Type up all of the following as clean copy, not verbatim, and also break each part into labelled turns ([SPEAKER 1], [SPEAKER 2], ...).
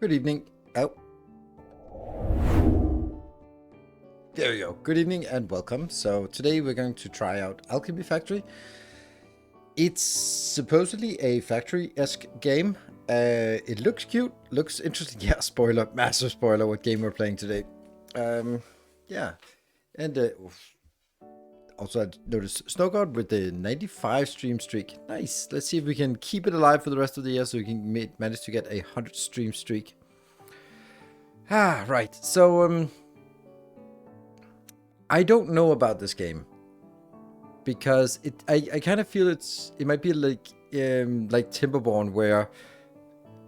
[SPEAKER 1] Good evening. Oh. There we go. Good evening and welcome. So today we're going to try out Alchemy Factory. It's supposedly a factory-esque game. It looks cute, looks interesting. Yeah, spoiler, massive spoiler what game we're playing today. Yeah. And also I noticed Snowguard with the 95 stream streak. Nice. Let's see if we can keep it alive for the rest of the year so we can manage to get a 100 stream streak. Right. So, I don't know about this game because I kind of feel it might be like Timberborn, where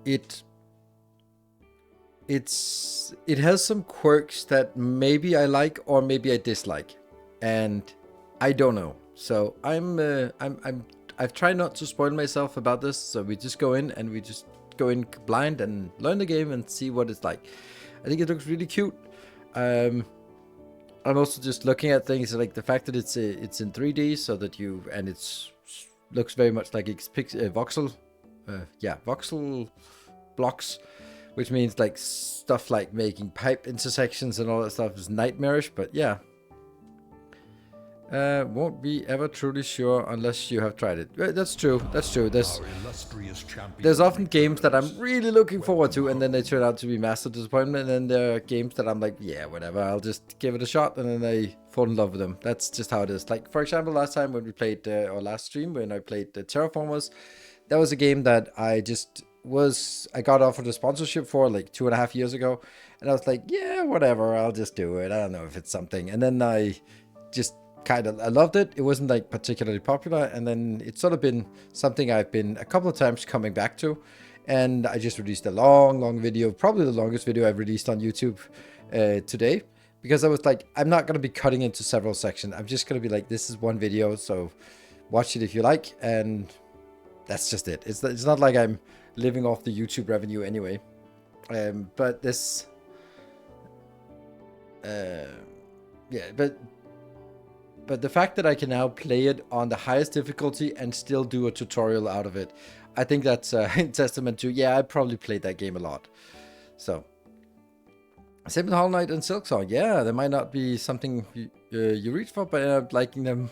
[SPEAKER 1] it has some quirks that maybe I like or maybe I dislike, and I don't know. So I've tried not to spoil myself about this. So we just go in and we just go in blind and learn the game and see what it's like. I think it looks really cute. I'm also just looking at things like the fact that it's in 3D, so that looks very much like it's voxel blocks, which means like stuff like making pipe intersections and all that stuff is nightmarish. But yeah, won't be ever truly sure unless you have tried it. That's true. That's true. There's often games that I'm really looking forward to, and then they turn out to be massive disappointment. And then there are games that I'm like, yeah, whatever, I'll just give it a shot, and then I fall in love with them. That's just how it is. Like, for example, last time when we played, or last stream when I played the Terraformers, that was a game that I got offered a sponsorship for like 2.5 years ago, and I was like, yeah, whatever, I'll just do it. I don't know if it's something. And then I loved it. It wasn't like particularly popular, and then it's sort of been something I've been a couple of times coming back to. And I just released a long video, probably the longest video I've released on YouTube today, because I was like, I'm not going to be cutting into several sections. I'm just going to be like, this is one video, so watch it if you like, and that's just it. It's not like I'm living off the YouTube revenue anyway. But this But the fact that I can now play it on the highest difficulty and still do a tutorial out of it, I think that's a testament to, yeah, I probably played that game a lot. So, same with Hollow Knight and Silksong. Yeah, there might not be something you reach for, but I'm liking them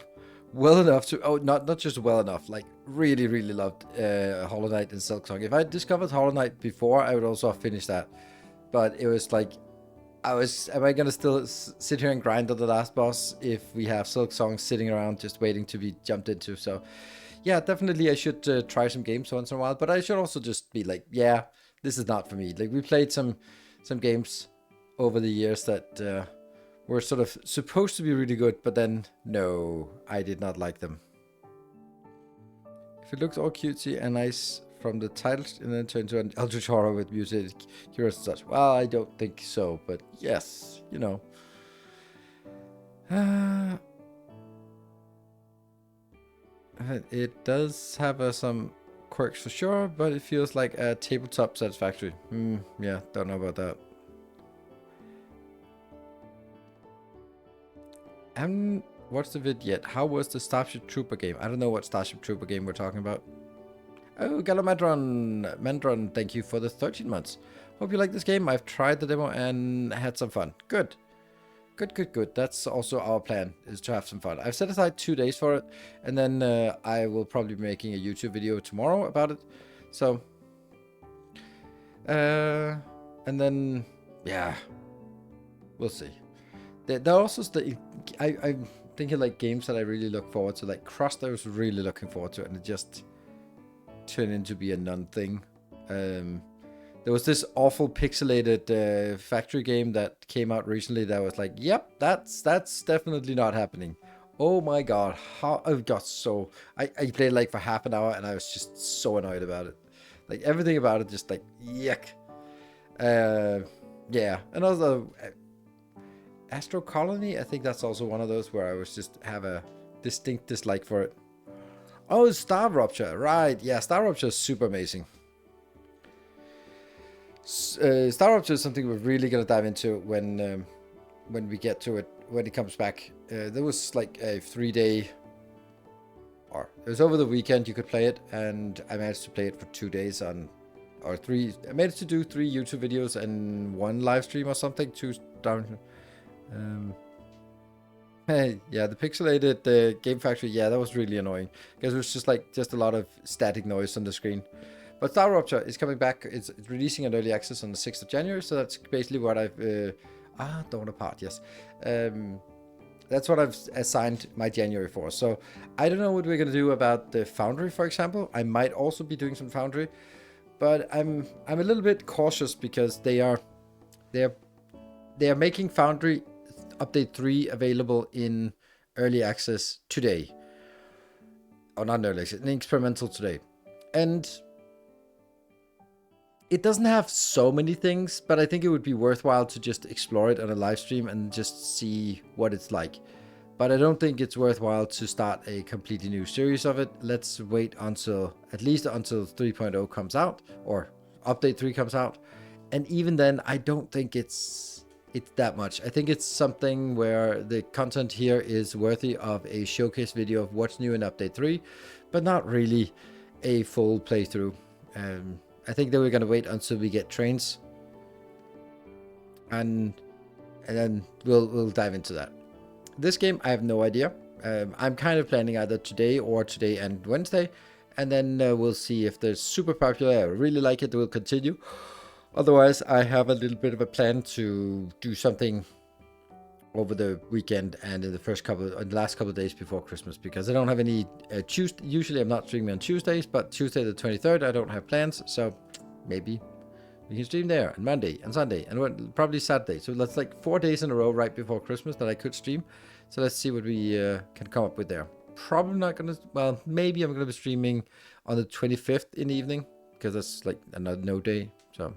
[SPEAKER 1] well enough to, not just well enough, like really, really loved Hollow Knight and Silksong. If I discovered Hollow Knight before, I would also have finished that. But it was like, am I gonna still sit here and grind on the last boss if we have Silksong sitting around just waiting to be jumped into? So yeah, definitely I should try some games once in a while, but I should also just be like, yeah, this is not for me. Like, we played some games over the years that were sort of supposed to be really good, but then no, I did not like them. If it looks all cutesy and nice from the titles and then turn into an eldritch horror with music, curious and such. Well, I don't think so, but yes, you know. It does have some quirks for sure, but it feels like a tabletop satisfactory. Yeah, don't know about that. I haven't watched the vid yet. How was the Starship Trooper game? I don't know what Starship Trooper game we're talking about. Oh, Galamandron, thank you for the 13 months. Hope you like this game. I've tried the demo and had some fun. Good. Good. That's also our plan, is to have some fun. I've set aside 2 days for it, and then I will probably be making a YouTube video tomorrow about it. So, and then, yeah, we'll see. There are also, I'm thinking like games that I really look forward to, like Crust I was really looking forward to, and it just turned into be a non-thing. There was this awful pixelated factory game that came out recently that was like, yep, that's definitely not happening. Oh my god, how I got so I played like for half an hour and I was just so annoyed about it. Like, everything about it just like, yuck. Yeah, and also Astro Colony, I think that's also one of those where I was just have a distinct dislike for it. Oh, Star Rupture, right? Yeah, Star Rupture is super amazing. Star Rupture is something we're really gonna dive into when we get to it, when it comes back. There was like a 3-day, or it was over the weekend you could play it, and I managed to play it for 2 days on or 3. I managed to do 3 YouTube videos and 1 live stream or something. 2 down. Hey, yeah, the pixelated Game Factory. Yeah, that was really annoying because it was just a lot of static noise on the screen. But Star Rupture is coming back. It's releasing an early access on the 6th of January. So that's basically what I've Dawn Apart. Yes. That's what I've assigned my January for. So I don't know what we're gonna do about the Foundry, for example. I might also be doing some Foundry, but I'm a little bit cautious because they are making Foundry update 3 available in early access today. Or not in early access, in experimental today. And it doesn't have so many things, but I think it would be worthwhile to just explore it on a live stream and just see what it's like. But I don't think it's worthwhile to start a completely new series of it. Let's wait at least until 3.0 comes out, or update 3 comes out. And even then, I don't think it's that much. I think it's something where the content here is worthy of a showcase video of what's new in update 3, but not really a full playthrough. I think that we're gonna wait until we get trains, and then we'll dive into that. This game, I have no idea. I'm kind of planning either today and Wednesday, and then we'll see if they're super popular. I really like it, we'll continue. Otherwise, I have a little bit of a plan to do something over the weekend and in the last couple of days before Christmas, because I don't have any usually I'm not streaming on Tuesdays, but Tuesday the 23rd I don't have plans, so maybe we can stream there, and Monday and Sunday and probably Saturday. So that's like 4 days in a row right before Christmas that I could stream. So let's see what we can come up with there. Probably not gonna, well, maybe I'm gonna be streaming on the 25th in the evening, because that's like another no day. So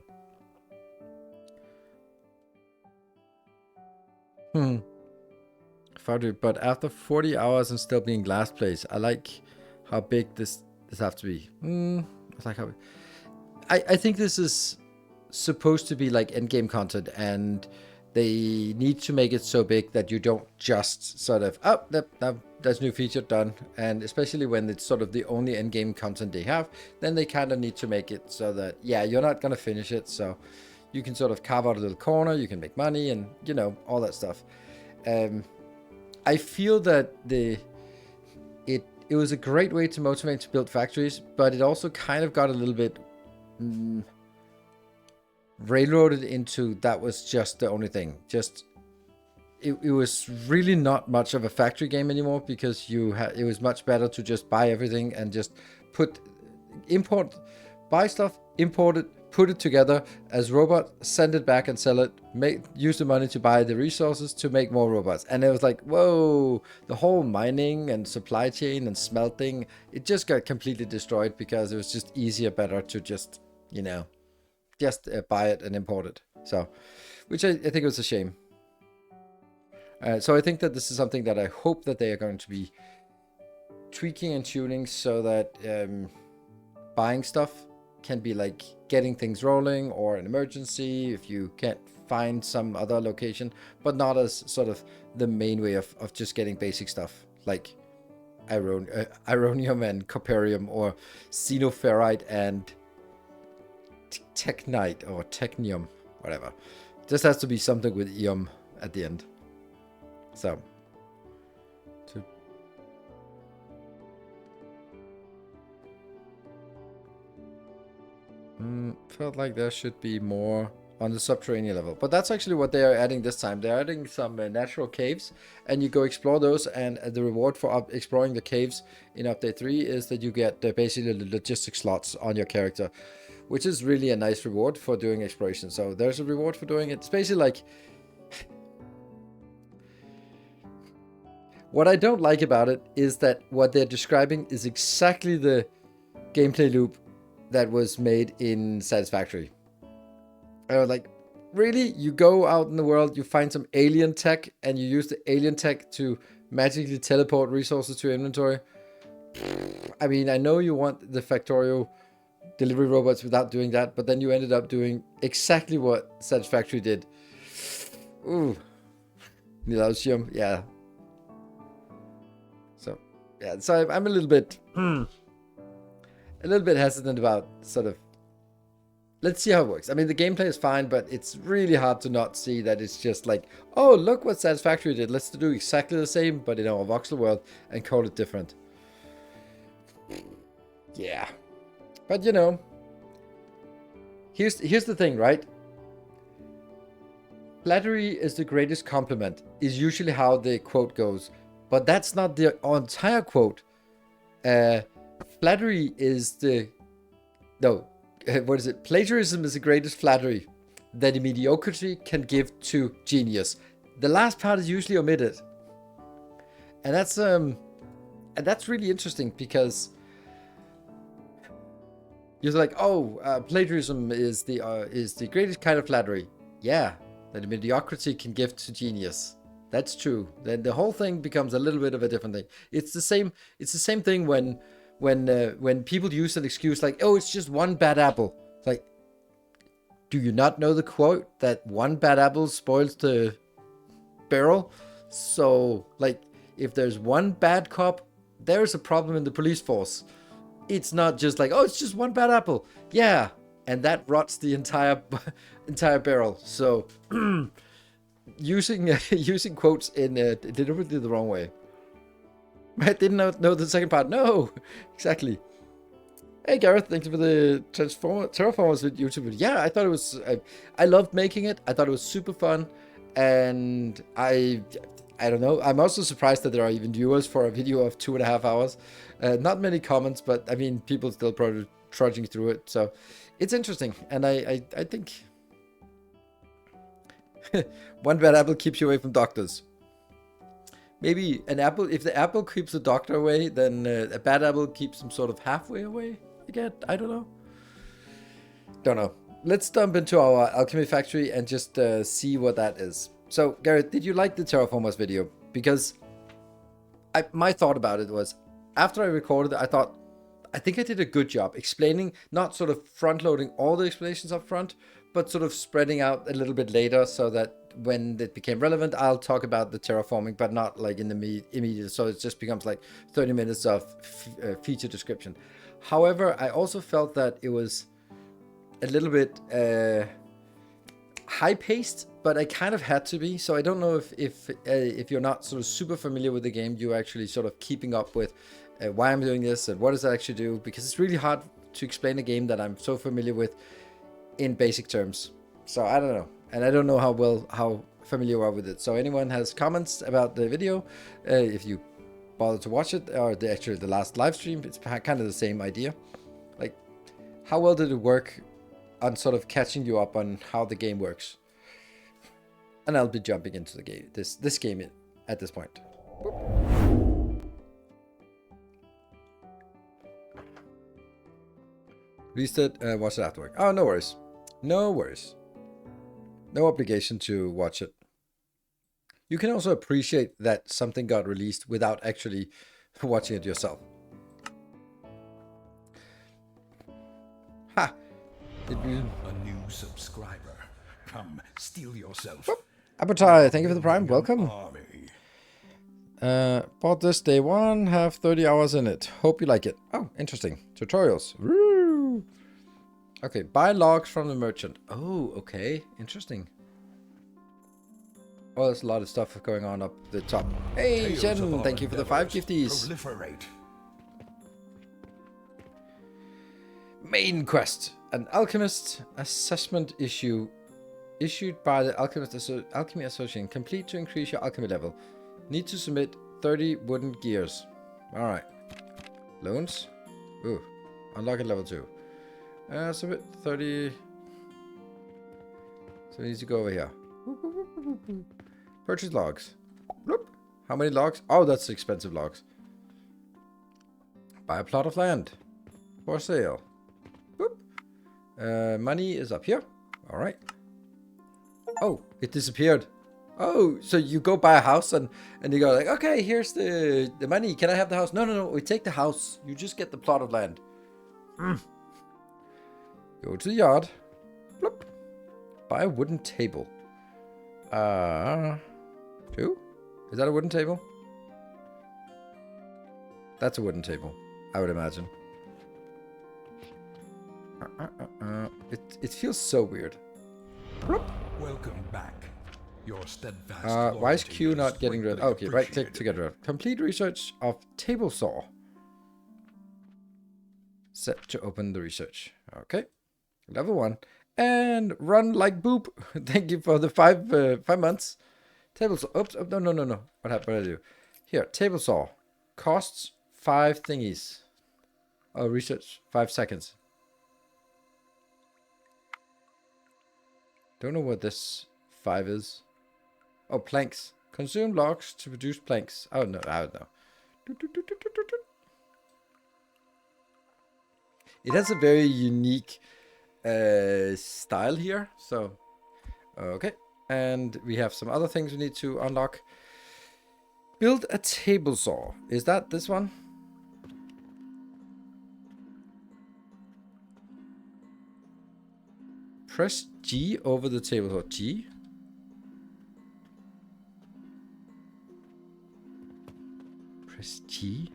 [SPEAKER 1] Foundry, but after 40 hours and still being last place, I like how big this have to be. I like how I think this is supposed to be like end game content, and they need to make it so big that you don't just sort of that's new feature done. And especially when it's sort of the only end game content they have, then they kind of need to make it so that, yeah, you're not gonna finish it, so you can sort of carve out a little corner, you can make money, and you know, all that stuff. I feel that it was a great way to motivate to build factories, but it also kind of got a little bit railroaded into that was just the only thing. Just it was really not much of a factory game anymore, because it was much better to just buy everything and just buy stuff, import it, put it together as robot, send it back and sell it, use the money to buy the resources to make more robots. And it was like, whoa, the whole mining and supply chain and smelting, it just got completely destroyed, because it was just easier, better to just, you know, buy it and import it. So, which I think was a shame. So I think that this is something that I hope that they are going to be tweaking and tuning, so that buying stuff can be like getting things rolling, or an emergency if you can't find some other location, but not as sort of the main way of just getting basic stuff like ironium and coperium, or xenoferrite and technite or technium, whatever. Just has to be something with ium at the end. So felt like there should be more on the subterranean level, but that's actually what they are adding this time. They're adding some natural caves, and you go explore those, and the reward for exploring the caves in update 3 is that you get basically the logistic slots on your character, which is really a nice reward for doing exploration. So there's a reward for doing it. It's basically like, what I don't like about it is that what they're describing is exactly the gameplay loop that was made in Satisfactory. I was like, really? You go out in the world, you find some alien tech, and you use the alien tech to magically teleport resources to your inventory? I mean, I know you want the Factorio delivery robots without doing that, but then you ended up doing exactly what Satisfactory did. Ooh. Livestream, yeah. So, yeah, so I'm a little bit hesitant about sort of let's see how it works. I mean, the gameplay is fine, but it's really hard to not see that it's just like, oh, look what Satisfactory did. Let's do exactly the same, but in our voxel world and call it different. Yeah. But, you know, here's the thing, right? Flattery is the greatest compliment, is usually how the quote goes. But that's not the entire quote. Flattery is the... No, what is it? Plagiarism is the greatest flattery that a mediocrity can give to genius. The last part is usually omitted. And that's really interesting because you're like, oh, plagiarism is the greatest kind of flattery. Yeah, that a mediocrity can give to genius. That's true. Then the whole thing becomes a little bit of a different thing. It's the same thing when people use an excuse like, oh, it's just one bad apple. It's like, do you not know the quote that one bad apple spoils the barrel? So, like, if there's one bad cop, there's a problem in the police force. It's not just like, oh, it's just one bad apple. Yeah, and that rots the entire barrel. So, using quotes in deliberately the wrong way. I didn't know the second part. No, exactly. Hey Gareth, thank you for the Terraformers YouTube video. Yeah, I thought it was. I loved making it. I thought it was super fun, and I don't know. I'm also surprised that there are even viewers for a video of 2.5 hours. Not many comments, but I mean, people still probably trudging through it. So it's interesting, and I think one bad apple keeps you away from doctors. Maybe an apple, if the apple keeps the doctor away, then a bad apple keeps him sort of halfway away. I don't know. Let's jump into our alchemy factory and just see what that is. So, Garrett, did you like the Terraformers video? Because my thought about it was, after I recorded it, I think I did a good job explaining, not sort of front-loading all the explanations up front, but sort of spreading out a little bit later so that when it became relevant, I'll talk about the terraforming, but not like in the immediate. So it just becomes like 30 minutes of feature description. However, I also felt that it was a little bit high-paced, but I kind of had to be. So I don't know if you're not sort of super familiar with the game, you're actually sort of keeping up with why I'm doing this and what does it actually do, because it's really hard to explain a game that I'm so familiar with in basic terms. So I don't know, and I don't know how familiar you are with it. So anyone has comments about the video, if you bother to watch it, or the last live stream, it's kind of the same idea. Like, how well did it work on sort of catching you up on how the game works? And I'll be jumping into the game, this game at this point. Reset, watch it afterward. Oh, no worries. No worries. No obligation to watch it. You can also appreciate that something got released without actually watching it yourself. Ha! Did you...
[SPEAKER 2] A new subscriber. Come, steal yourself.
[SPEAKER 1] Whoop. Appetite, thank you for the prime. Welcome. Bought this day one, have 30 hours in it. Hope you like it. Oh, interesting. Tutorials. Woo! Okay, buy logs from the merchant. Oh, okay. Interesting. Oh, there's a lot of stuff going on up the top. Hey, Shen, thank you for the 5 gifties.
[SPEAKER 2] Proliferate.
[SPEAKER 1] Main quest. An alchemist assessment issue issued by the Alchemy Association. Complete to increase your alchemy level. Need to submit 30 wooden gears. Alright. Loans. Ooh. Unlock at level 2. Submit 30. So we need to go over here. Purchase logs. Bloop. How many logs? Oh, that's expensive logs. Buy a plot of land. For sale. Boop. Money is up here. Alright. Oh, it disappeared. Oh, so you go buy a house and you go like, okay, here's the money. Can I have the house? No. We take the house. You just get the plot of land. Go to the yard. Bloop. Buy a wooden table. 2? Is that a wooden table? That's a wooden table, I would imagine. It feels so weird.
[SPEAKER 2] Welcome back. Your steadfast
[SPEAKER 1] Why is
[SPEAKER 2] loyalty
[SPEAKER 1] Q
[SPEAKER 2] is
[SPEAKER 1] not getting rid?
[SPEAKER 2] greatly
[SPEAKER 1] Okay, right click to
[SPEAKER 2] appreciated.
[SPEAKER 1] get rid of. Complete research of table saw. Set to open the research. Okay, level 1. And run like boop. Thank you for the 5 months. Table saw. Oops. Oh, no. What happened? What did I do? Here, table saw. Costs 5 thingies. Oh, research 5 seconds. Don't know what this 5 is. Oh, planks. Consume logs to produce planks. Oh, no, I don't know. It has a very unique style here. So, okay. And we have some other things we need to unlock. Build a table saw. Is that this one? Press G over the table saw. G. Press G.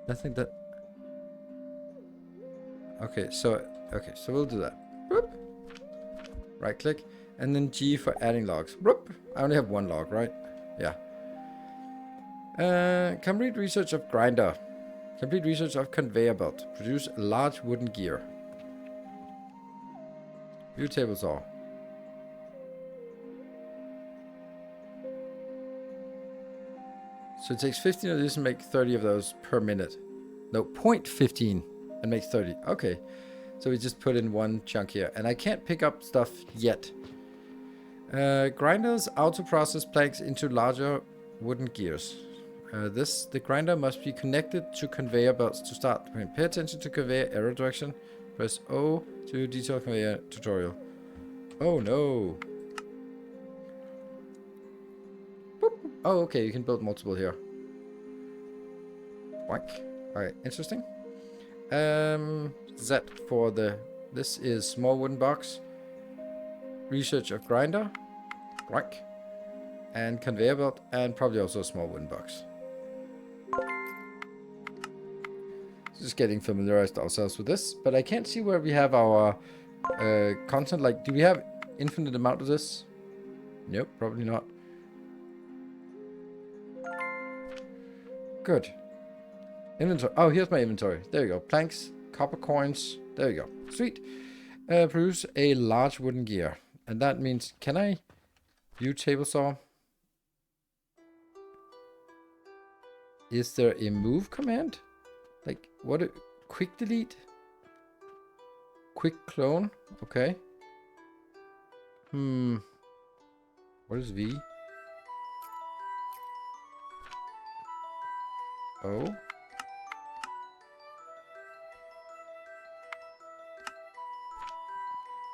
[SPEAKER 1] Nothing that. Okay, so we'll do that. Boop. Right click, and then G for adding logs. Boop. I only have 1 log, right? Yeah. Complete research of grinder. Complete research of conveyor belt. Produce a large wooden gear. View table saw. So it takes 15 of these and make 30 of those per minute. No, 0.15 and make 30. Okay. So we just put in 1 chunk here. And I can't pick up stuff yet. Grinders auto-process planks into larger wooden gears. The grinder must be connected to conveyor belts to start. Pay attention to conveyor arrow direction. Press O to detail conveyor tutorial. Oh no. Boop. Oh, okay, you can build multiple here. Boink. Alright, interesting. Z for the... This is small wooden box. Research of grinder. Boink. And conveyor belt, and probably also a small wooden box. Just getting familiarized ourselves with this, but I can't see where we have our content. Like, do we have infinite amount of this? Nope, probably not. Good. Inventory. Oh, here's my inventory. There you go. Planks, copper coins. There you go. Sweet. Produce a large wooden gear. And that means, can I view table saw? Is there a move command? Like, what? Quick delete? Quick clone? Okay. What is V? O?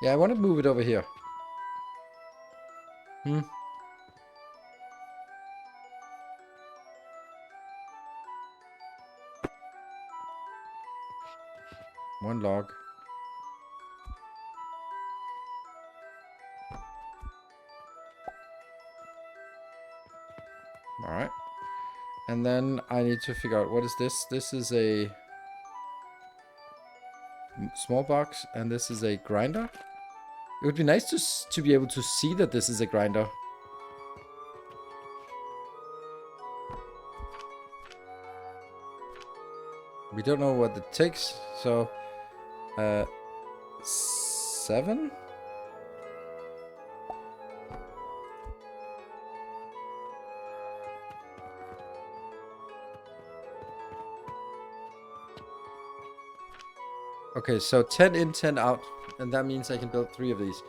[SPEAKER 1] Yeah, I want to move it over here. One log. Alright. And then I need to figure out, what is this? This is a small box, and this is a grinder. It would be nice to be able to see that this is a grinder. We don't know what it takes, so 7? Okay, so 10 in, 10 out, and that means I can build 3 of these.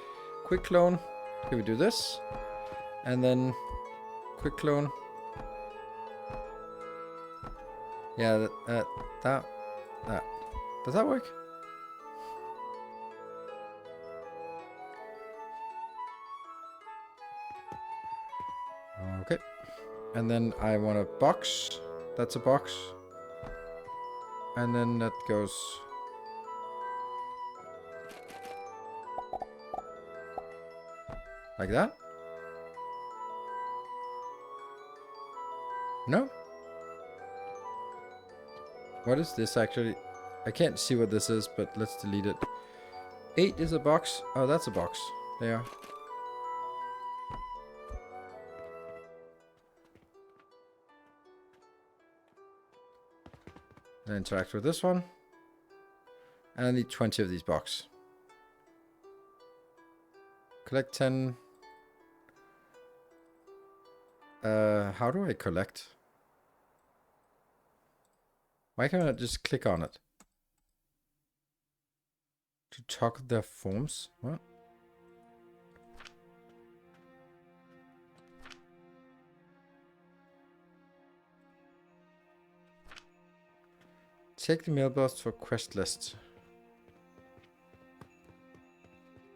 [SPEAKER 1] Quick clone. Okay, we do this, and then quick clone. Yeah, that. Does that work? Okay. And then I want a box. That's a box. And then that goes... like that? No? What is this actually? I can't see what this is, but let's delete it. 8 is a box. Oh, that's a box. There. And interact with this one. And I need 20 of these boxes. Collect 10. How do I collect? Why can't I just click on it? To toggle their forms? What? Check the mailbox for quest lists.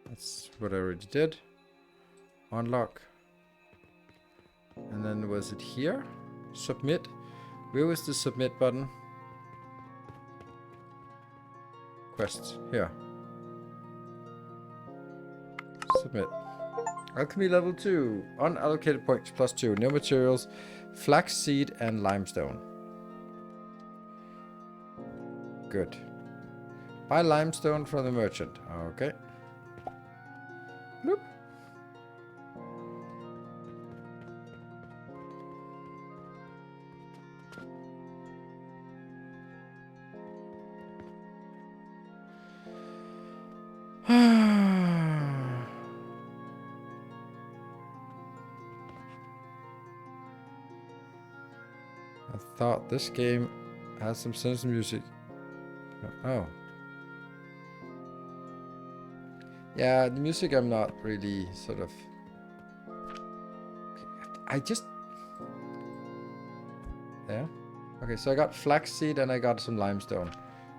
[SPEAKER 1] That's what I already did. Unlock. And then was it here? Submit. Where was the submit button? Quests. Here. Submit. Alchemy level 2. Unallocated points plus 2. New materials. Flaxseed and limestone. Good. Buy limestone from the merchant. Okay. Bloop. I thought this game has some sense music. Oh. Yeah, the music I'm not really sort of... I just... Yeah. Okay, so I got flaxseed and I got some limestone.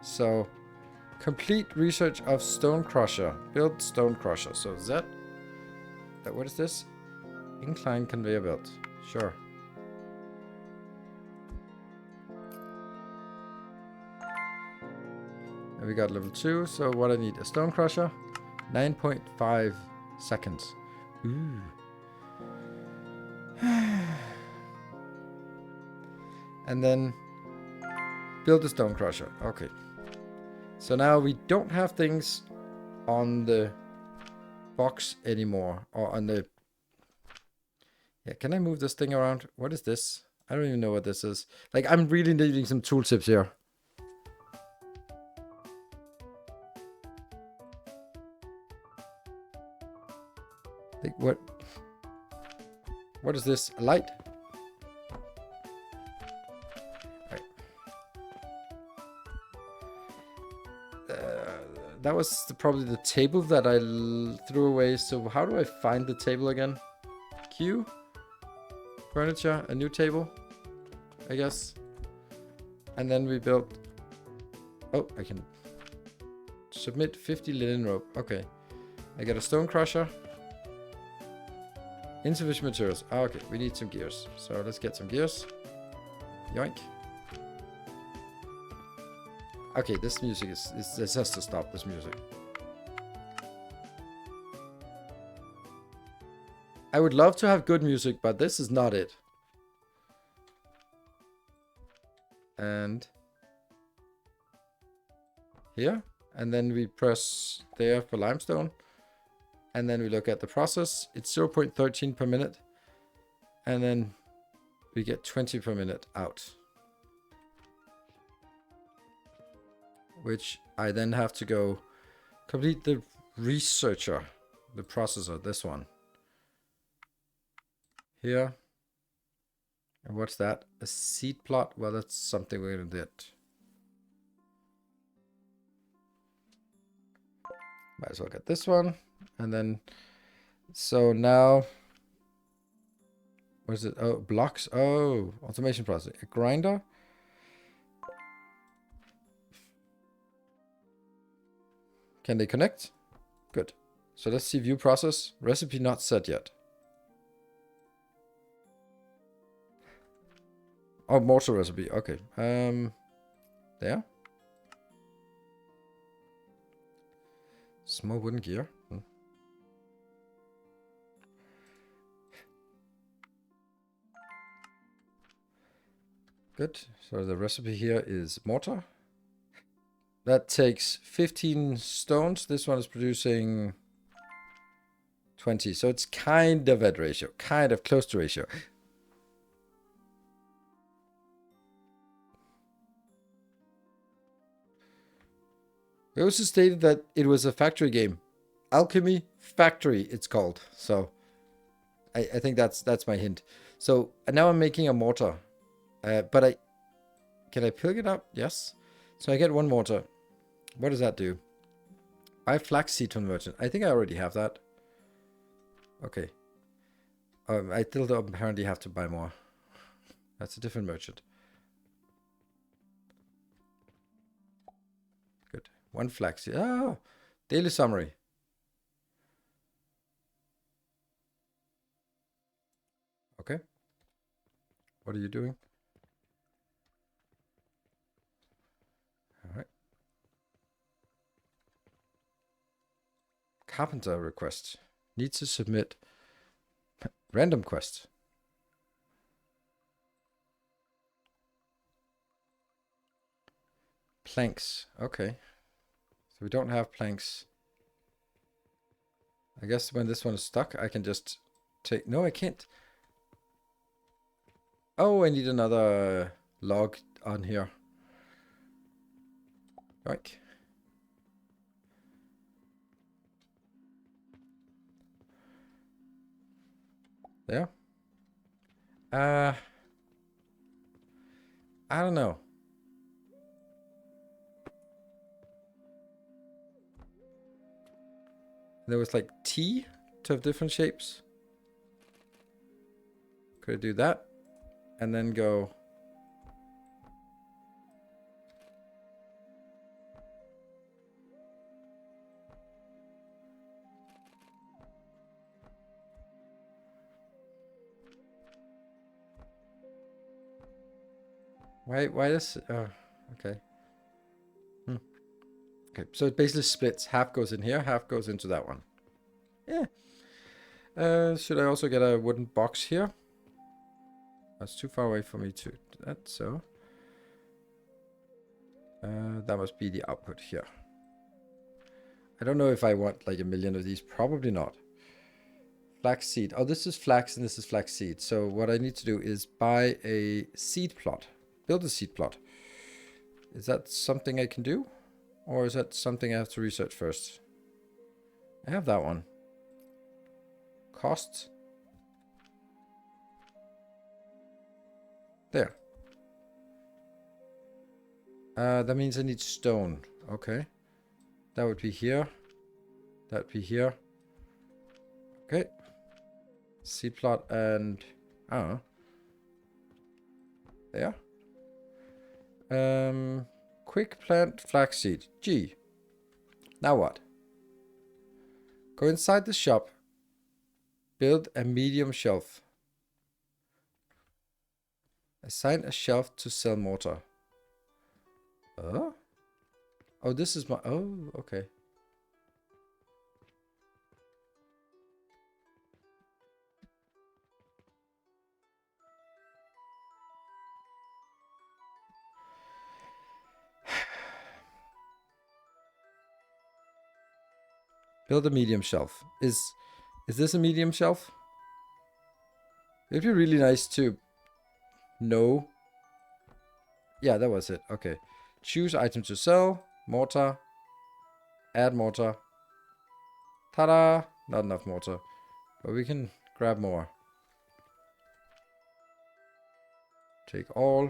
[SPEAKER 1] So, complete research of stone crusher. Build stone crusher. So is that... What is this? Incline conveyor belt. Sure. And we got level 2, so what I need, a stone crusher, 9.5 seconds. Ooh. And then build a stone crusher. Okay. So now we don't have things on the box anymore, or on the... Yeah, can I move this thing around? What is this? I don't even know what this is. Like, I'm really needing some tooltips here. Like, what is this? A light? Right. That was probably the table that I threw away. So how do I find the table again? Q? Furniture, a new table, I guess. And then we built... Oh, I can submit 50 linen rope. Okay. I got a stone crusher. Insufficient materials. Oh, okay, we need some gears. So let's get some gears. Yoink. Okay, this music is this has to stop, this music. I would love to have good music, but this is not it. And here. And then we press there for limestone. And then we look at the process. It's 0.13 per minute. And then we get 20 per minute out. Which I then have to go complete the researcher, the processor, this one. Here. And what's that? A seed plot? Well, that's something we're going to do. Might as well get this one. And then, so now, what is it? Oh, blocks. Oh, automation process. A grinder. Can they connect? Good. So let's see view process. Recipe not set yet. Oh, mortar recipe. Okay. There. Small wooden gear. Good. So the recipe here is mortar. That takes 15 stones. This one is producing 20. So it's kind of at ratio. Kind of close to ratio. We also stated that it was a factory game. Alchemy Factory, it's called. So I think that's my hint. So now I'm making a mortar. But can I pick it up? Yes. So I get one mortar. What does that do? Buy flaxseed from the merchant. I think I already have that. Okay. I still don't apparently have to buy more. That's a different merchant. Good. One flaxseed. Oh, daily summary. Okay. What are you doing? All right. Carpenter request. Need to submit random quest. Planks. Okay. So we don't have planks. I guess when this one is stuck, I can just take... No, I can't. Oh, I need another log on here. Right. There. I don't know. There was like T to have different shapes. Could I do that? And then go... Why this? Okay. Okay, so it basically splits. Half goes in here, half goes into that one. Yeah. Should I also get a wooden box here? That's too far away for me to do that, so... that must be the output here. I don't know if I want like a million of these. Probably not. Flaxseed. Oh, this is flax and this is flaxseed. So what I need to do is buy a seed plot. Build a seed plot. Is that something I can do? Or is that something I have to research first? I have that one. Cost. There. That means I need stone. Okay. That would be here. That would be here. Okay. Seed plot and... I don't know. There. Quick plant flaxseed. G. Now what? Go inside the shop. Build a medium shelf. Assign a shelf to sell mortar. Oh, this is my... Oh, okay. Build a medium shelf. Is this a medium shelf? It'd be really nice to know. Yeah, that was it. Okay. Choose item to sell. Mortar. Add mortar. Ta-da! Not enough mortar. But we can grab more. Take all.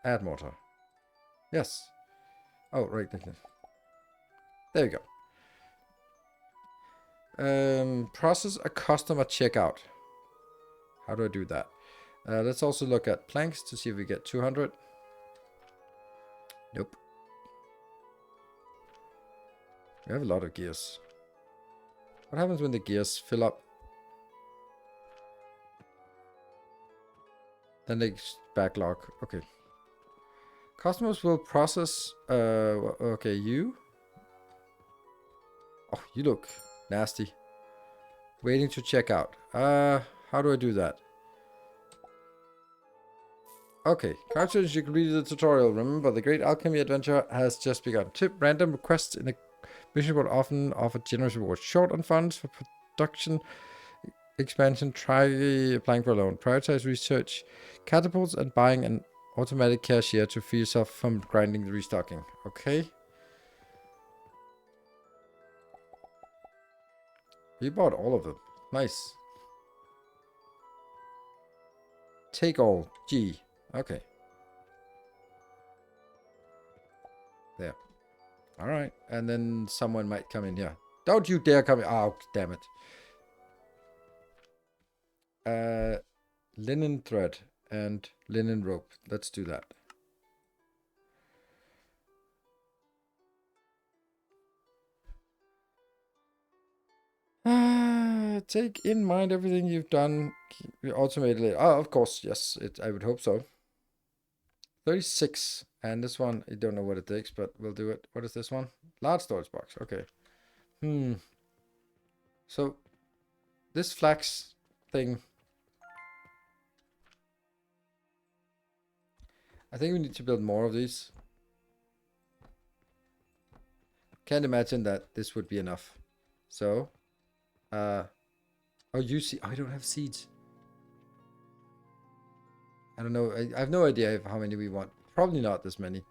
[SPEAKER 1] Add mortar. Yes. Oh, right. There you go. Process a customer checkout. How do I do that? Let's also look at planks to see if we get 200. Nope. We have a lot of gears. What happens when the gears fill up? Then they backlog. Okay. Customers will process... okay, you. Oh, you look nasty. Waiting to check out. How do I do that? Okay, congratulations, you completed the tutorial. Remember, the great alchemy adventure has just begun. Tip, random requests in the mission board often offer generous rewards. Short on funds for production expansion, try applying for a loan. Prioritize research, catapults, and buying an automatic cashier to free yourself from grinding the restocking. Okay. You bought all of them. Nice. Take all. G. Okay. There. Alright. And then someone might come in here. Don't you dare come in. Oh, damn it. Linen thread and linen rope. Let's do that. Take in mind everything you've done. Automated. Oh, of course. Yes, I would hope so. 36. And this one, I don't know what it takes, but we'll do it. What is this one? Large storage box. Okay. So, this flax thing. I think we need to build more of these. Can't imagine that this would be enough. So, oh, you see, I don't have seeds. I don't know. I have no idea how many we want. Probably not this many.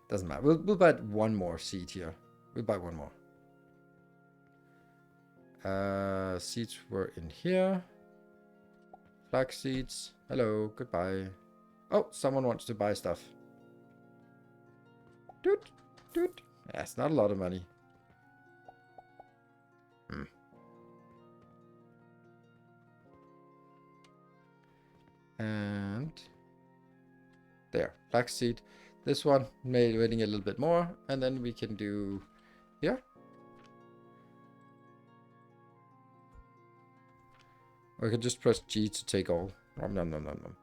[SPEAKER 1] Doesn't matter. We'll buy one more seed here. We'll buy one more. Seeds were in here. Flax seeds. Hello. Goodbye. Oh, someone wants to buy stuff. Doot. Doot. That's not a lot of money. And there, flax seed. This one waiting a little bit more, and then we can do here. Or I can just press G to take all. Nom, nom, nom, nom, nom.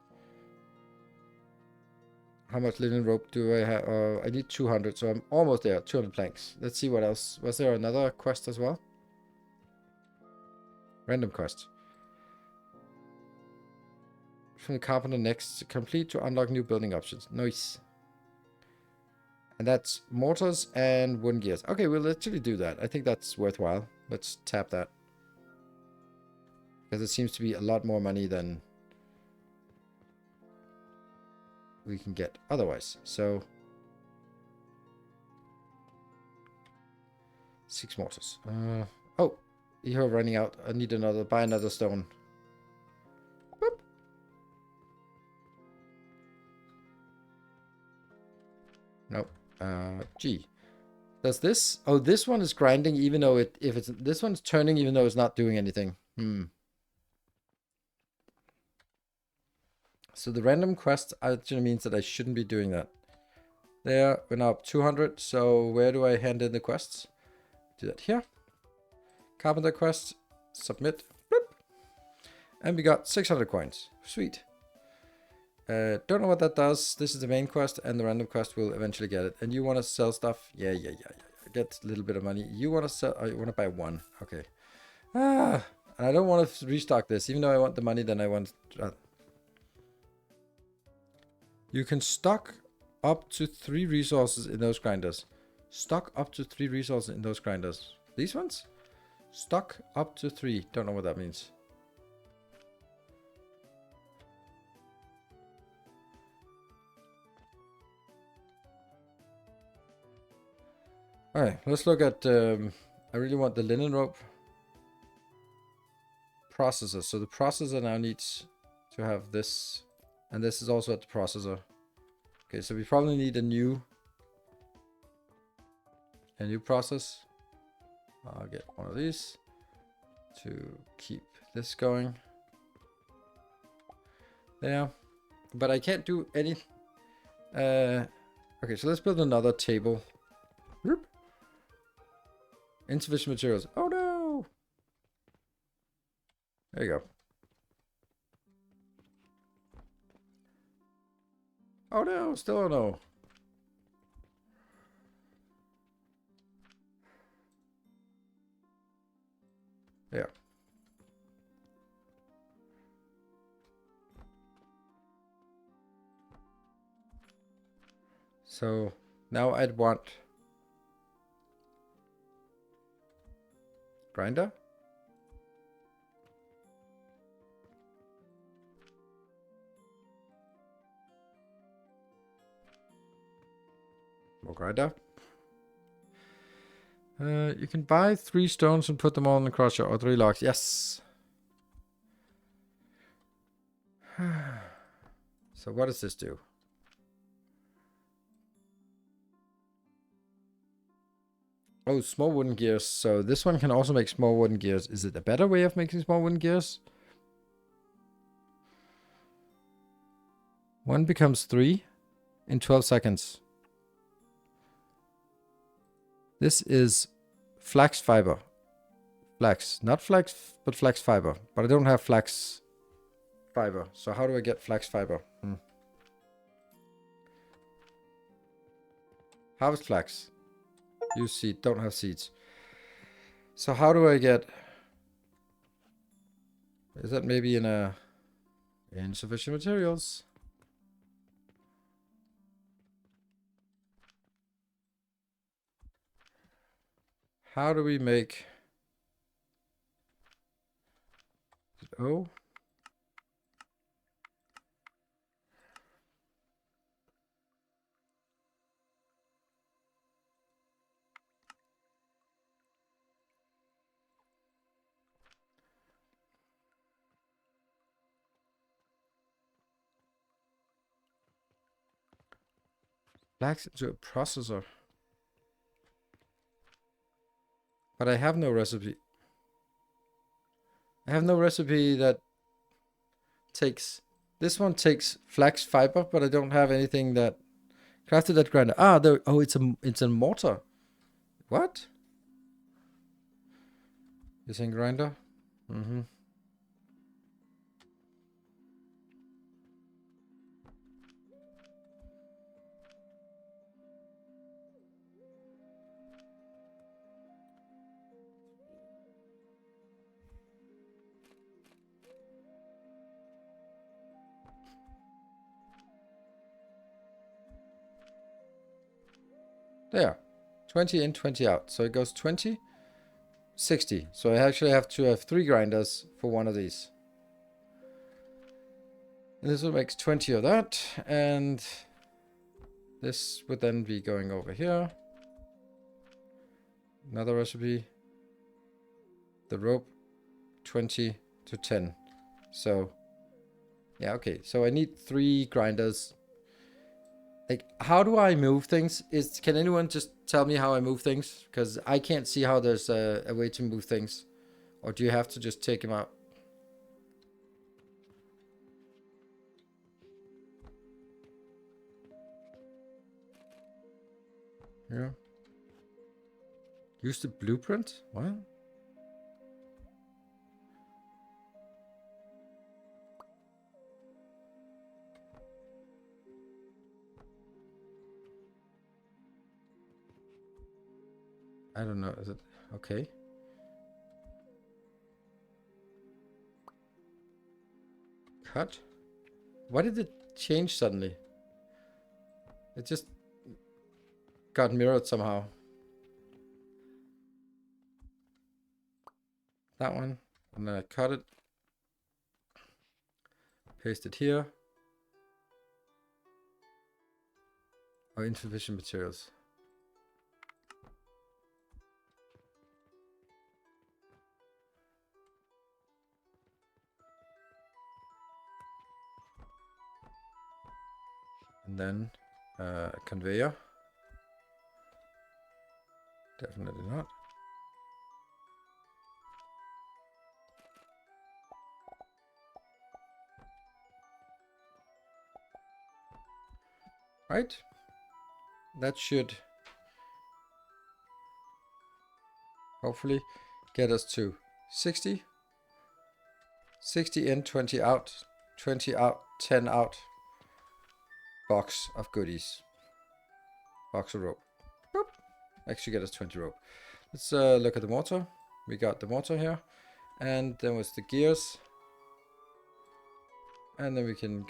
[SPEAKER 1] How much linen rope do I have? I need 200, so I'm almost there. 200 planks. Let's see what else. Was there another quest as well? Random quest. From the carpenter next. Complete to unlock new building options. Nice. And that's mortars and wooden gears. Okay, we'll actually do that. I think that's worthwhile. Let's tap that. Because it seems to be a lot more money than we can get otherwise. So 6 mortars. Oh, you're running out. I need another. Buy another stone. Boop. Nope. G. Does this? Oh, this one is grinding even though this one's turning even though it's not doing anything. So the random quest actually means that I shouldn't be doing that. There, we're now up 200. So where do I hand in the quests? Do that here. Carpenter quest. Submit. Bloop. And we got 600 coins. Sweet. Don't know what that does. This is the main quest, and the random quest will eventually get it. And you want to sell stuff? Yeah. Get a little bit of money. You want to sell? I want to buy one. Okay. And I don't want to restock this, even though I want the money. Then I want. You can stock up to 3 resources in those grinders. Stock up to 3 resources in those grinders. These ones? Stock up to 3. Don't know what that means. Alright, let's look at, I really want the linen rope processor. So the processor now needs to have this, and this is also at the processor. Okay, so we probably need a new process. I'll get one of these to keep this going. There, but I can't do any. Okay, so let's build another table. Whoop. Insufficient materials. Oh no! There you go. Oh no, still no. Yeah. So now I'd want grinder. More grinder. You can buy 3 stones and put them all in the crusher, or 3 logs. Yes. So what does this do? Oh, small wooden gears. So this one can also make small wooden gears. Is it a better way of making small wooden gears? 1 becomes 3 in 12 seconds. This is flax fiber. Flax. Not flax, but flax fiber. But I don't have flax fiber. So how do I get flax fiber? Harvest flax. Use seed. Don't have seeds. So how do I get... Is that maybe in a... Insufficient materials? How do we make... Oh. Flax into a processor. But I have no recipe. I have no recipe that takes... This one takes flax fiber, but I don't have anything that... Crafted that grinder. Ah, there... Oh, it's a mortar. What? You're saying grinder? Mm-hmm. There. 20 in, 20 out. So it goes 20, 60. So I actually have to have 3 grinders for one of these. And this will make 20 of that. And this would then be going over here. Another recipe. The rope, 20 to 10. So, yeah, okay. So I need 3 grinders. Like, how do I move things? Can anyone just tell me how I move things? Because I can't see how there's a way to move things. Or do you have to just take them out? Yeah. Use the blueprint? What? I don't know. Is it okay? Cut? Why did it change suddenly? It just got mirrored somehow. That one. And then I cut it. Paste it here. Oh, insufficient materials. And then conveyor. Definitely not. Right? That should hopefully get us to 60. 60 in, 20 out. 20 out, 10 out. Box of goodies. Box of rope. Boop. Actually get us 20 rope. Let's look at the mortar. We got the mortar here. And then was the gears. And then we can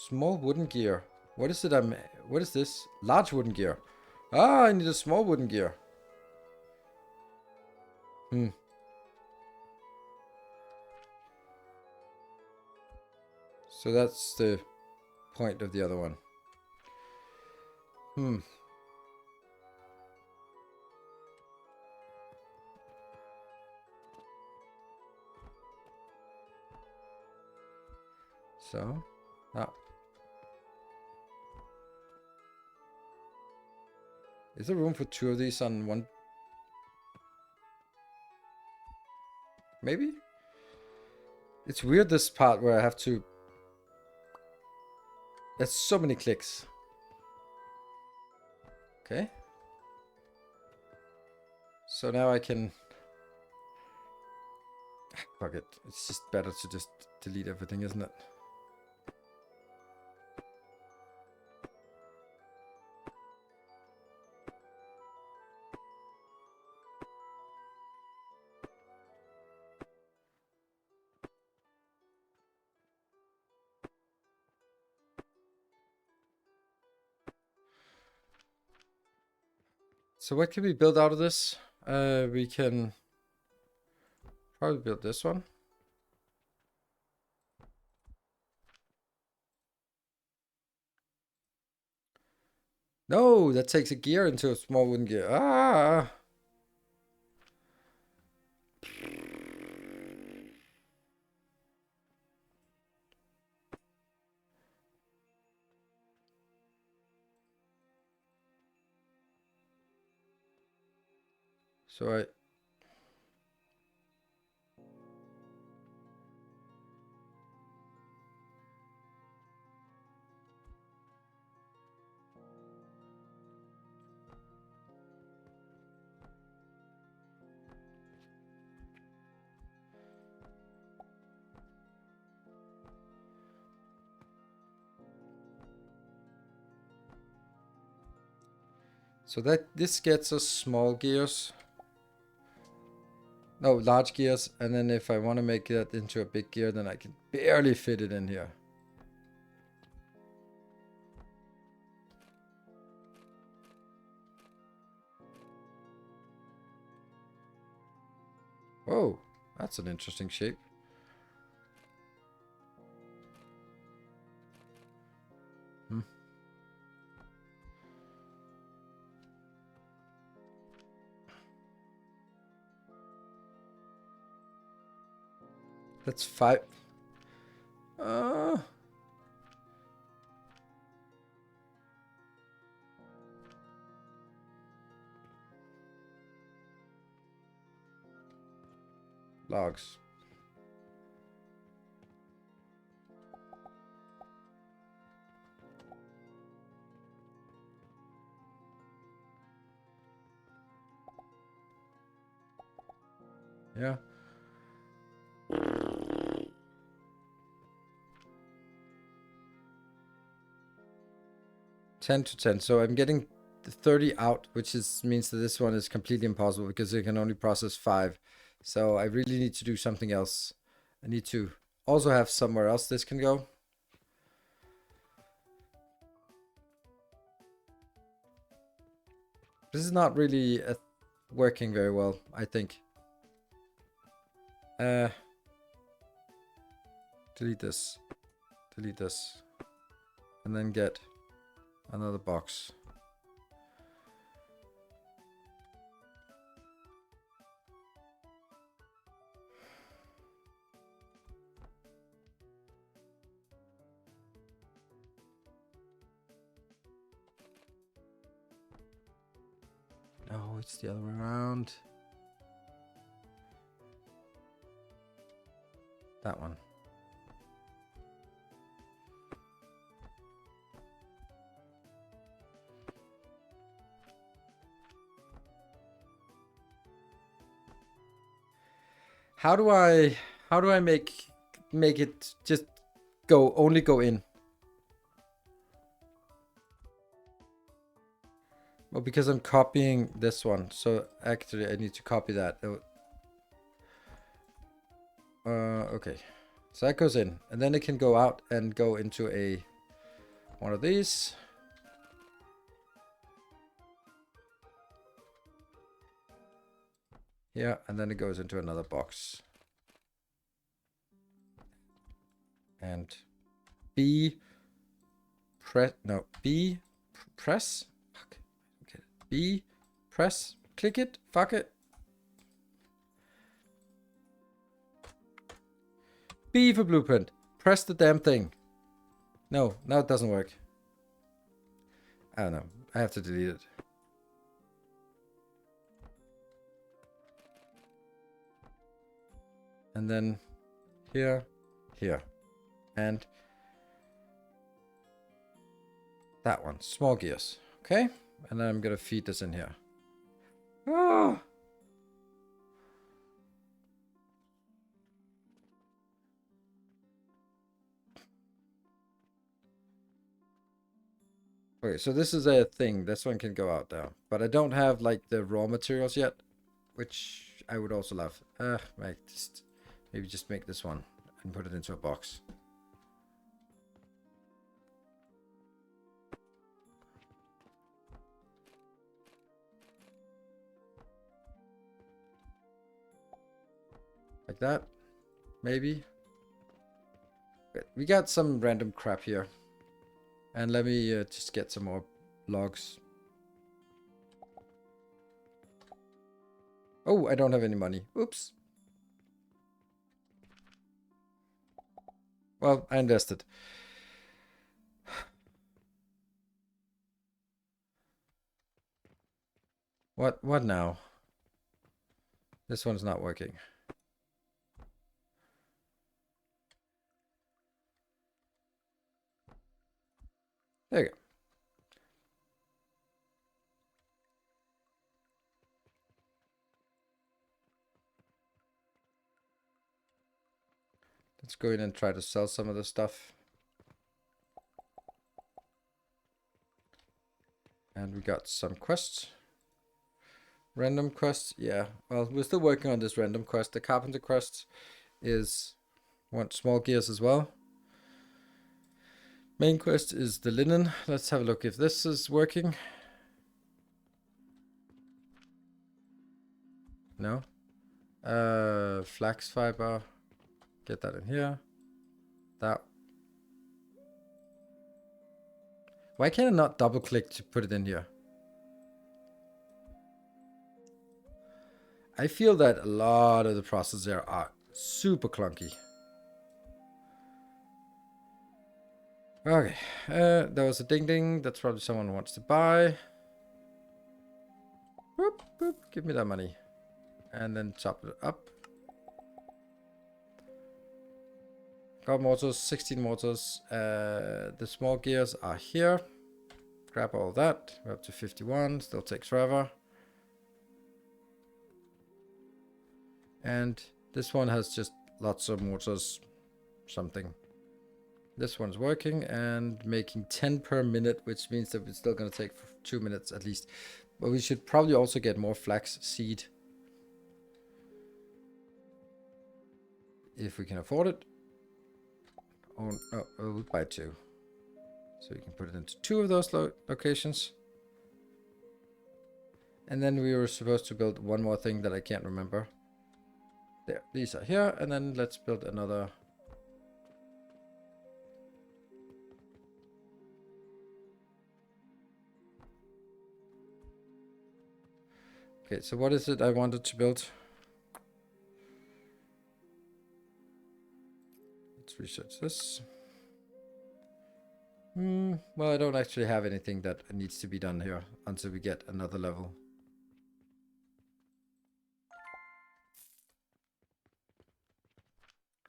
[SPEAKER 1] Small wooden gear. What is it? What is this? Large wooden gear. Ah, I need a small wooden gear. So that's the point of the other one. So, is there room for 2 of these on one? Maybe? It's weird this part where I have to... There's so many clicks. Okay. So now I can... Fuck it. It's just better to just delete everything, isn't it? So what can we build out of this? We can probably build this one. No, that takes a gear into a small wooden gear. Ah! So that this gets us small gears. No, large gears. And then if I want to make that into a big gear, then I can barely fit it in here. Whoa, that's an interesting shape. That's 5. Logs. Yeah. $10 to 10. So I'm getting the 30 out, which means that this one is completely impossible because it can only process 5. So I really need to do something else. I need to also have somewhere else this can go. This is not really working very well, I think. Delete this. Delete this. And then get another box. No, it's the other way around. That one. How do I make it just only go in? Well, because I'm copying this one, so actually I need to copy that. Okay, so that goes in, and then it can go out and go into a One of these. Yeah, and then it goes into another box. And B press, no, B press. Fuck. Okay. B press. Click it. Fuck it. B for blueprint. Press the damn thing. No, now it doesn't work. I don't know. I have to delete it. And then here, here. And that one. Small gears. Okay? And then I'm going to feed this in here. Ah! Okay, so this is a thing. This one can go out there. But I don't have, like, the raw materials yet. Which I would also love. Right, maybe just make this one and put it into a box. Like that. Maybe. We got some random crap here. And let me just get some more logs. Oh, I don't have any money. Oops. Well, I invested. What now? This one's not working. There you go. Let's go in and try to sell some of the stuff. And we got some quests. Random quests. Yeah, well, we're still working on this random quest. The carpenter quest is want small gears as well. Main quest is the linen. Let's have a look if this is working. No. Flax fiber. Get that in here. That. Why can I not double click to put it in here? I feel that a lot of the processes there are super clunky. Okay, there was a ding ding. That's probably someone who wants to buy. Boop, boop, give me that money. And then chop it up. Got mortars, 16 mortars. The small gears are here. Grab all that. We're up to 51. Still takes forever. And this one has just lots of mortars. Something. This one's working and making 10 per minute, which means that it's still going to take 2 minutes at least. But we should probably also get more flax seed. If we can afford it. Oh, no, we'll buy 2. So we can put it into 2 of those locations. And then we were supposed to build one more thing that I can't remember. There, these are here. And then let's build another. Okay, so what is it I wanted to build? Let's research this. Well, I don't actually have anything that needs to be done here until we get another level.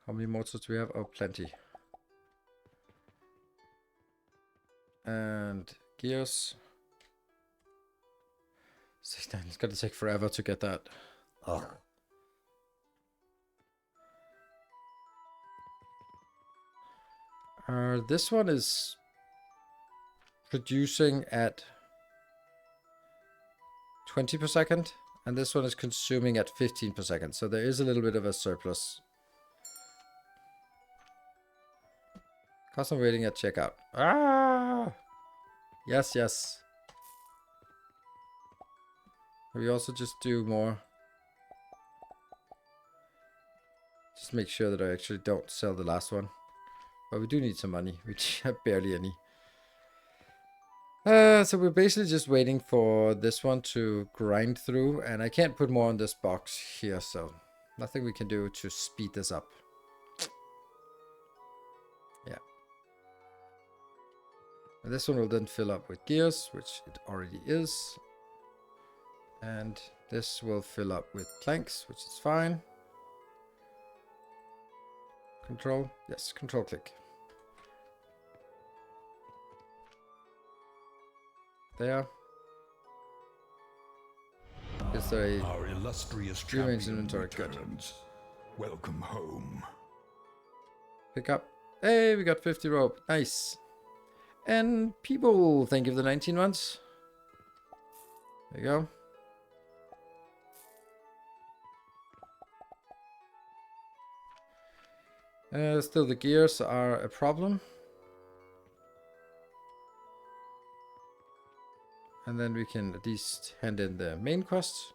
[SPEAKER 1] How many mortars do we have? Oh, plenty. And gears. 69. It's gonna take forever to get that. Oh. This one is producing at 20 per second, and this one is consuming at 15 per second. So there is a little bit of a surplus. Custom waiting at checkout. Ah! Yes, yes. We also just do more. Just make sure that I actually don't sell the last one. But we do need some money. We have barely any. So we're basically just waiting for this one to grind through. And I can't put more on this box here. So nothing we can do to speed this up. Yeah. And this one will then fill up with gears, which it already is. And this will fill up with planks, which is fine. Control. Yes, control click. There. Is there a
[SPEAKER 2] Our illustrious
[SPEAKER 1] remains
[SPEAKER 2] champion
[SPEAKER 1] inventory? Good.
[SPEAKER 2] returns. Welcome home.
[SPEAKER 1] Pick up. Hey, we got 50 rope. Nice. And people, thank you for the 19 ones. There you go. Still the gears are a problem. And then we can at least hand in the main quest.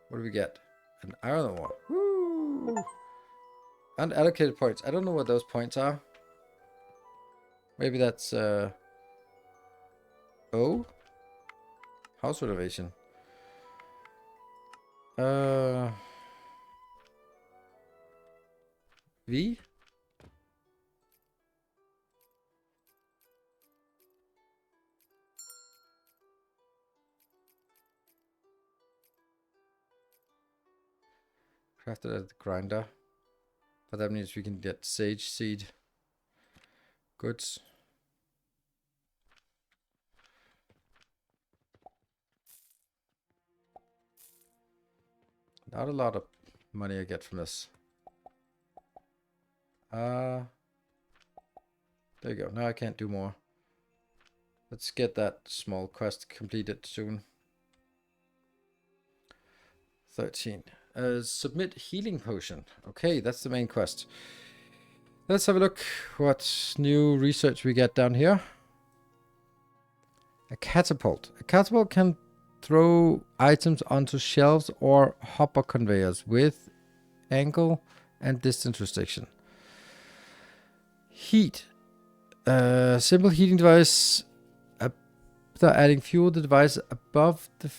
[SPEAKER 1] What do we get? An iron ore. Woo! Unallocated points. I don't know what those points are. Maybe that's O? House renovation. V? Crafted at the grinder. But that means we can get sage seed. Goods. Not a lot of money I get from this. There you go. Now I can't do more. Let's get that small quest completed soon. 13. Submit healing potion. Okay, that's the main quest. Let's have a look what new research we get down here. A catapult. A catapult can throw items onto shelves or hopper conveyors with angle and distance restriction. Heat. Simple heating device. After adding fuel, the device above the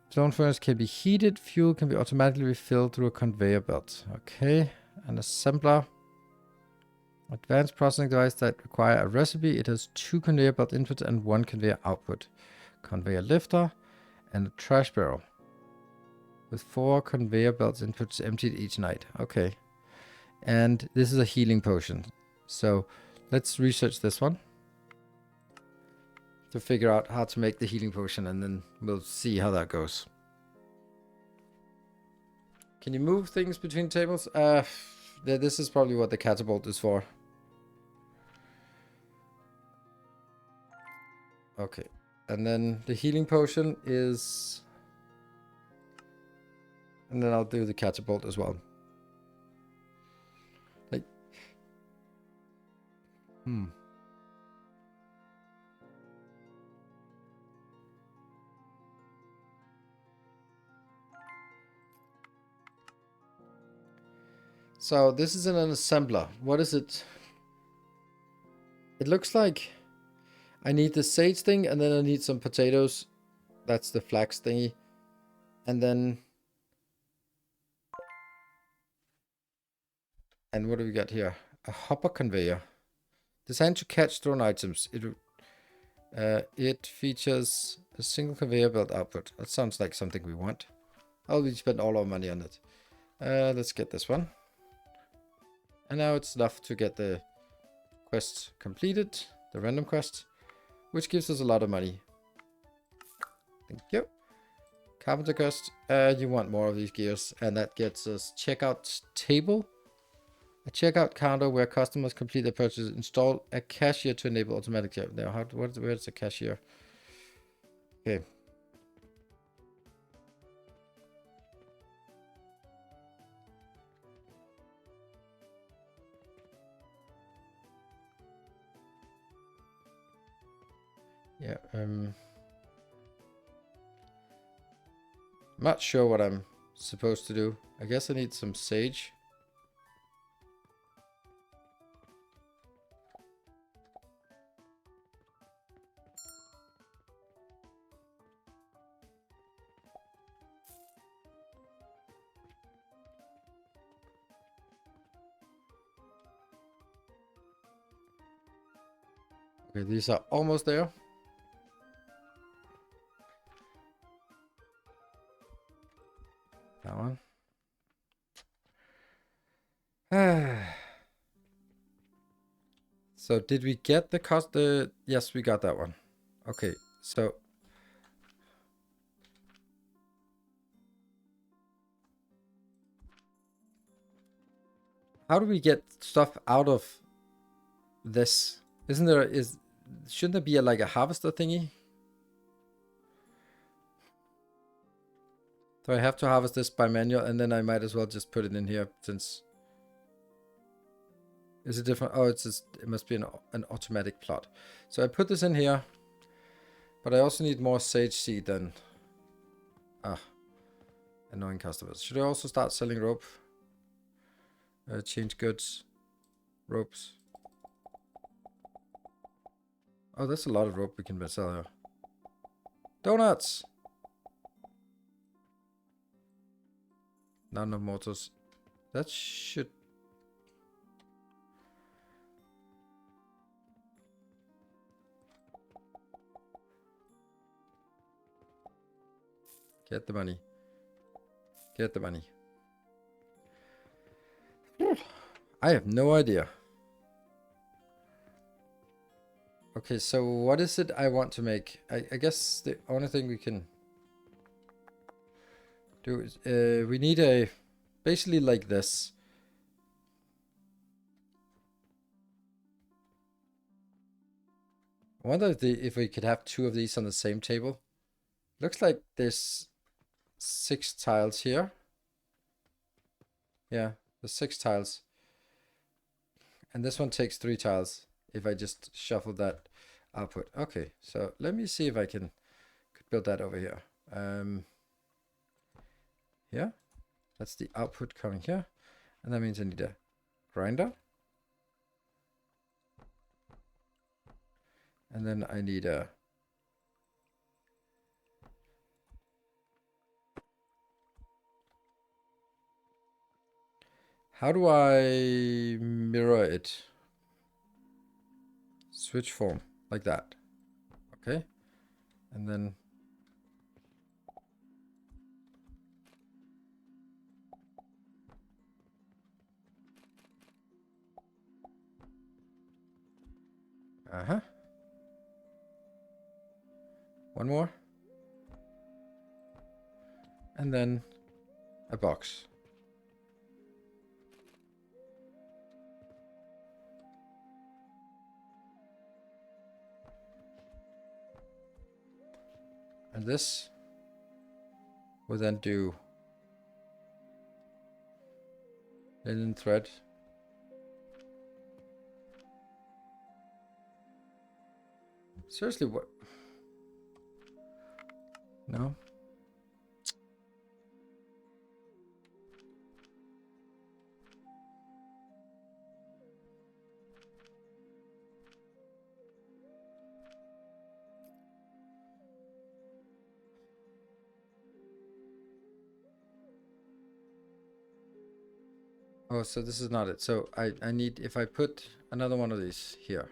[SPEAKER 1] stone furnace can be heated. Fuel can be automatically refilled through a conveyor belt. Okay. An assembler. Advanced processing device that require a recipe. It has 2 conveyor belt inputs and 1 conveyor output. Conveyor lifter and a trash barrel. With 4 conveyor belts inputs emptied each night. Okay. And this is a healing potion. So let's research this one. To figure out how to make the healing potion, and then we'll see how that goes. Can you move things between tables? This is probably what the catapult is for. Okay. And then the healing potion is... And then I'll do the catapult as well. Like... So this is an assembler. What is it? It looks like I need the sage thing, and then I need some potatoes. That's the flax thingy. And then... And what do we got here? A hopper conveyor. Designed to catch thrown items. It features a single conveyor belt output. That sounds like something we want. Oh, we spent all our money on it. Let's get this one. And now it's enough to get the quest completed. The random quest. Which gives us a lot of money. Thank you. Carpenter quest. You want more of these gears. And that gets us checkout table. A checkout counter where customers complete their purchase. Install a cashier to enable automatic checkout. Now, where's the cashier? Okay. Yeah, I'm not sure what I'm supposed to do. I guess I need some sage. Okay, these are almost there. That one. So did we get the cost? Yes, we got that one. Okay, so how do we get stuff out of this? Shouldn't there be like a harvester thingy? So I have to harvest this by manual, and then I might as well just put it in here since. Is it different? Oh, it must be an automatic plot. So I put this in here, but I also need more sage seed than annoying customers. Should I also start selling rope? Change goods, ropes. Oh, that's a lot of rope we can sell here. Donuts. None of mortars. That should. Get the money. Get the money. I have no idea. Okay, so what is it I want to make? I guess the only thing we can do is we need a basically like this. I wonder if we could have two of these on the same table. Looks like there's 6 tiles here. Yeah, there's 6 tiles. And this one takes 3 tiles if I just shuffle that output. Okay, so let me see if I could build that over here. Yeah, that's the output coming here. And that means I need a grinder. And then I need a how do I mirror it? Switch form, like that. Okay. And then one more. And then a box. And this will then do linen thread. Seriously, what? No? Oh, so this is not it. So I need, if I put another one of these here.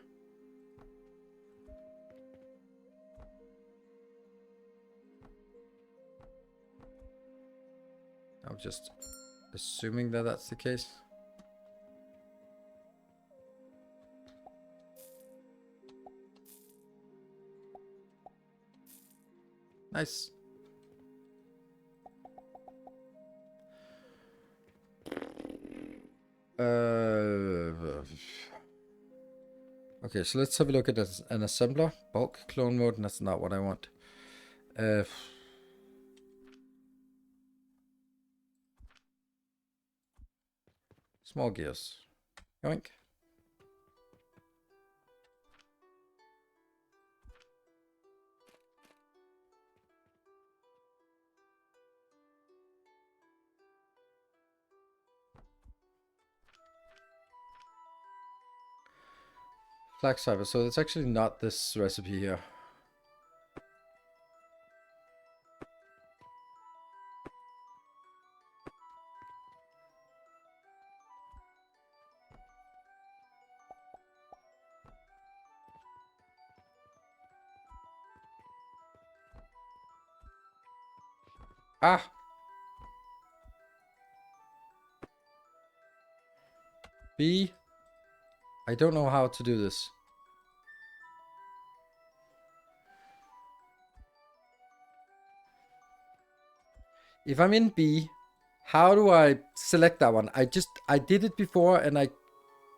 [SPEAKER 1] I'm just assuming that that's the case. Nice. Okay, so let's have a look at an assembler. Bulk clone mode, and that's not what I want. Small gears. Yoink. Flag cyber. So it's actually not this recipe here. Ah! B. I don't know how to do this. If I'm in B, how do I select that one? I did it before and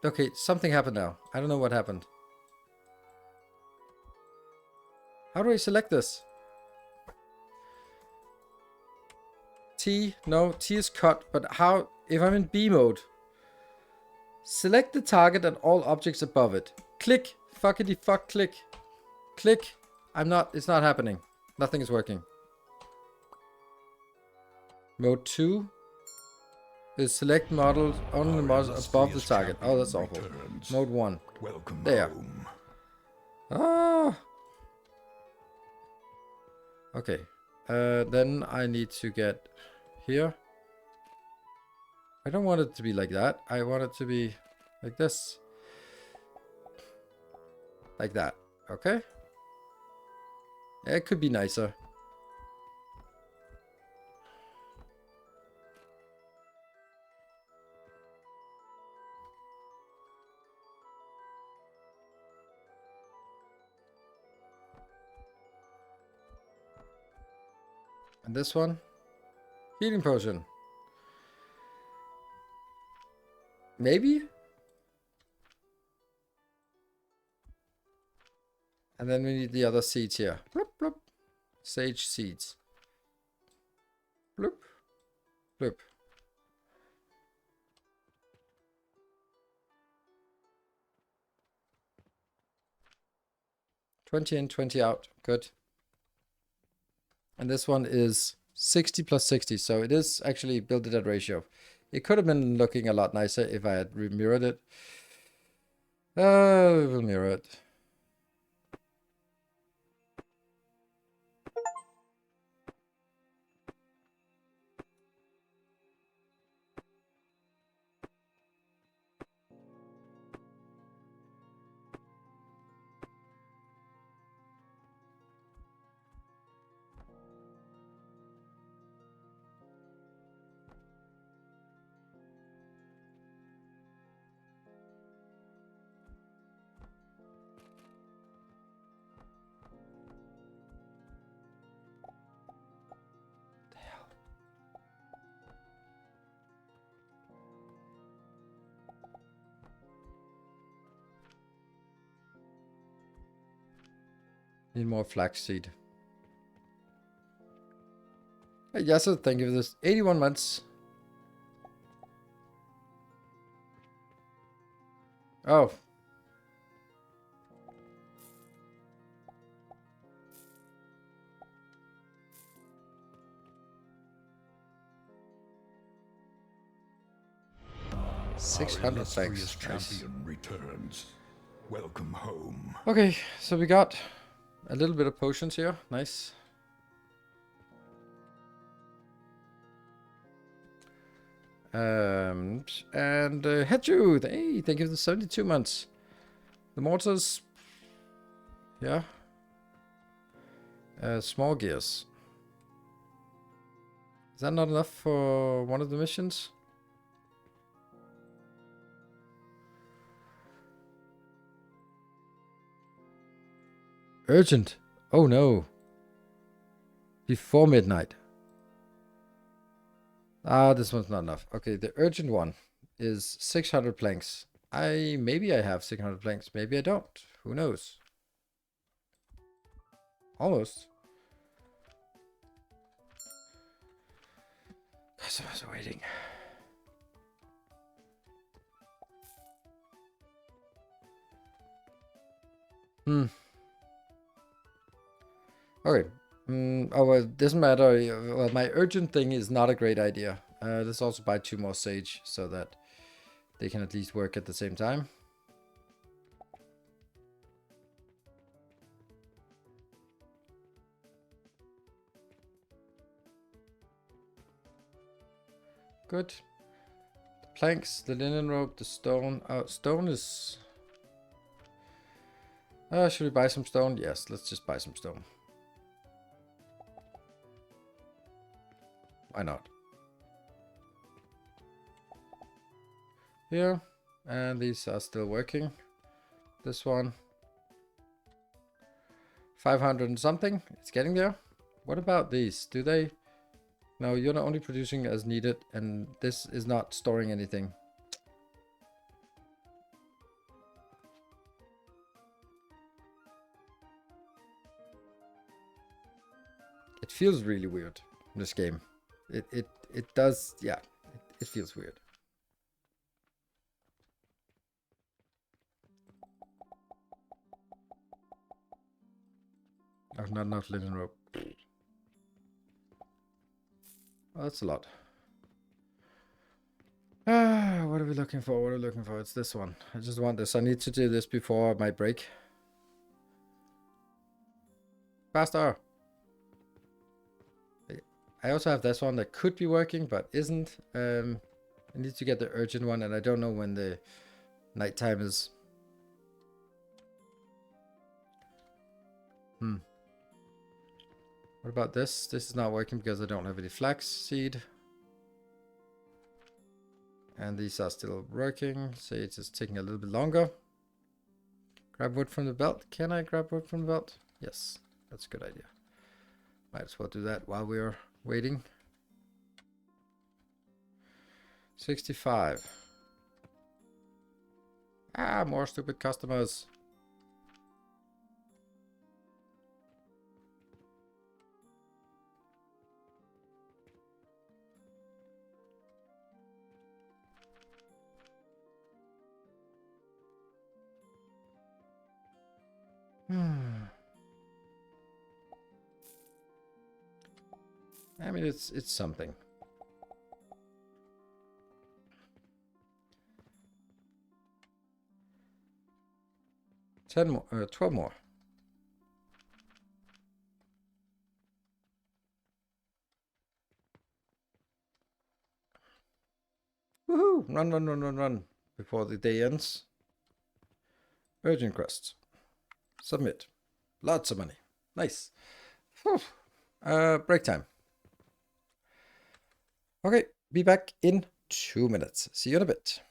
[SPEAKER 1] okay, something happened now. I don't know what happened. How do I select this? T, no, T is cut, but how, if I'm in B mode, select the target and all objects above it. Click, fuckity fuck, click. Click, it's not happening. Nothing is working. Mode 2 is select models, only the models above the target. Oh, that's awful. Mode 1.
[SPEAKER 2] Welcome
[SPEAKER 1] there.
[SPEAKER 2] home.
[SPEAKER 1] Ah. Okay. Then I need to get here. I don't want it to be like that. I want it to be like this. Like that. Okay. It could be nicer. And this one. Healing potion. Maybe? And then we need the other seeds here. Bloop, bloop. Sage seeds. Bloop. Bloop. 20 in, 20 out. Good. And this one is 60 plus 60. So it is actually built at that ratio. It could have been looking a lot nicer if I had mirrored it. We will mirror it. Need more flaxseed. Hey, yes, thank you for this. 81 months. Oh. $600 thanks.
[SPEAKER 2] Champion returns. Welcome home.
[SPEAKER 1] Okay, so we got a little bit of potions here. Nice. And Hedgeroot. Hey, thank you for the 72 months. The mortars. Yeah. Small gears. Is that not enough for one of the missions? Urgent. Oh no. Before midnight. Ah, this one's not enough. Okay, the urgent one is 600 planks. Maybe I have 600 planks. Maybe I don't. Who knows? Almost. Customers are waiting. Okay. Oh, well, it doesn't matter. Well, my urgent thing is not a great idea. Let's also buy 2 more sage so that they can at least work at the same time. Good. The planks, the linen rope, the stone. Stone is... should we buy some stone? Yes, let's just buy some stone. Why not? Here. And these are still working. This one. 500 and something. It's getting there. What about these? Do they... No, you're not only producing as needed, and this is not storing anything. It feels really weird, this game. It does, yeah, it feels weird. Oh, not enough linen rope. Oh, that's a lot. What are we looking for? What are we looking for? It's this one. I just want this. I need to do this before my break. Faster! I also have this one that could be working, but isn't. I need to get the urgent one, and I don't know when the nighttime is. What about this? This is not working because I don't have any flax seed. And these are still working. So it's just taking a little bit longer. Grab wood from the belt. Can I grab wood from the belt? Yes, that's a good idea. Might as well do that while we're waiting. 65. Ah, more stupid customers. I mean, it's something. Ten more, 12 more. Woohoo! Run, run, run, run, run before the day ends. Urgent quests. Submit. Lots of money. Nice. Whew. Break time. Okay, be back in 2 minutes. See you in a bit.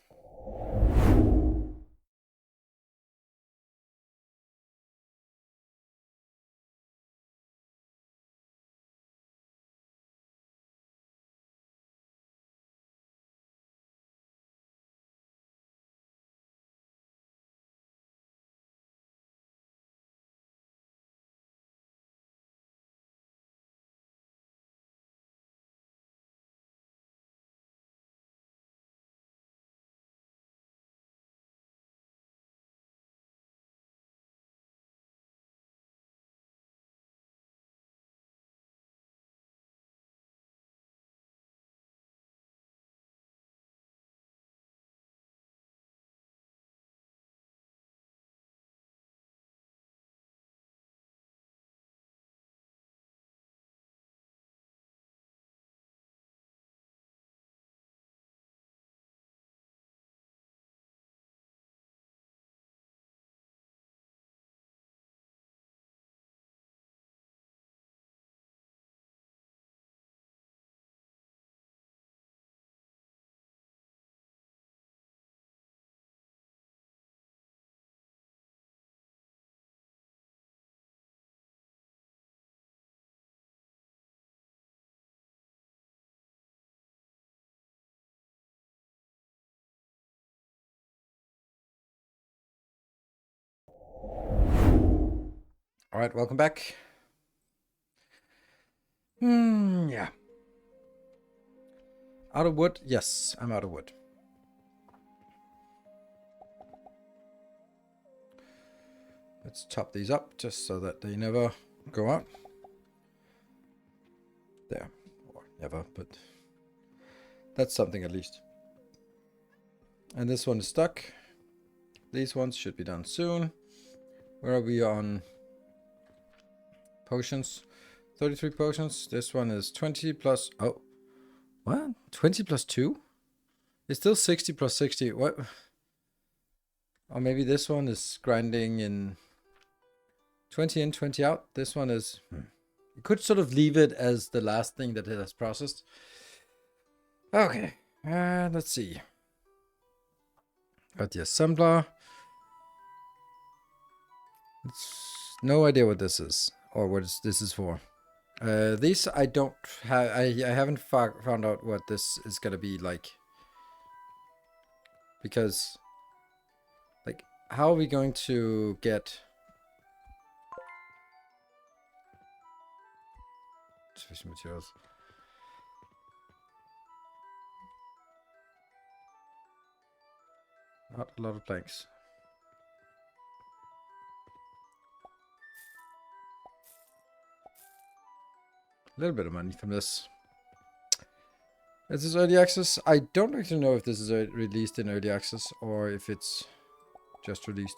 [SPEAKER 1] All right, welcome back. Yeah. Out of wood? Yes, I'm out of wood. Let's chop these up just so that they never go out. There. Or never, but that's something at least. And this one is stuck. These ones should be done soon. Where are we on potions? 33 potions. This one is 20 plus... Oh. What? 20 plus 2? It's still 60 plus 60. What? Or maybe this one is grinding in 20 in, 20 out. This one is... You could sort of leave it as the last thing that it has processed. Okay. Let's see. Got the assembler. No idea what this is. Or what this is for. These I don't have... I haven't found out what this is going to be like. Because... Like, how are we going to get... Special materials. Not a lot of blanks. A little bit of money from this. Is this early access? I don't actually know if this is released in early access or if it's just released.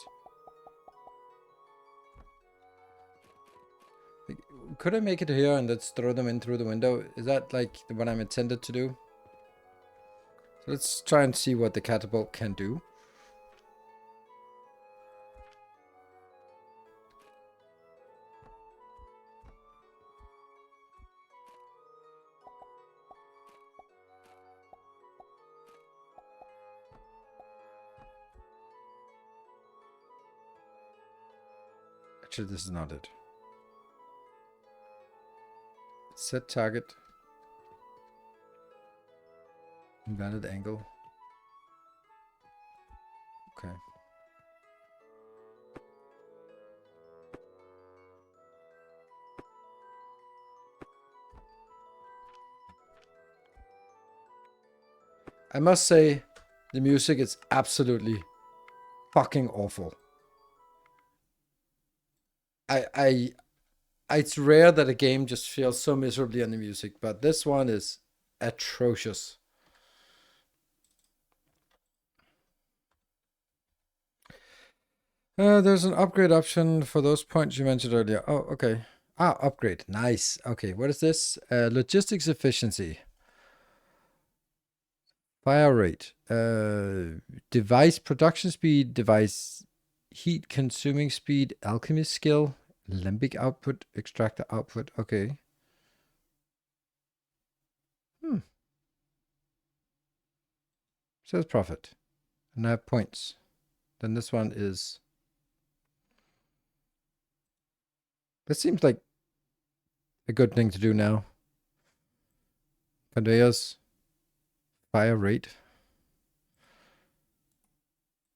[SPEAKER 1] Could I make it here and let's throw them in through the window? Is that like what I'm intended to do? So let's try and see what the catapult can do. Actually, this is not it. Set target. Invalid angle. Okay. I must say, the music is absolutely fucking awful. It's rare that a game just feels so miserably on the music, but this one is atrocious. There's an upgrade option for those points you mentioned earlier. Oh, okay. Ah, upgrade. Nice. Okay, what is this? Logistics efficiency. Fire rate. Device production speed. Device heat consuming speed. Alchemy skill. Limbic output. Extractor output. Okay. Says profit. And I have points. Then this one is... This seems like a good thing to do now. Conveyors. Fire rate.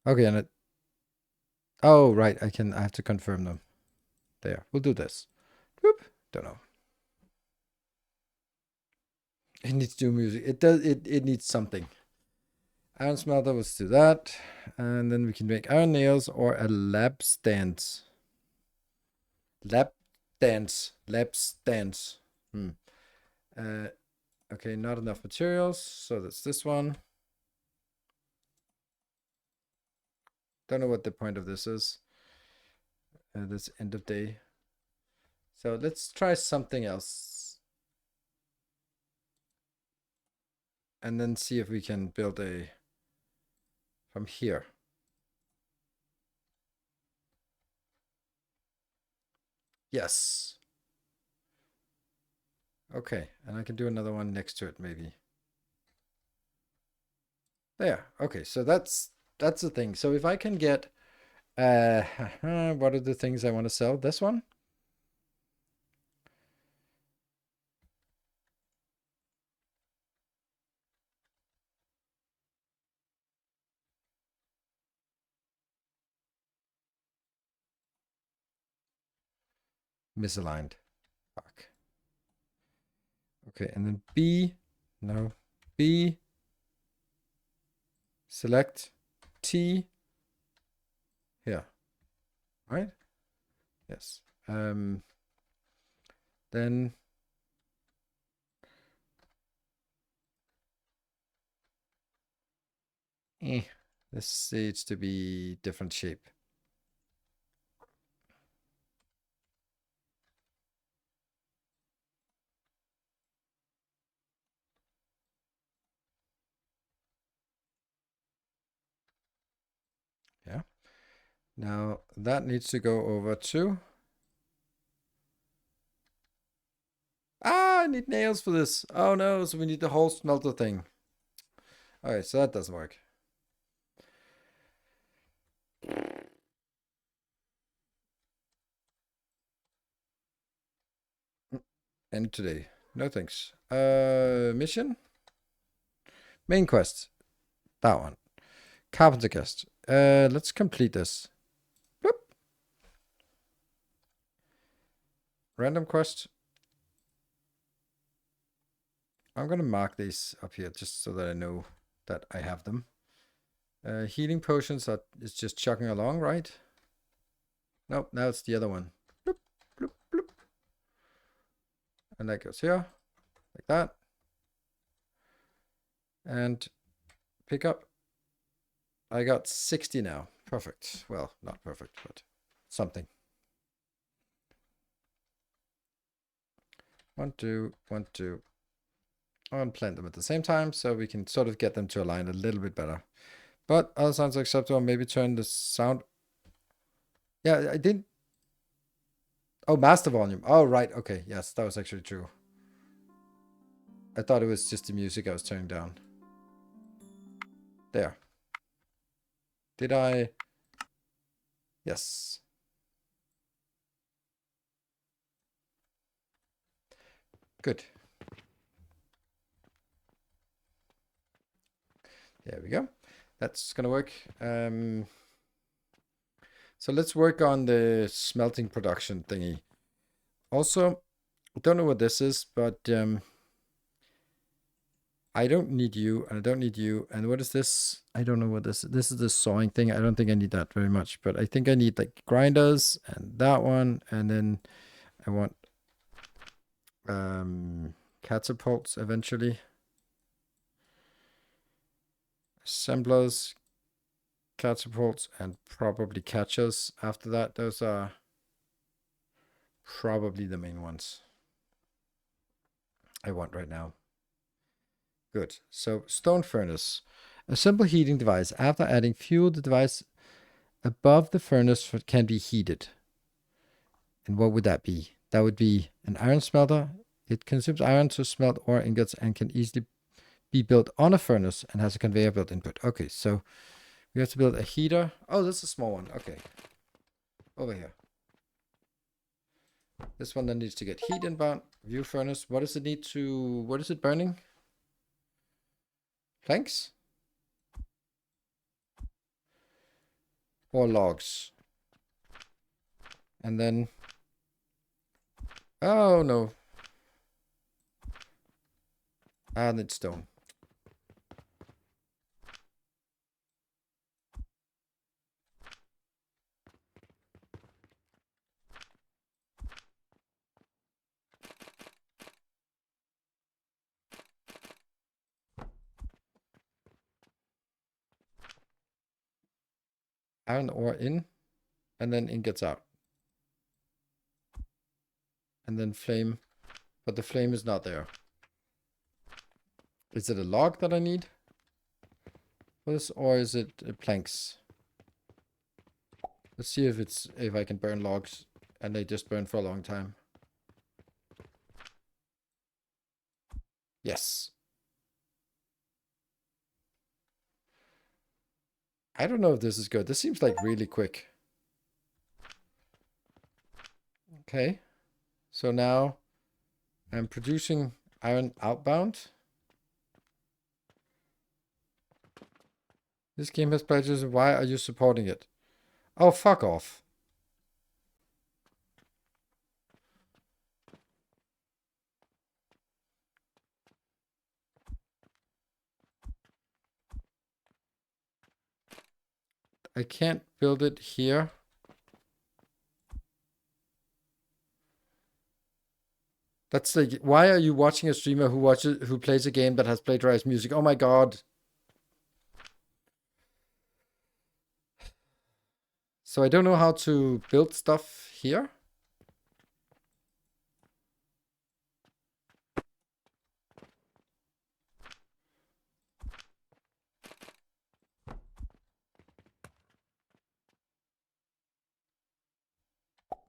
[SPEAKER 1] Okay, and it... Oh, right. I have to confirm them. There. We'll do this. Whoop. Don't know. It needs to do music. It does. It needs something. Iron smelter. Let's do that. And then we can make iron nails or a lab stance. Lab stance. Lab stance. Okay, not enough materials. So that's this one. Don't know what the point of this is. This end of day. So let's try something else. And then see if we can build a... From here. Yes. Okay, and I can do another one next to it, maybe. There. Okay, so that's the thing. So if I can get... what are the things I want to sell? This one? Misaligned. Fuck. Okay, and then B. No. B. Select T. Here. Right? Yes. Then this needs to be different shape. Now that needs to go over to... Ah, I need nails for this. Oh no, so we need the whole smelter thing. Alright, so that doesn't work. End today. No thanks. Mission? Main quest. That one. Carpenter quest. Let's complete this. Bloop. Random quest. I'm gonna mark these up here just so that I know that I have them. Healing potions is just chugging along, right? Nope, now it's the other one. Bloop, bloop, bloop. And that goes here, like that. And pick up. I got 60 now. Perfect. Well, not perfect, but something. 1, 2, 1, 2. And plant them at the same time so we can sort of get them to align a little bit better. But other sounds acceptable. Maybe turn the sound. Yeah, I did. Oh, master volume. Oh, right. Okay. Yes, that was actually true. I thought it was just the music I was turning down. There. Did I? Yes. Good. There we go. That's gonna work. So let's work on the smelting production thingy. Also, I don't know what this is, but I don't need you, and I don't need you. And what is this? I don't know what this is. This is the sawing thing. I don't think I need that very much, but I think I need like grinders and that one, and then I want catapults eventually. Assemblers, catapults, and probably catchers after that. Those are probably the main ones I want right now. Good. So stone furnace. A simple heating device. After adding fuel, the device above the furnace can be heated. And what would that be? That would be an iron smelter. It consumes iron to smelt ore ingots and can easily be built on a furnace and has a conveyor belt input. Okay, so we have to build a heater. Oh, this is a small one. Okay. Over here. This one then needs to get heat inbound. View furnace. What does it need to... What is it burning? Planks? Or logs? And then... Oh, no. And it's stone. Iron ore in, and then ingots out. And then flame, but the flame is not there. Is it a log that I need for this, or is it planks? Let's see if I can burn logs and they just burn for a long time. Yes. I don't know if this is good. This seems like really quick. Okay. So now I'm producing iron outbound. This game has pledges. Why are you supporting it? Oh, fuck off. I can't build it here. That's like, why are you watching a streamer who plays a game that has plagiarized music? Oh my god. So I don't know how to build stuff here.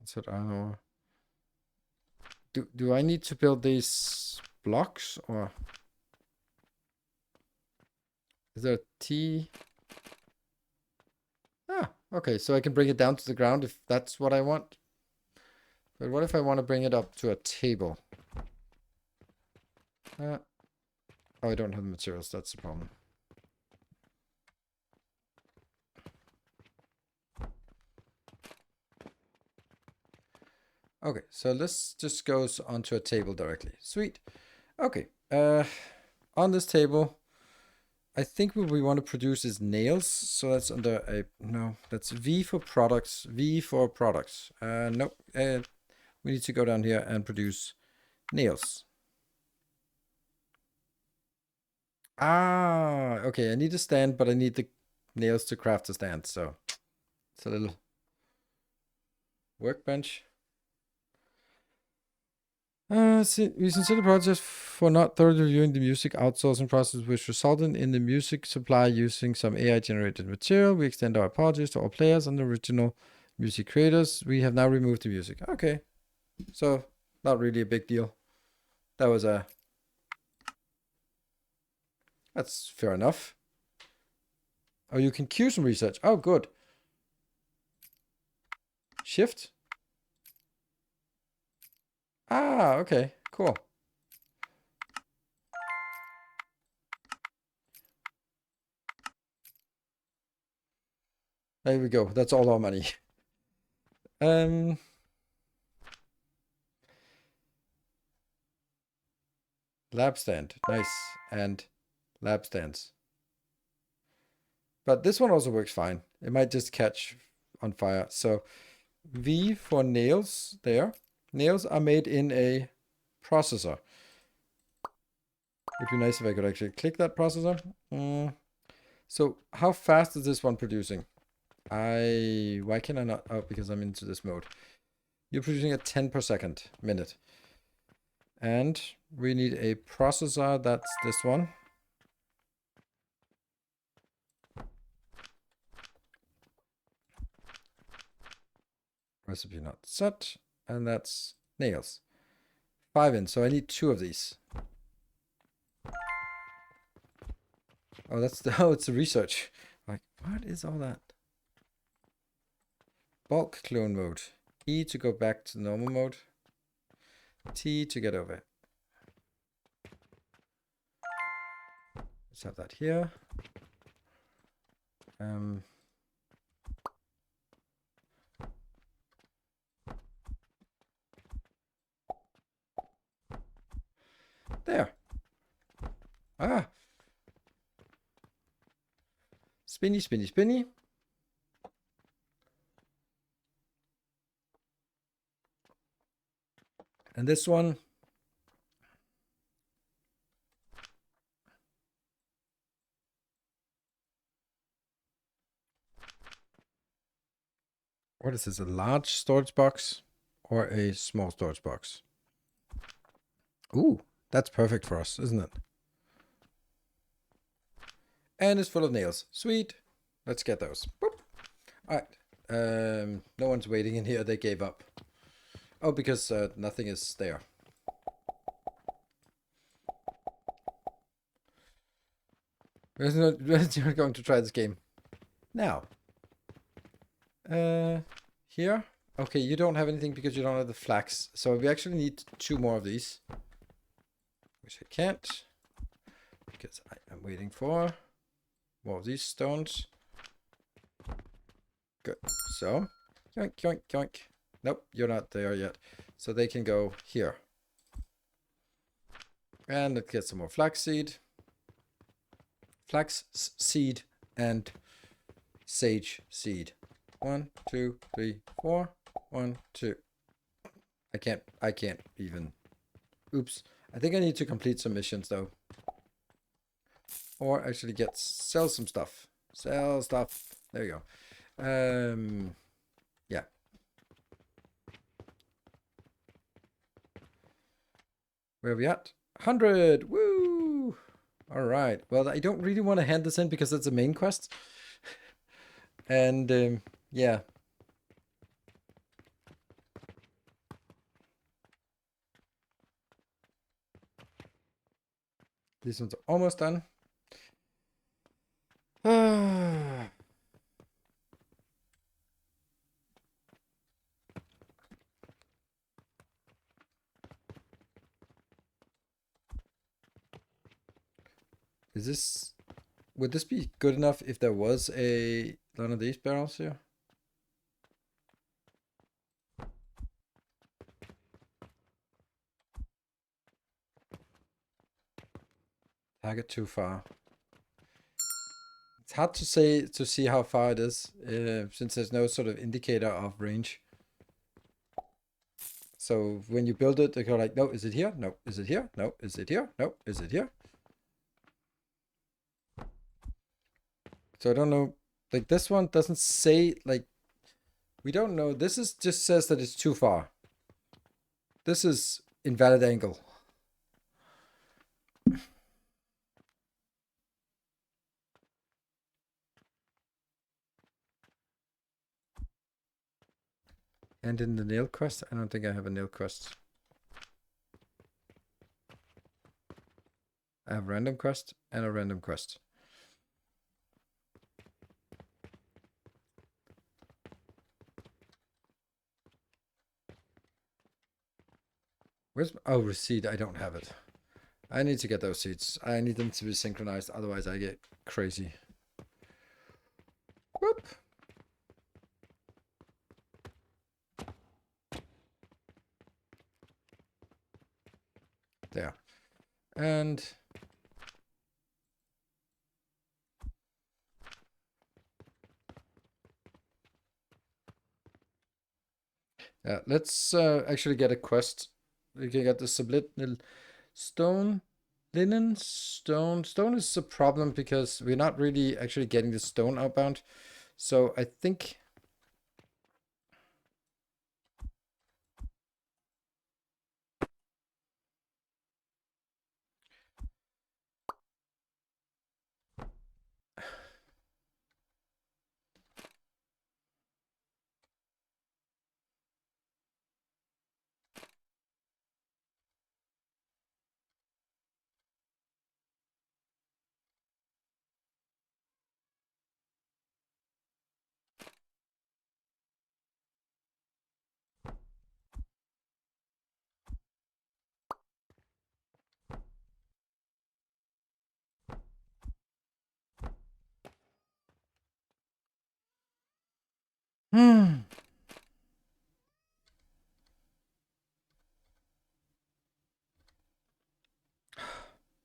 [SPEAKER 1] So I don't know. Do I need to build these blocks or is there a T? Ah, okay, so I can bring it down to the ground if that's what I want. But what if I want to bring it up to a table? Oh, I don't have the materials, that's the problem. Okay, so this just goes onto a table directly. Sweet. Okay, on this table, I think what we want to produce is nails. So that's under a, no, that's V for products, V for products. Nope, we need to go down here and produce nails. Ah, okay, I need a stand, but I need the nails to craft a stand, so it's a little workbench. We sincerely apologize for not thoroughly reviewing the music outsourcing process, which resulted in the music supply using some AI-generated material. We extend our apologies to all players and the original music creators. We have now removed the music. Okay, so not really a big deal. That was a... That's fair enough. Oh, you can queue some research. Oh, good. Shift. Ah, okay, cool. There we go. That's all our money. Lab stand. Nice. And lab stands. But this one also works fine. It might just catch on fire. So V for nails there. Nails are made in a processor. Would be nice if I could actually click that processor. So how fast is this one producing? Why can I not? Oh, because I'm into this mode. You're producing at 10 per second, minute. And we need a processor, that's this one. Recipe not set, and that's nails. 5 in, so I need 2 of these. Oh, that's the, oh, it's the research. Like, what is all that? Bulk clone mode. E to go back to normal mode. T to get over. Let's have that here. There. Ah. Spinny, spinny, spinny. And this one. What is this? A large storage box or a small storage box? Ooh, that's perfect for us, isn't it? And it's full of nails. Sweet. Let's get those. Boop. All right. No one's waiting in here. They gave up. Oh, because nothing is there. We're not going to try this game. Now. Here. Okay, you don't have anything because you don't have the flax. So we actually need 2 more of these. Which I can't. Because I am waiting for more of these stones. Good. So, yoink, yoink, yoink. Nope, you're not there yet. So they can go here. And let's get some more flax seed. Flax seed and sage seed. 1, 2, 3, 4. 1, 2. I can't even. Oops. I think I need to complete some missions though. Or actually sell some stuff. Sell stuff. There you go. Yeah. Where are we at? 100! Woo! Alright. Well, I don't really want to hand this in because it's a main quest. And, yeah. These ones are almost done. Is this... Would this be good enough if there was one of these barrels here? Target too far. It's hard to see how far it is, since there's no sort of indicator of range. So when you build it, they go like, no, is it here? No, is it here? No, is it here? No, is it here? So I don't know. Like this one doesn't say, like, we don't know. This is just says that it's too far. This is invalid angle. And in the nail quest, I don't think I have a nail quest. I have random quest and a random quest. Where's... Oh, receipt. I don't have it. I need to get those seats. I need them to be synchronized. Otherwise, I get crazy. Whoop. There. And... yeah, let's actually get a quest. We can get the sublit stone, linen, stone. Stone is a problem because we're not really actually getting the stone outbound. So I think...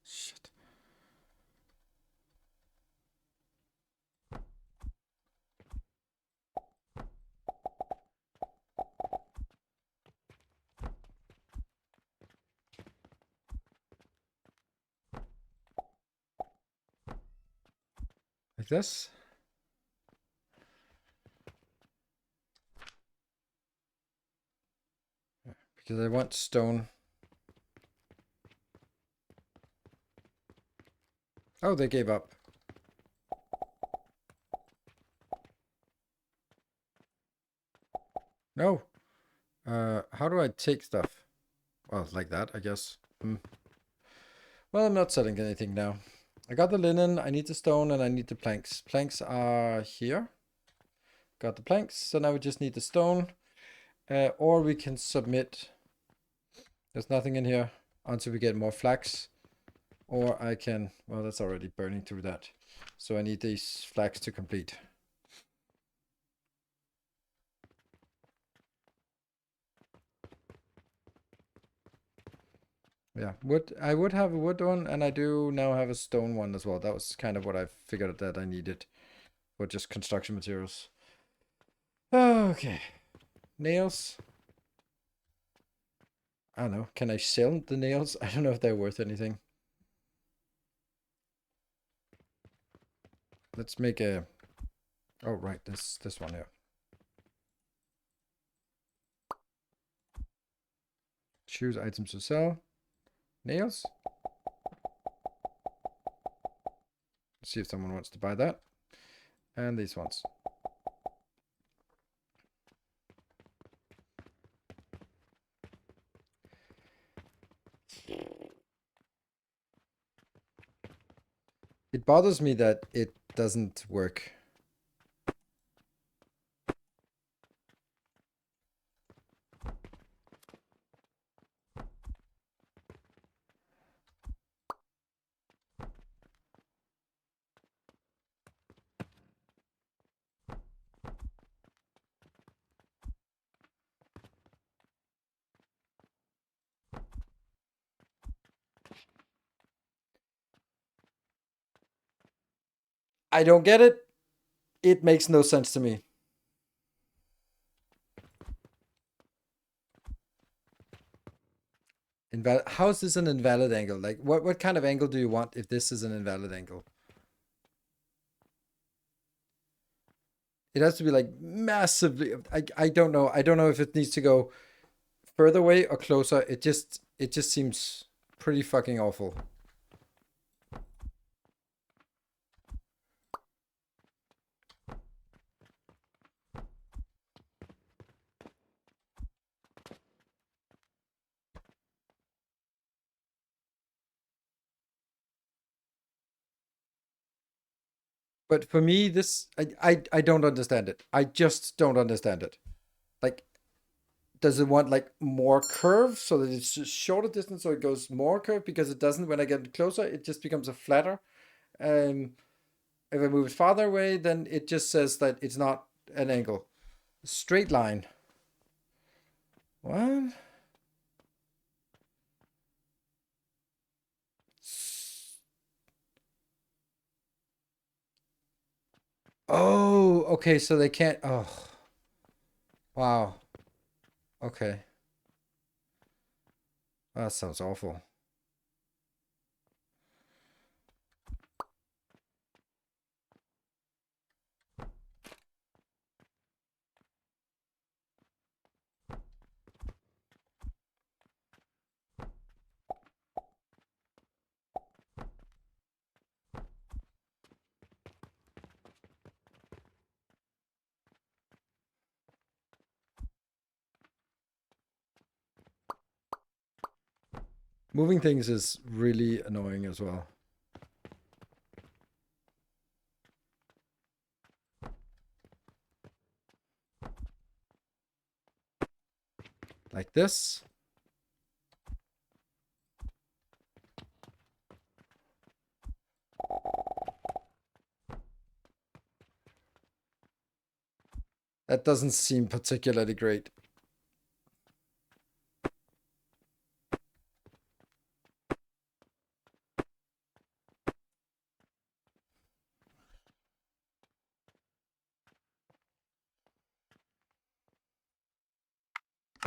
[SPEAKER 1] Shit. Like this? Because I want stone. Oh, they gave up. No. How do I take stuff? Well, like that, I guess. Well, I'm not selling anything now. I got the linen, I need the stone, and I need the planks. Planks are here. Got the planks, so now we just need the stone. Or we can submit. There's nothing in here until we get more flax. Or I can... Well, that's already burning through that. So I need these flax to complete. Yeah, wood. I would have a wood one, and I do now have a stone one as well. That was kind of what I figured that I needed for just construction materials. Okay. Nails. I don't know. Can I sell the nails? I don't know if they're worth anything. Let's make a... Oh, right. This one here. Choose items to sell. Nails. See if someone wants to buy that. And these ones. It bothers me that it doesn't work. I don't get it. It makes no sense to me. How is this an invalid angle? Like, what kind of angle do you want if this is an invalid angle? It has to be like massively. I don't know. I don't know if it needs to go further away or closer. It just seems pretty fucking awful. But for me, this I don't understand it. I just don't understand it. Like, does it want like more curve so that it's just shorter distance so it goes more curve? Because it doesn't when I get closer, it just becomes a flatter. If I move it farther away, then it just says that it's not an angle. Straight line. What? Oh, okay, so they can't. Oh, wow. Okay. That sounds awful. Moving things is really annoying as well. Like this. That doesn't seem particularly great.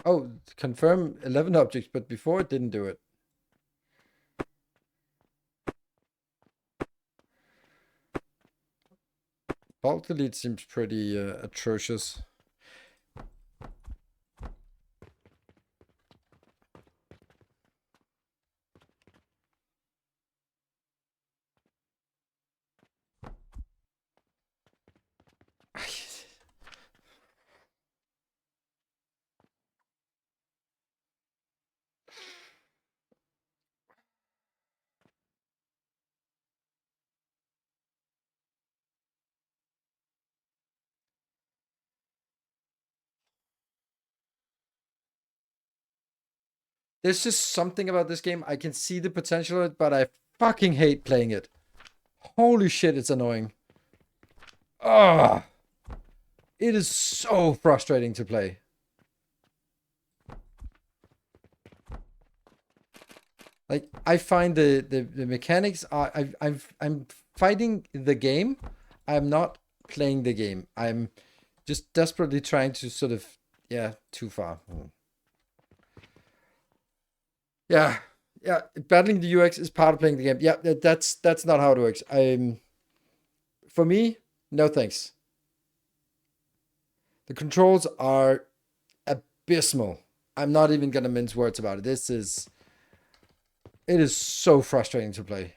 [SPEAKER 1] Oh, confirm 11 objects, but before it didn't do it. Bulk delete seems pretty atrocious. There's just something about this game. I can see the potential of it, but I fucking hate playing it. Holy shit, it's annoying. Ah, it is so frustrating to play. Like, I find the mechanics are I'm fighting the game. I'm not playing the game. I'm just desperately trying to sort of, yeah, too far. Yeah, yeah. Battling the UX is part of playing the game. Yeah, that's not how it works. For me, no thanks. The controls are abysmal. I'm not even gonna mince words about it. It is so frustrating to play.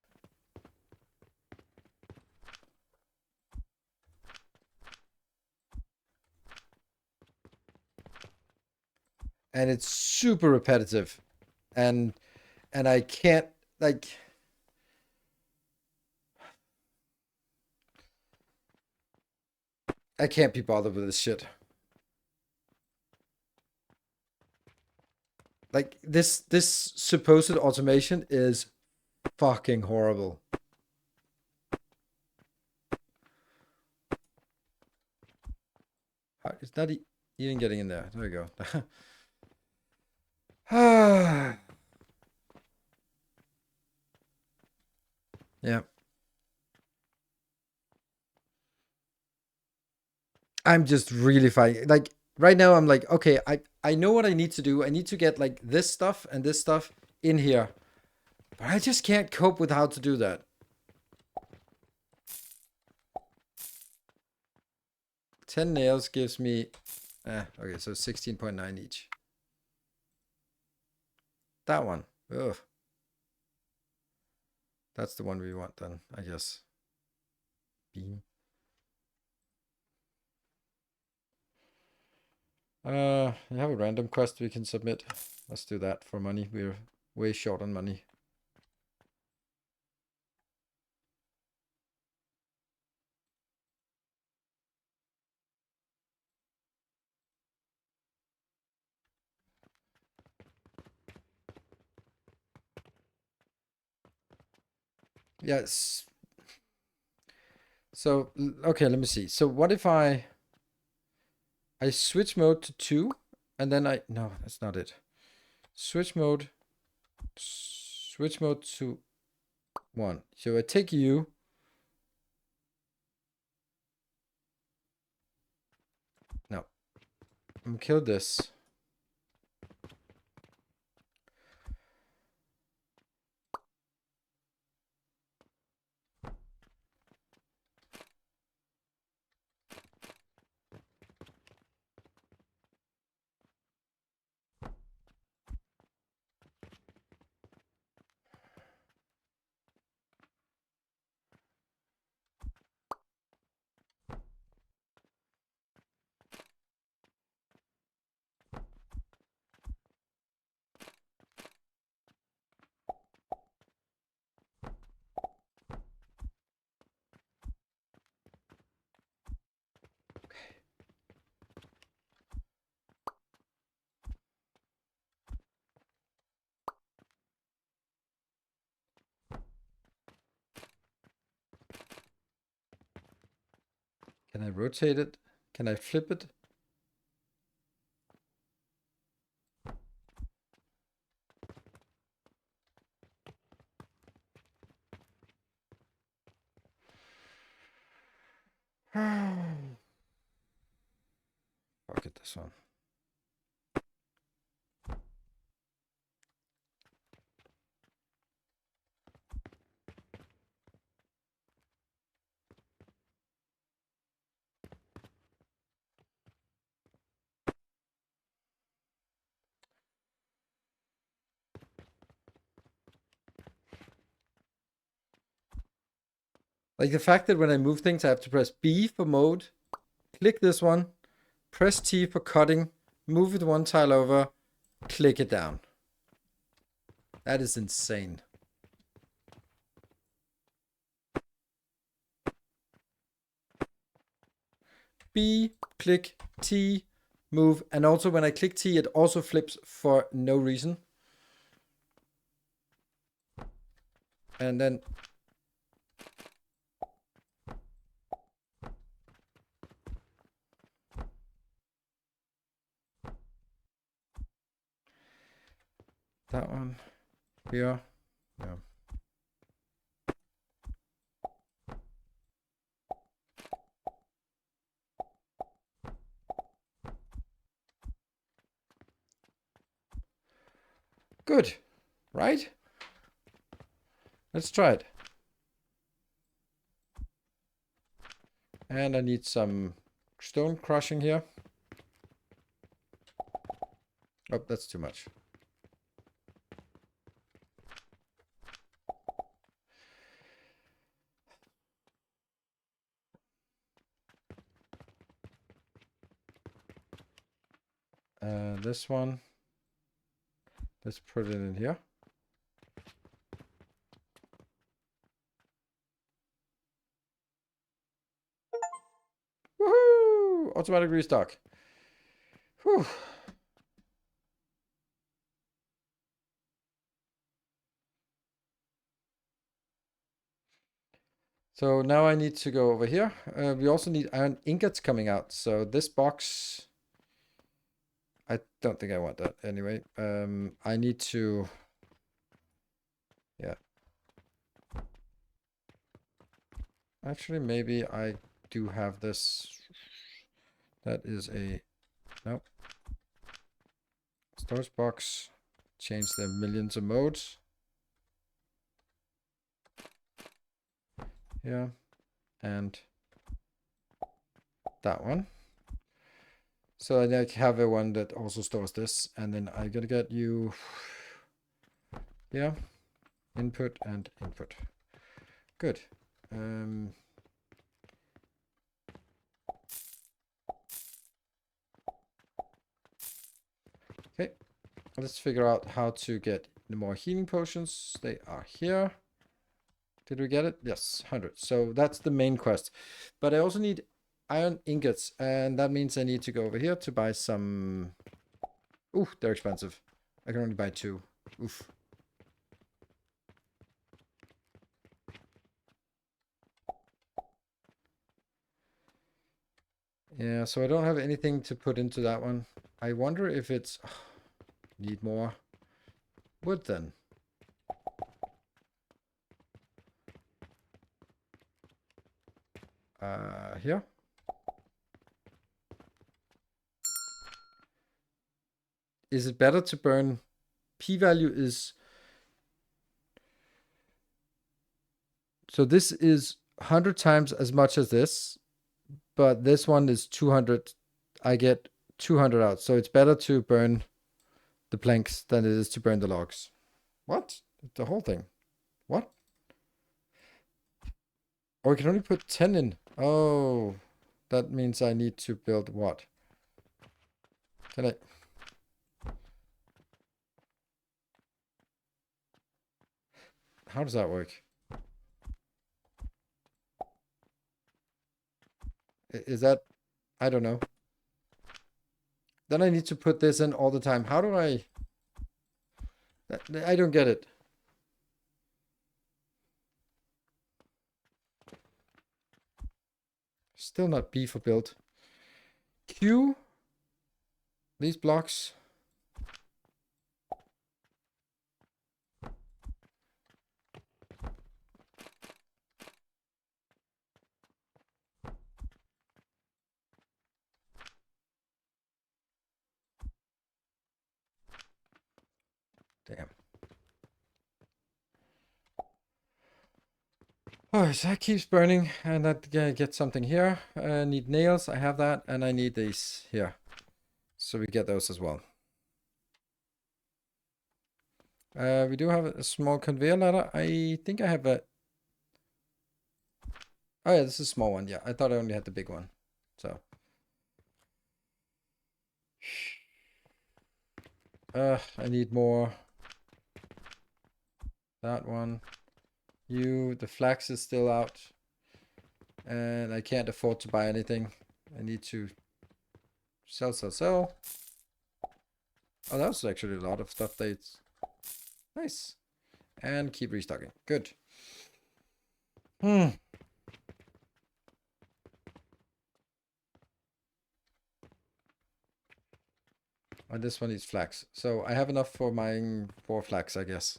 [SPEAKER 1] And it's super repetitive. And I can't, like, I can't be bothered with this shit. Like, this supposed automation is fucking horrible. It's not even getting in there. There we go. Yeah. I'm just really fine. Like, right now, I'm like, okay, I know what I need to do. I need to get, like, this stuff and this stuff in here. But I just can't cope with how to do that. 10 nails gives me... okay, so 16.9 each. That one. Ugh. That's the one we want then, I guess. Beam. We have a random quest we can submit. Let's do that for money. We're way short on money. Yes. So, okay, let me see. So what if I switch mode to 2 and then no, that's not it. Switch mode to 1. So I take you. No. I'm gonna kill this. Can I rotate it? Can I flip it? Fuck it, this one. Like the fact that when I move things, I have to press B for mode, click this one, press T for cutting, move it one tile over, click it down. That is insane. B, click, T, move. And also when I click T, it also flips for no reason. And then... that one. Here. Yeah. Good. Right? Let's try it. And I need some stone crushing here. Oh, that's too much. This one. Let's put it in here. Woohoo! automatic restock. Whew. So now I need to go over here. We also need iron ingots coming out. So this box, I don't think I want that anyway. I need to, yeah. Actually, maybe I do have this. That is a, no. Storage box. Change the millions of modes. Yeah. And that one. So I have a one that also stores this. And then I gotta get you, yeah, input and input. Good. Okay, let's figure out how to get the more healing potions. They are here. Did we get it? Yes, 100. So that's the main quest. But I also need iron ingots, and that means I need to go over here to buy some. Ooh, they're expensive. I can only buy 2. Oof. Yeah, so I don't have anything to put into that one. I wonder if it's... need more wood then. Here. Is it better to burn... P-value is... So this is 100 times as much as this, but this one is 200. I get 200 out. So it's better to burn the planks than it is to burn the logs. What? The whole thing. What? Or I can only put 10 in. Oh, that means I need to build what? Can I? How does that work? Is that? I don't know. Then I need to put this in all the time. How do I? I don't get it. Still not B for build. Q. These blocks. Damn. Oh, so that keeps burning, and that get something here. I need nails, I have that, and I need these here. So we get those as well. We do have a small conveyor ladder. I think I have a... Oh yeah, this is a small one. Yeah, I thought I only had the big one. So... I need more. That one. The flax is still out. And I can't afford to buy anything. I need to sell. Oh, that was actually a lot of stuff that's nice. And keep restocking. Good. And this one is flax. So I have enough for buying 4 flax, I guess.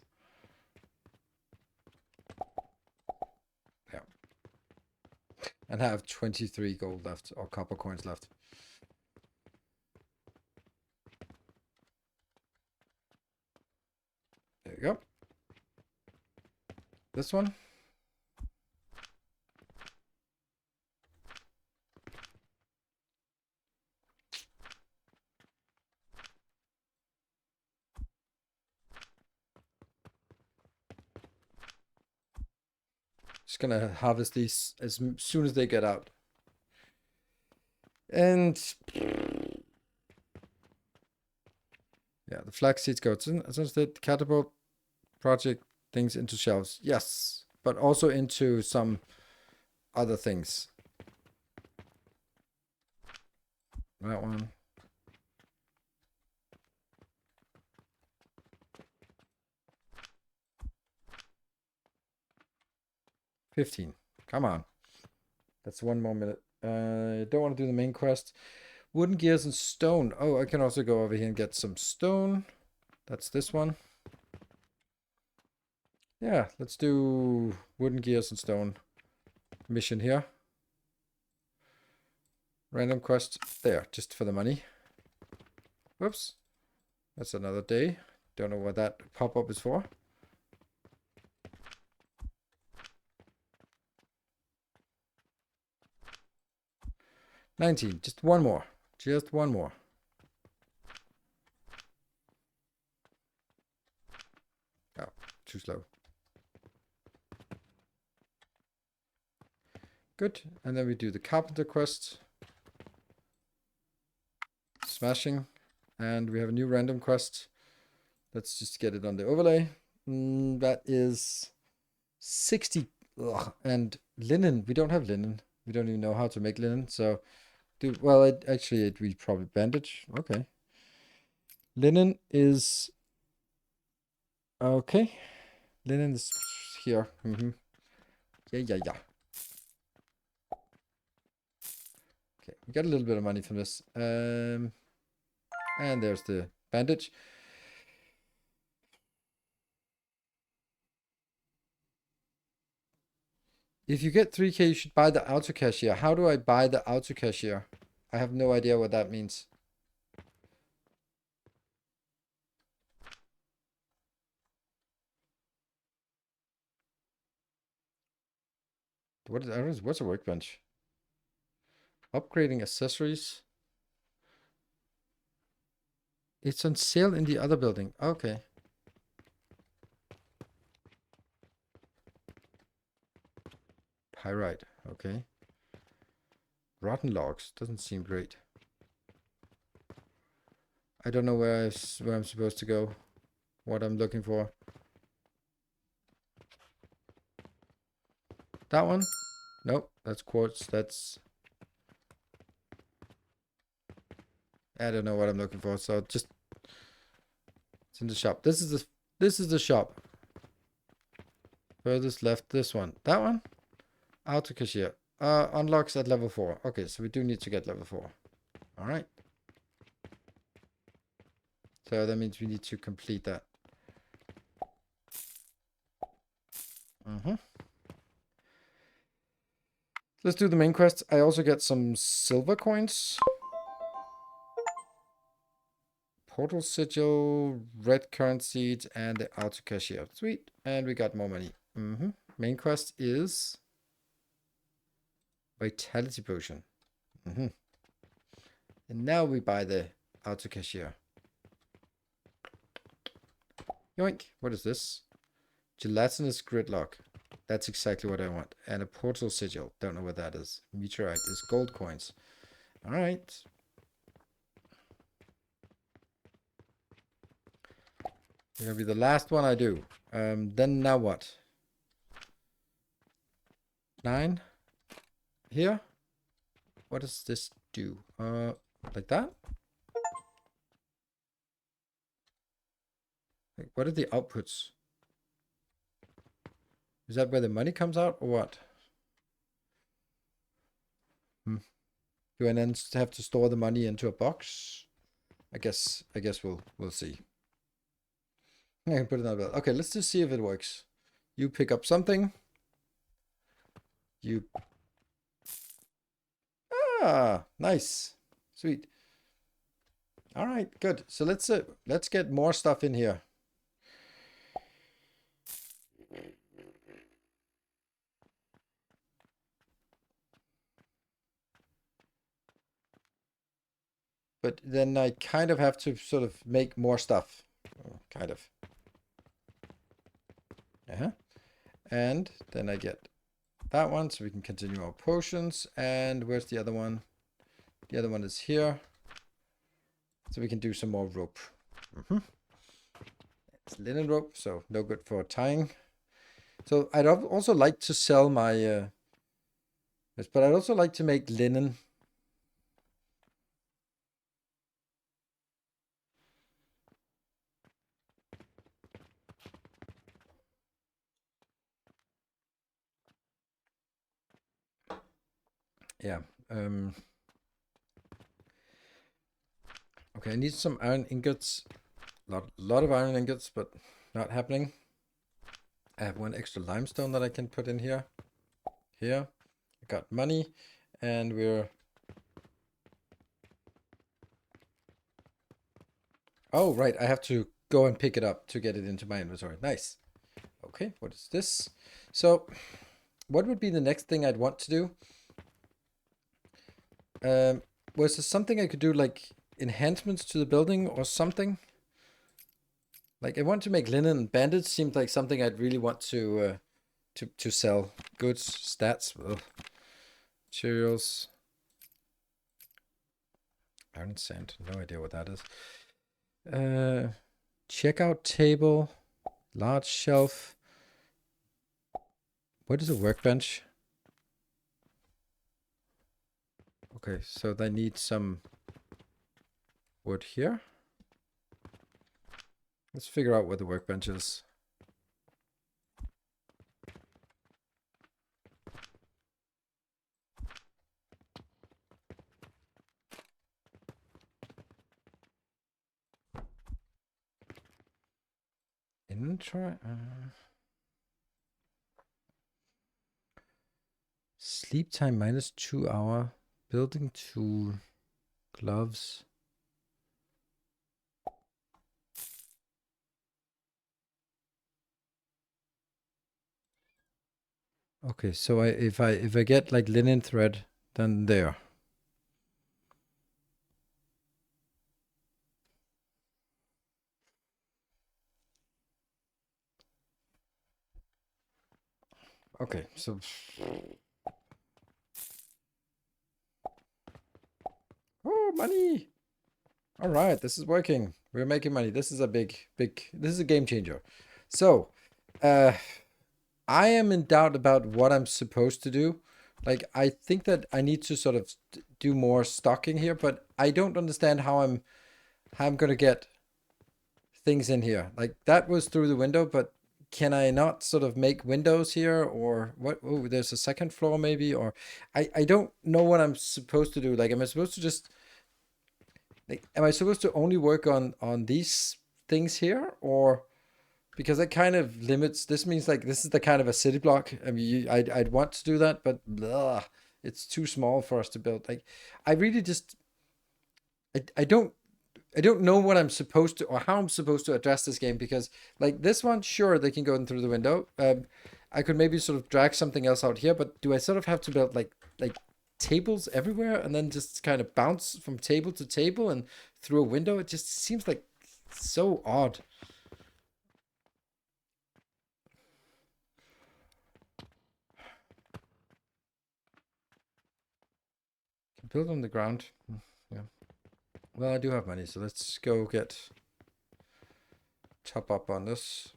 [SPEAKER 1] Yeah. And I have 23 gold left, or copper coins left. There you go. This one. Just gonna harvest these as soon as they get out. And yeah, the flax seeds go to as the catapult project things into shelves. Yes, but also into some other things. That one. $15. Come on. That's 1 more minute. Don't want to do the main quest. Wooden gears and stone. Oh, I can also go over here and get some stone. That's this one. Yeah, let's do wooden gears and stone. Mission here. Random quest. There, just for the money. Whoops. That's another day. Don't know what that pop-up is for. $19. Just one more. Just one more. Oh, too slow. Good. And then we do the carpenter quest. Smashing. And we have a new random quest. Let's just get it on the overlay. That is 60. Ugh. And linen. We don't have linen. We don't even know how to make linen. So, we probably bandage. Okay. Linen is... Okay. Linen is here. Yeah. Okay, we got a little bit of money from this. And there's the bandage. If you get 3K, you should buy the auto cashier. How do I buy the auto cashier? I have no idea what that means. What's a workbench? Upgrading accessories. It's on sale in the other building. Okay. Pyrite. Okay. Rotten logs. Doesn't seem great. I don't know where I'm supposed to go. What I'm looking for. That one? Nope. That's quartz. That's... I don't know what I'm looking for. So just... It's in the shop. This is the shop. Furthest left. This one. That one? Auto cashier. Unlocks at level 4. Okay, so we do need to get level 4. Alright. So that means we need to complete that. Let's do the main quest. I also get some silver coins. Portal sigil, red current seeds, and the auto cashier. Sweet. And we got more money. Main quest is vitality potion. And now we buy the auto cashier. Yoink. What is this? Gelatinous gridlock. That's exactly what I want. And a portal sigil. Don't know what that is. Meteorite is gold coins. All right. It's gonna be the last one I do. Then now what? 9. Here. What does this do? Like that? Like, what are the outputs? Is that where the money comes out or what? Do I then have to store the money into a box? I guess we'll see. I can put it on the... Okay, let's just see if it works. You pick up something. You... Ah, nice. Sweet. All right, good. So let's get more stuff in here. But then I kind of have to sort of make more stuff. Kind of. And then I get that one, so we can continue our potions. And where's the other one? The other one is here. So we can do some more rope. It's linen rope, so no good for tying. So I'd also like to sell my... but I'd also like to make linen. Yeah. Okay, I need some iron ingots. Lot of iron ingots, but not happening. I have one extra limestone that I can put in here. Here. I got money, and we're... Oh, right, I have to go and pick it up to get it into my inventory. Nice. Okay, what is this? So, what would be the next thing I'd want to do? Was there something I could do, like enhancements to the building or something? Like, I want to make linen and bandits. Seems like something I'd really want to sell. Goods, stats, ugh. Materials. Iron sand. No idea what that is. Checkout table. Large shelf. What is a workbench? Okay, so they need some wood here. Let's figure out where the workbench is. Inventory. Sleep time minus 2 hour. Building tool. Gloves. Okay, so if I get like linen thread, then there. Okay, so oh, money. All right, this is working. We're making money. This is a this is a game changer. So, I am in doubt about what I'm supposed to do. Like, I think that I need to sort of do more stocking here, but I don't understand how I'm gonna get things in here. Like, that was through the window, but can I not sort of make windows here, or what? Oh, there's a second floor maybe, or I don't know what I'm supposed to do. Like, am I supposed to just like, am I supposed to only work on these things here, or because that kind of limits? This means like this is the kind of a city block. I mean, I'd want to do that, but blah, it's too small for us to build. Like, I really just I don't know what I'm supposed to or how I'm supposed to address this game, because like this one, sure, they can go in through the window. I could maybe sort of drag something else out here, but do I sort of have to build like tables everywhere and then just kind of bounce from table to table and through a window? It just seems like so odd. Build on the ground. Yeah. Well, I do have money, so let's go get top up on this.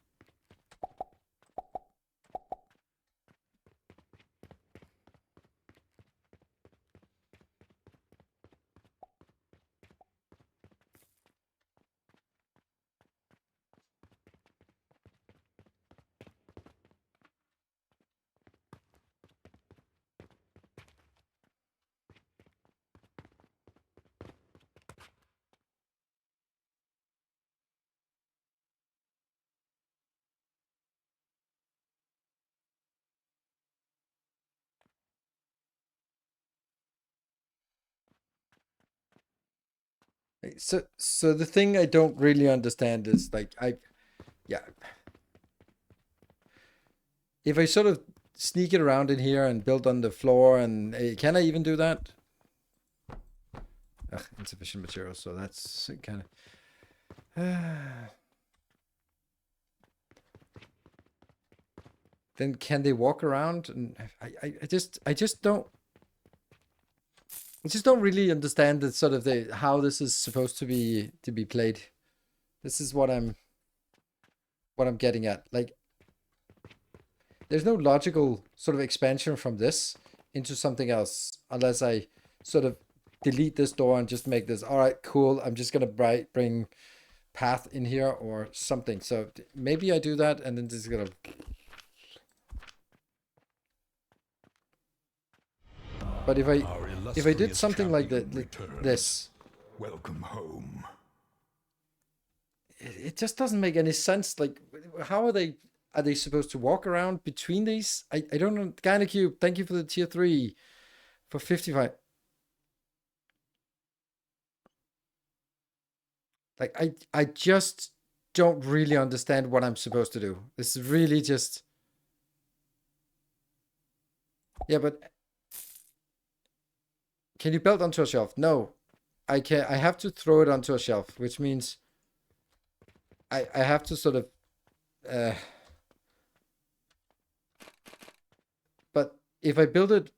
[SPEAKER 1] So the thing I don't really understand is like yeah, if I sort of sneak it around in here and build on the floor, and can I even do that? Ugh, insufficient material, so that's kind of then can they walk around? And I just don't really understand the sort of the how this is supposed to be played. This is what I'm getting at. Like, there's no logical sort of expansion from this into something else unless I sort of delete this door and just make this. All right, cool. I'm just gonna bring path in here or something. So maybe I do that, and then this is gonna. But if
[SPEAKER 2] Our
[SPEAKER 1] I did
[SPEAKER 2] illustrious
[SPEAKER 1] something like
[SPEAKER 2] champion
[SPEAKER 1] like
[SPEAKER 2] returns.
[SPEAKER 1] this,
[SPEAKER 2] Welcome home.
[SPEAKER 1] it just doesn't make any sense. Like, how are they supposed to walk around between these? I don't know. Gynacube, thank you for the tier 3 for 55. Like, I just don't really understand what I'm supposed to do. This is really just... Yeah, but can you build onto a shelf? No. I can't. I have to throw it onto a shelf, which means I have to sort of but if I build it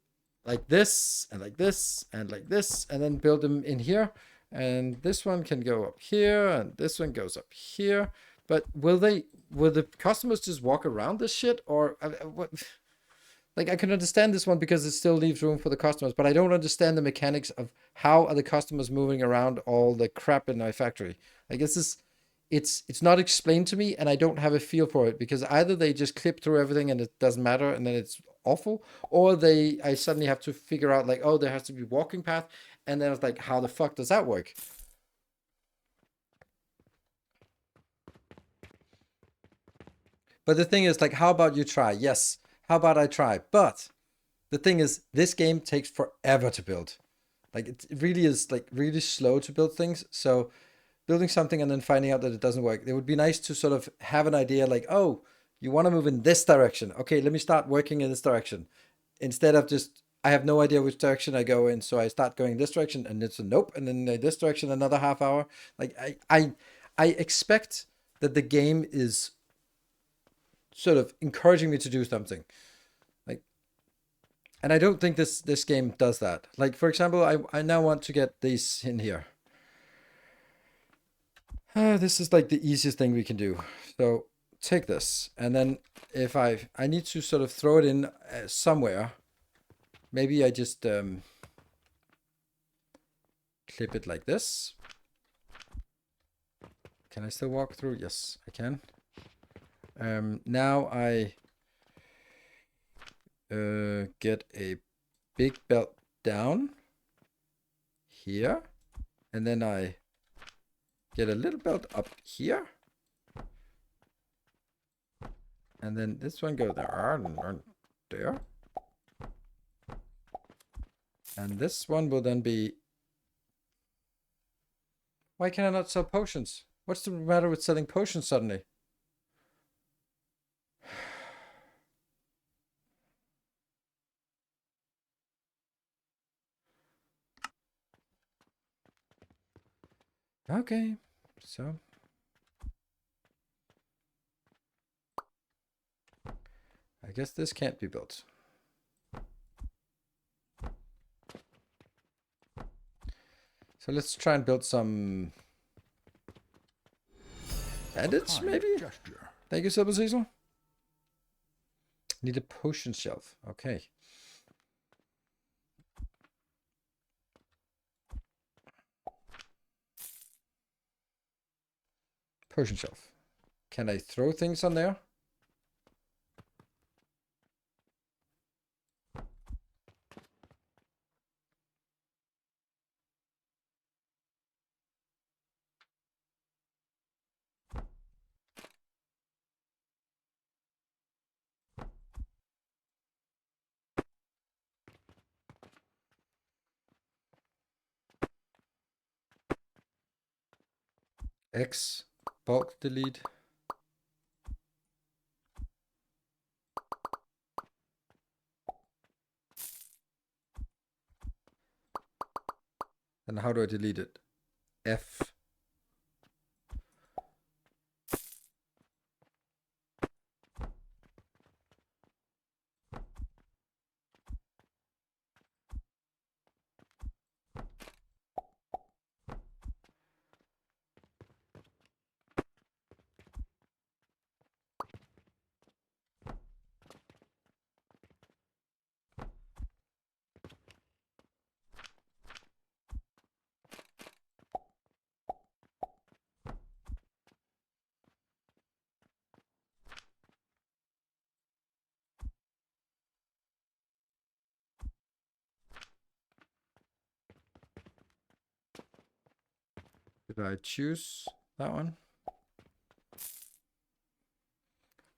[SPEAKER 1] like this and like this and like this and then build them in here, and this one can go up here and this one goes up here, but will the customers just walk around this shit, or what? Like, I can understand this one because it still leaves room for the customers, but I don't understand the mechanics of how are the customers moving around all the crap in my factory. I guess it's not explained to me, and I don't have a feel for it, because either they just clip through everything and it doesn't matter and then it's awful, or I suddenly have to figure out, like, oh, there has to be walking path, and then it's like, how the fuck does that work? But the thing is, like, how about you try? Yes, how about I try? But the thing is, this game takes forever to build. Like, it really is, like, really slow to build things. So building something and then finding out that it doesn't work, it would be nice to sort of have an idea, like, oh, you want to move in this direction. Okay, let me start working in this direction. Instead of just, I have no idea which direction I go in, so I start going this direction and it's a nope, and then this direction another half hour. Like, I expect that the game is sort of encouraging me to do something. Like, and I don't think this game does that. Like, for example, I now want to get these in here. This is like the easiest thing we can do. So take this, and then if I need to sort of throw it in somewhere, maybe I just clip it like this. Can I still walk through? Yes, I can. Now I get a big belt down here, and then I get a little belt up here, and then this one goes there and there, and this one will then be... Why can I not sell potions? What's the matter with selling potions suddenly? Okay, so I guess this can't be built. So let's try and build some bandits, maybe?
[SPEAKER 2] Gesture.
[SPEAKER 1] Thank you, Silver Cecil. Need a potion shelf. Okay. Potion shelf. Can I throw things on there? X, bulk delete. And how do I delete it? F. Did I choose that one?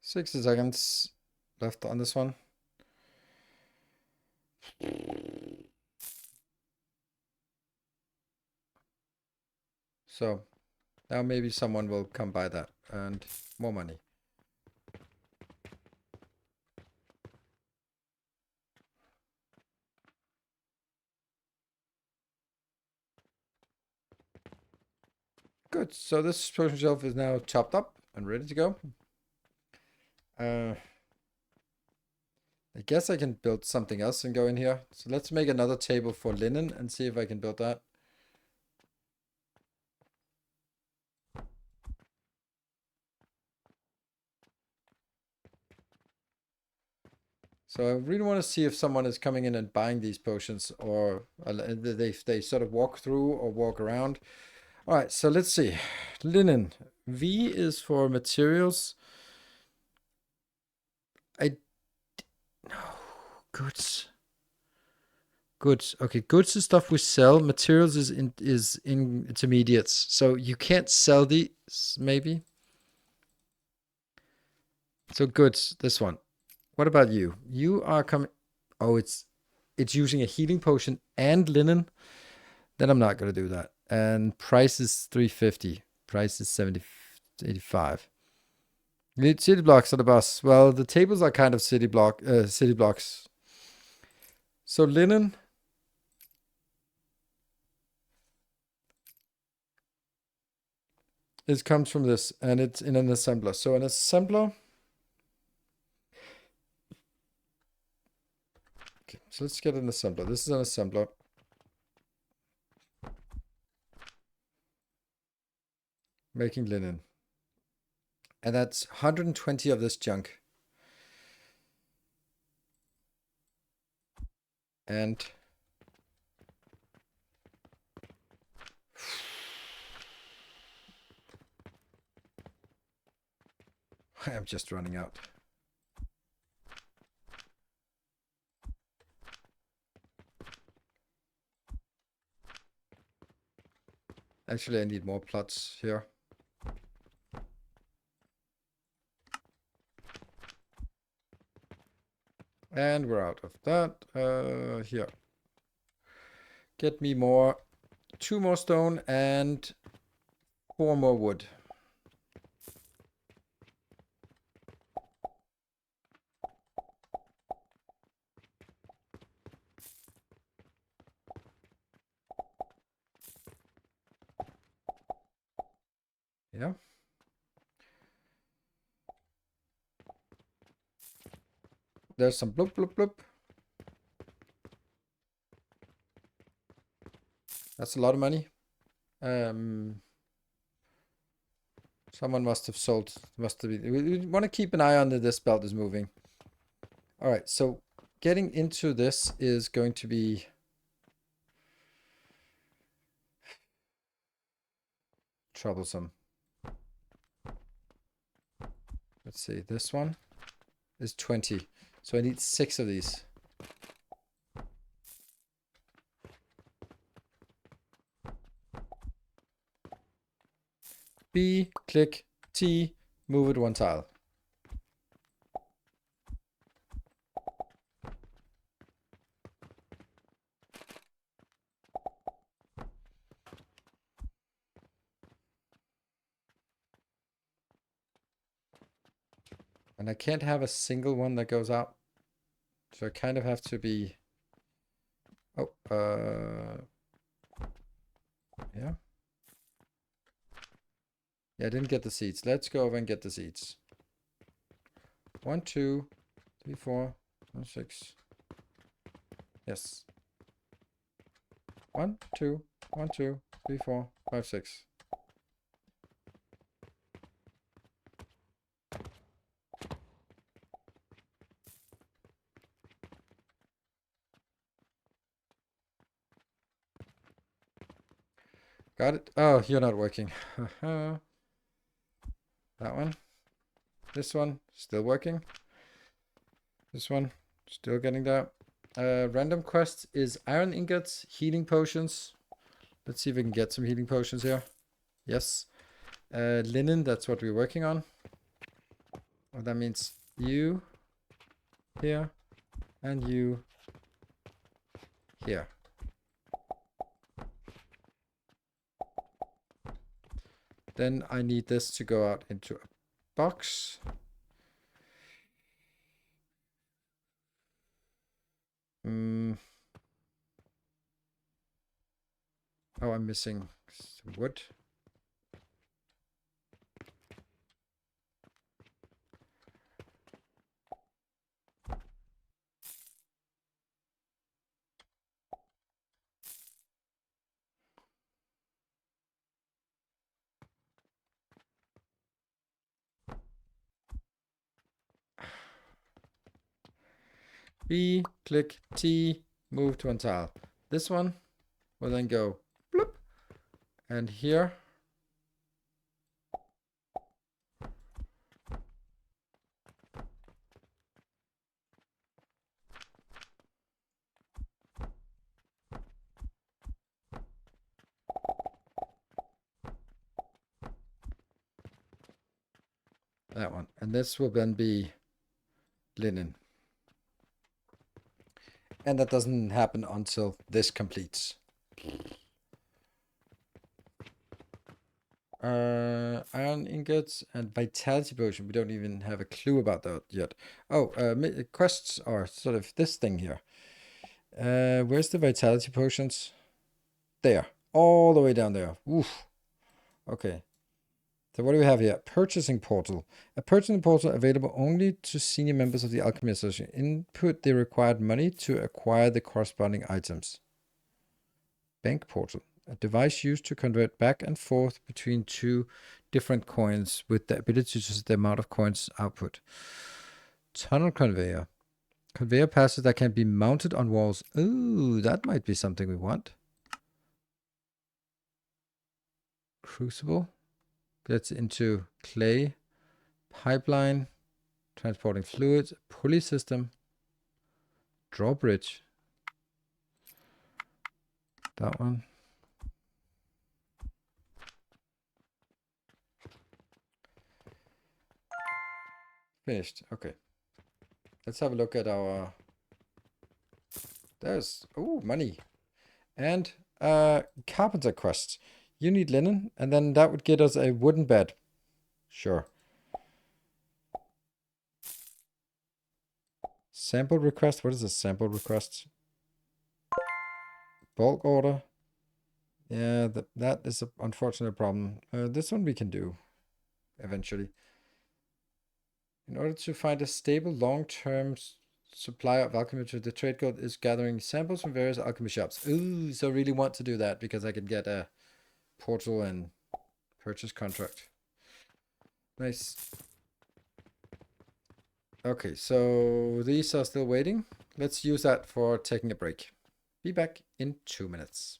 [SPEAKER 1] 60 seconds left on this one. So now maybe someone will come by that and more money. Good. So this potion shelf is now chopped up and ready to go. I guess I can build something else and go in here. So let's make another table for linen and see if I can build that. So I really want to see if someone is coming in and buying these potions, or they sort of walk through or walk around. All right, so let's see. Linen. V is for materials. No, goods. Goods. Okay, goods is stuff we sell. Materials is in intermediates. So you can't sell these, maybe. So goods, this one. What about you? You are coming. Oh, it's using a healing potion and linen. Then I'm not gonna do that. And price is 350. Price is 85. City blocks are the boss. Well, the tables are kind of city blocks. So linen. It comes from this, and it's in an assembler. So an assembler. Okay, so let's get an assembler. This is an assembler. Making linen. And that's 120 of this junk. And I'm just running out. Actually, I need more plots here. And we're out of that. Here. Get me more. 2 more stone and 4 more wood. Yeah. There's some bloop, bloop, bloop. That's a lot of money. Someone must have sold. Must have been. We want to keep an eye on that this belt is moving. All right, so getting into this is going to be troublesome. Let's see. This one is 20, so I need 6 of these. B, click, T, move it 1 tile. And I can't have a single one that goes out. So I kind of have to be... Oh, yeah. Yeah, I didn't get the seeds. Let's go over and get the seeds. 1, 2, 3, 4, 5, 6. Yes. 1, 2, 1, 2, 3, 4, 5, 6. Got it. Oh, you're not working. That one. This one, still working. This one, still getting that. Random quest is iron ingots, healing potions. Let's see if we can get some healing potions here. Yes. Linen, that's what we're working on. Well, that means you here and you here. Then I need this to go out into a box. Oh, I'm missing some wood. B, click T, move to one tile. This one will then go bloop, and here. That one. And this will then be linen. And that doesn't happen until this completes. Iron ingots and vitality potion. We don't even have a clue about that yet. Oh, quests are sort of this thing here. Where's the vitality potions? There. All the way down there. Oof. Okay. So what do we have here? Purchasing portal. A purchasing portal available only to senior members of the Alchemy Association. Input the required money to acquire the corresponding items. Bank portal. A device used to convert back and forth between two different coins with the ability to set the amount of coins output. Tunnel conveyor. Conveyor passes that can be mounted on walls. Ooh, that might be something we want. Crucible. Gets into clay. Pipeline. Transporting fluids. Pulley system. Drawbridge. That one. Finished. Okay. Let's have a look at our... There's... Oh, money. And carpenter quest. You need linen, and then that would get us a wooden bed. Sure. Sample request. What is a sample request? Bulk order. Yeah, that is an unfortunate problem. This one we can do eventually. In order to find a stable long-term supply of alchemy, the trade guild is gathering samples from various alchemy shops. Ooh, so I really want to do that because I can get a portal and purchase contract. Nice. Okay, so these are still waiting. Let's use that for taking a break. Be back in 2 minutes.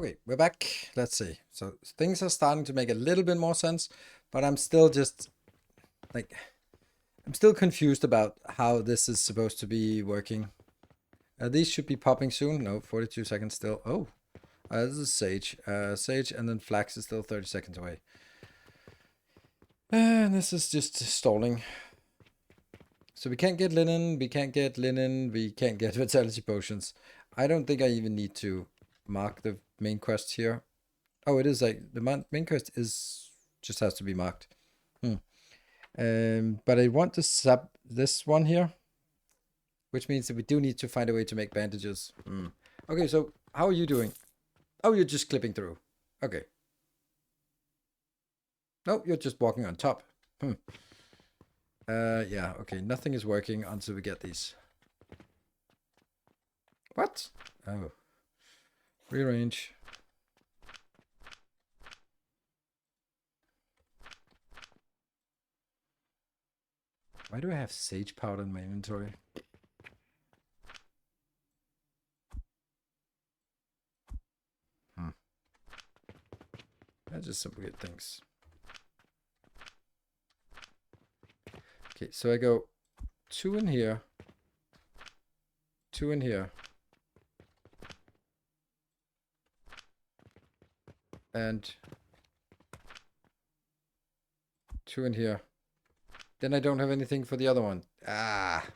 [SPEAKER 1] Okay, we're back. Let's see. So things are starting to make a little bit more sense, but I'm still just like, I'm still confused about how this is supposed to be working. These should be popping soon. No, 42 seconds still. Oh, this is Sage. Sage, and then Flax is still 30 seconds away. And this is just stalling. So we can't get linen, we can't get vitality potions. I don't think I even need to mark the main quest here. Oh, it is like, the main quest is, just has to be marked. But I want to sub this one here, which means that we do need to find a way to make bandages. Okay, so how are you doing? Oh, you're just clipping through. Okay. No, you're just walking on top. Yeah, okay, nothing is working until we get these. What? Oh. Rearrange. Why do I have sage powder in my inventory? That's just some weird things. Okay, so I go 2 in here, 2 in here, and 2 in here. Then I don't have anything for the other one. Ah.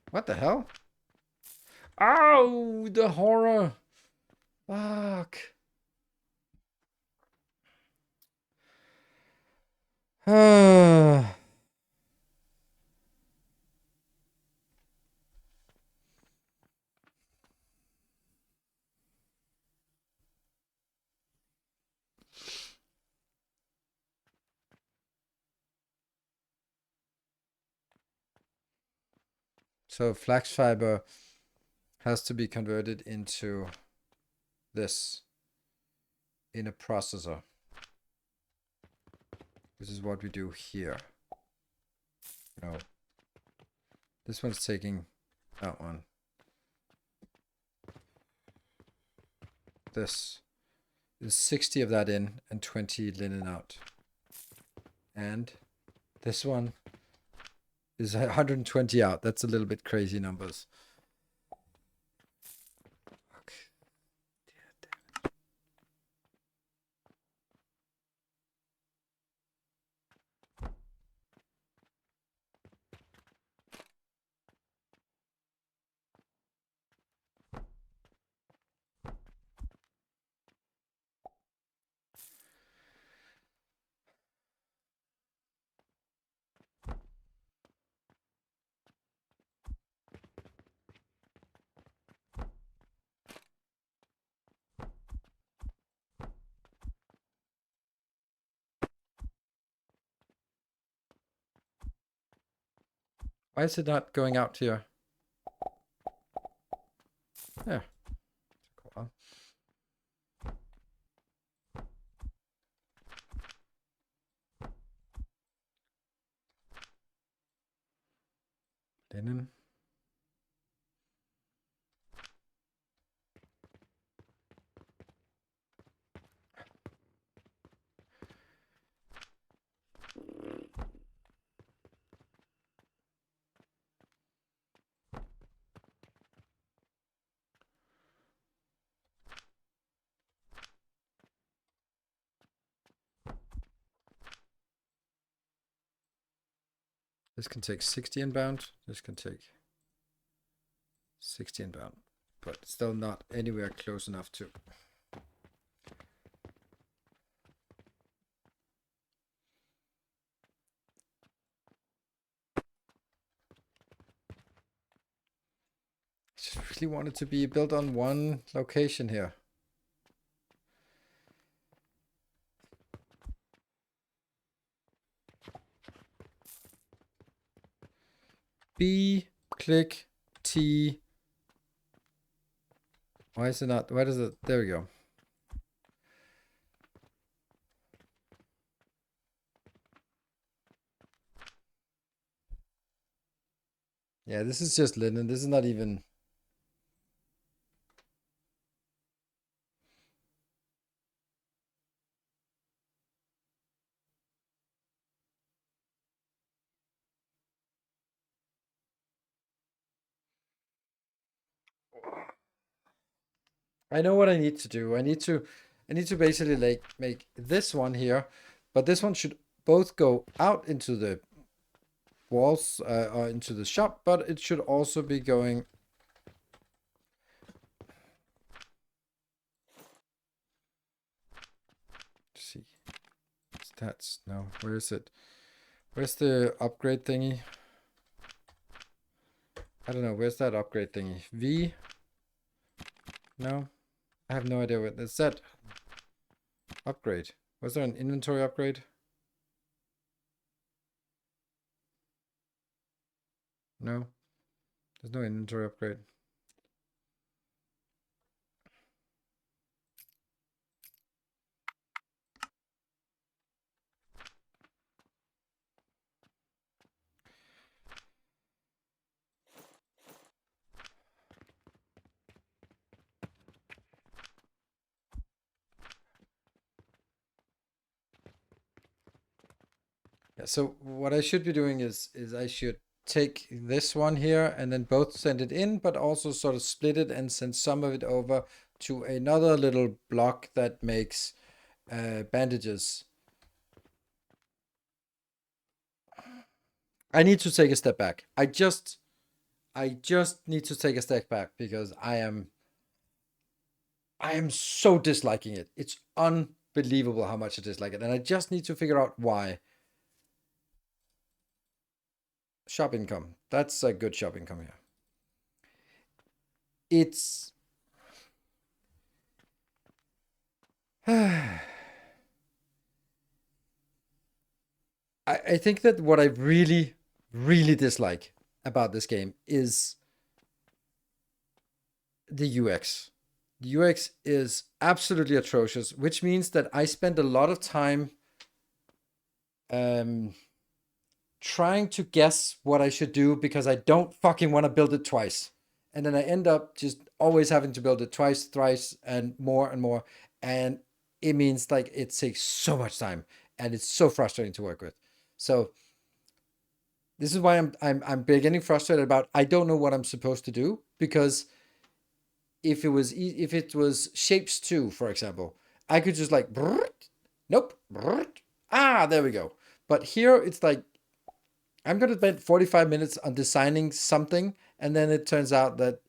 [SPEAKER 1] What the hell? Ow! The horror! Fuck. So flax fiber has to be converted into this in a processor. This is what we do here. No. This one's taking that one. This is 60 of that in and 20 linen out. And this one is 120 out. That's a little bit crazy numbers. Why is it not going out here? There. Cool. Linen. This can take 60 inbound. This can take 60 inbound. But still not anywhere close enough to. I just really wanted to be built on one location here. B, click, T. Why is it not? Why does it? There we go. Yeah, this is just linen. This is not even. I know what I need to do. I need to basically like make this one here, but this one should both go out into the walls or into the shop, but it should also be going. Let's see, stats. No, where is it? Where's the upgrade thingy? I don't know. Where's that upgrade thingy? V? No, I have no idea what is that. Upgrade. Was there an inventory upgrade? No, there's no inventory upgrade. Yeah, so what I should be doing is I should take this one here and then both send it in, but also sort of split it and send some of it over to another little block that makes bandages. I need to take a step back. I just need to take a step back because I am so disliking it. It's unbelievable how much I dislike it, and I just need to figure out why. Shop income. That's a good shop income here. It's I think that what I really, really dislike about this game is the UX. The UX is absolutely atrocious, which means that I spend a lot of time trying to guess what I should do because I don't fucking want to build it twice. And then I end up just always having to build it twice, thrice, and more. And it means like it takes so much time and it's so frustrating to work with. So this is why I'm beginning frustrated about I don't know what I'm supposed to do, because if it was shapes 2, for example, I could just like nope, there we go. But here it's like I'm gonna spend 45 minutes on designing something, and then it turns out that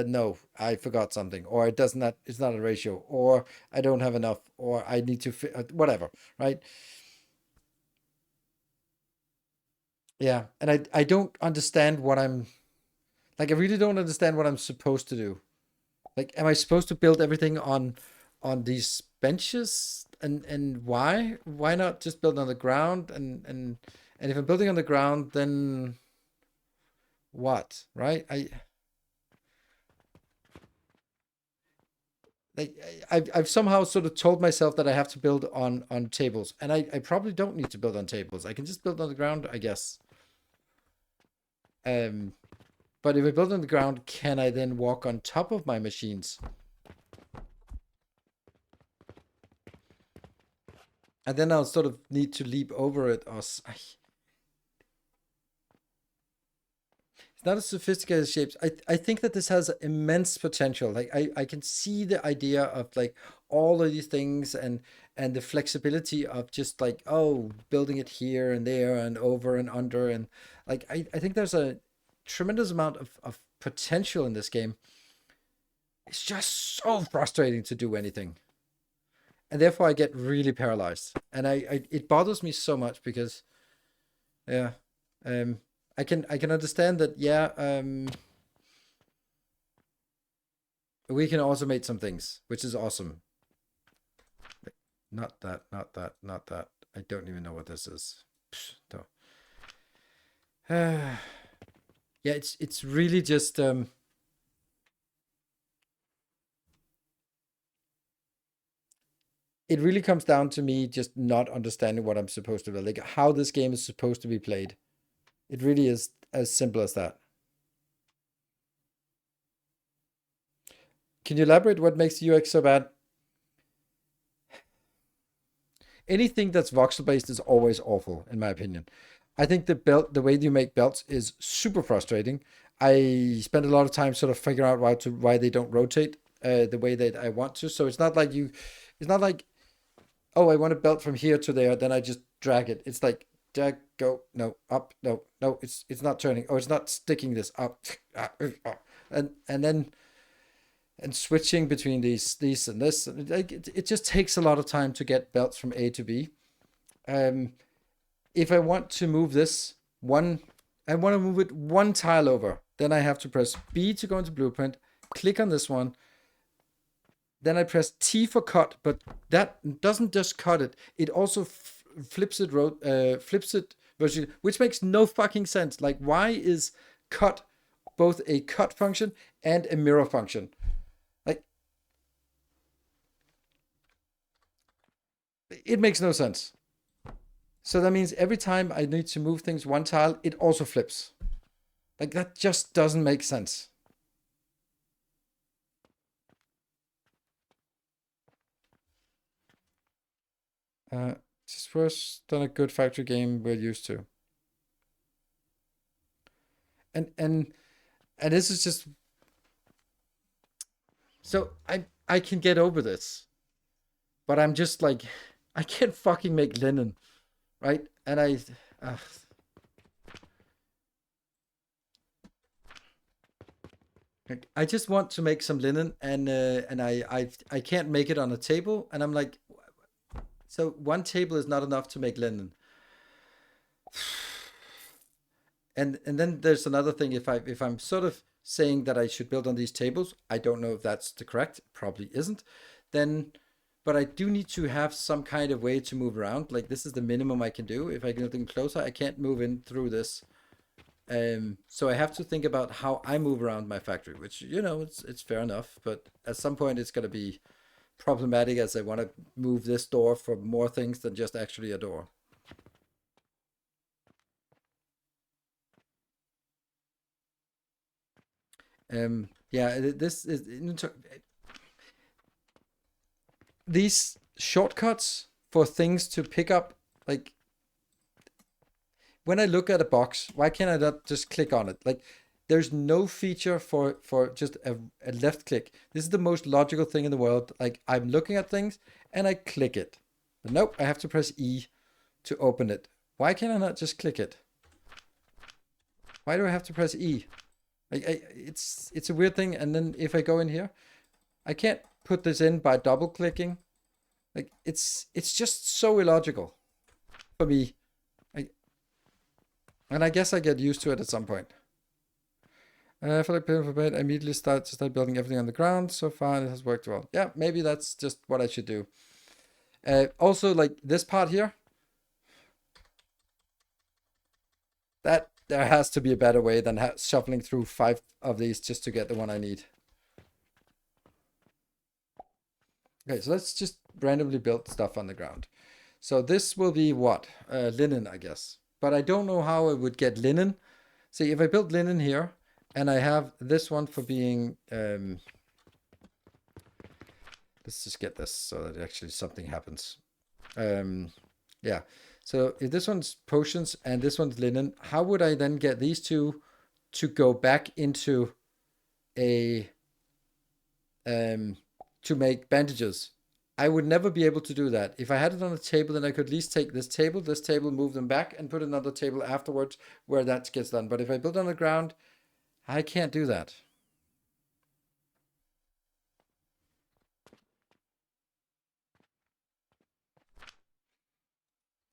[SPEAKER 1] no, I forgot something, or it's not a ratio, or I don't have enough, or I need to whatever, right? Yeah, and I don't understand what I'm like. I really don't understand what I'm supposed to do. Like, am I supposed to build everything on these benches? And why? Why not just build on the ground? And if I'm building on the ground, then what? Right? Like I've somehow sort of told myself that I have to build on tables, and I probably don't need to build on tables. I can just build on the ground, I guess. But if I build on the ground, can I then walk on top of my machines? And then I'll sort of need to leap over it, or it's not as sophisticated as shapes. I think that this has immense potential. Like I can see the idea of like all of these things and the flexibility of just like, oh, building it here and there and over and under, and like I think there's a tremendous amount of potential in this game. It's just so frustrating to do anything. And therefore I get really paralyzed. And it bothers me so much because yeah. I can understand that, yeah, we can automate some things, which is awesome. Not that. I don't even know what this is. Psh, yeah, it's really just it really comes down to me just not understanding what I'm supposed to do, like how this game is supposed to be played. It really is as simple as that. Can you elaborate what makes the UX so bad? Anything that's voxel based is always awful, in my opinion. I think the way you make belts is super frustrating. I spend a lot of time sort of figuring out why they don't rotate. the way that I want to. So it's not like oh, I want a belt from here to there, then I just drag it. It's like drag, go, no, up, no, no, it's not turning. Oh, it's not sticking this up. And then and switching between these and this, like it just takes a lot of time to get belts from A to B. If I want to move this one, I want to move it one tile over, then I have to press B to go into blueprint, click on this one, then I press T for cut, but that doesn't just cut it, it also flips it virtually, which makes no fucking sense. Like, why is cut both a cut function and a mirror function? Like, it makes no sense. So that means every time I need to move things one tile, it also flips. Like, that just doesn't make sense. This is worse than a good factory game we're used to. And this is just, so I can get over this, but I'm just like, I can't fucking make linen, right? And I just want to make some linen, and I can't make it on a table, and I'm like, so one table is not enough to make linen. And then there's another thing. If I'm sort of saying that I should build on these tables, I don't know if that's the correct. Probably isn't. Then, but I do need to have some kind of way to move around. Like, this is the minimum I can do. If I get them closer, I can't move in through this. So I have to think about how I move around my factory, which, it's fair enough. But at some point, it's gonna be problematic, as I want to move this door for more things than just actually a door. Yeah, this is these shortcuts for things to pick up. Like, when I look at a box, why can't I not just click on it? Like, there's no feature for just a left click. This is the most logical thing in the world. Like, I'm looking at things and I click it. But nope, I have to press E to open it. Why can I not just click it? Why do I have to press E? It's a weird thing. And then if I go in here, I can't put this in by double clicking. Like, it's just so illogical for me. And I guess I get used to it at some point. I feel like paying for bed, I immediately start building everything on the ground. So far, it has worked well. Yeah, maybe that's just what I should do. Also, like this part here, that there has to be a better way than shuffling through 5 of these just to get the one I need. Okay, so let's just randomly build stuff on the ground. So this will be what? Linen, I guess. But I don't know how I would get linen. See, if I build linen here, and I have this one for being... let's just get this so that actually something happens. Yeah. So if this one's potions and this one's linen, how would I then get these two to go back into a... to make bandages? I would never be able to do that. If I had it on a table, then I could at least take this table, move them back, and put another table afterwards where that gets done. But if I build on the ground, I can't do that.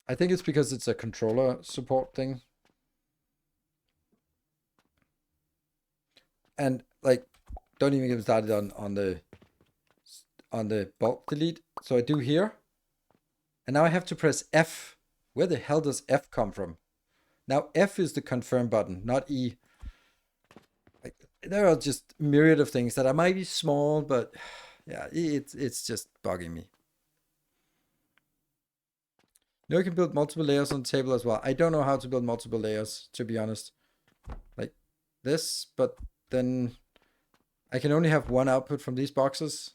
[SPEAKER 1] I think it's because it's a controller support thing. And, like, don't even get started on the bulk delete. So I do here. And now I have to press F. Where the hell does F come from? Now F is the confirm button, not E. Like, there are just myriad of things that might be small, but yeah, it's just bugging me. You can build multiple layers on the table as well. I don't know how to build multiple layers, to be honest. Like this, but then I can only have one output from these boxes.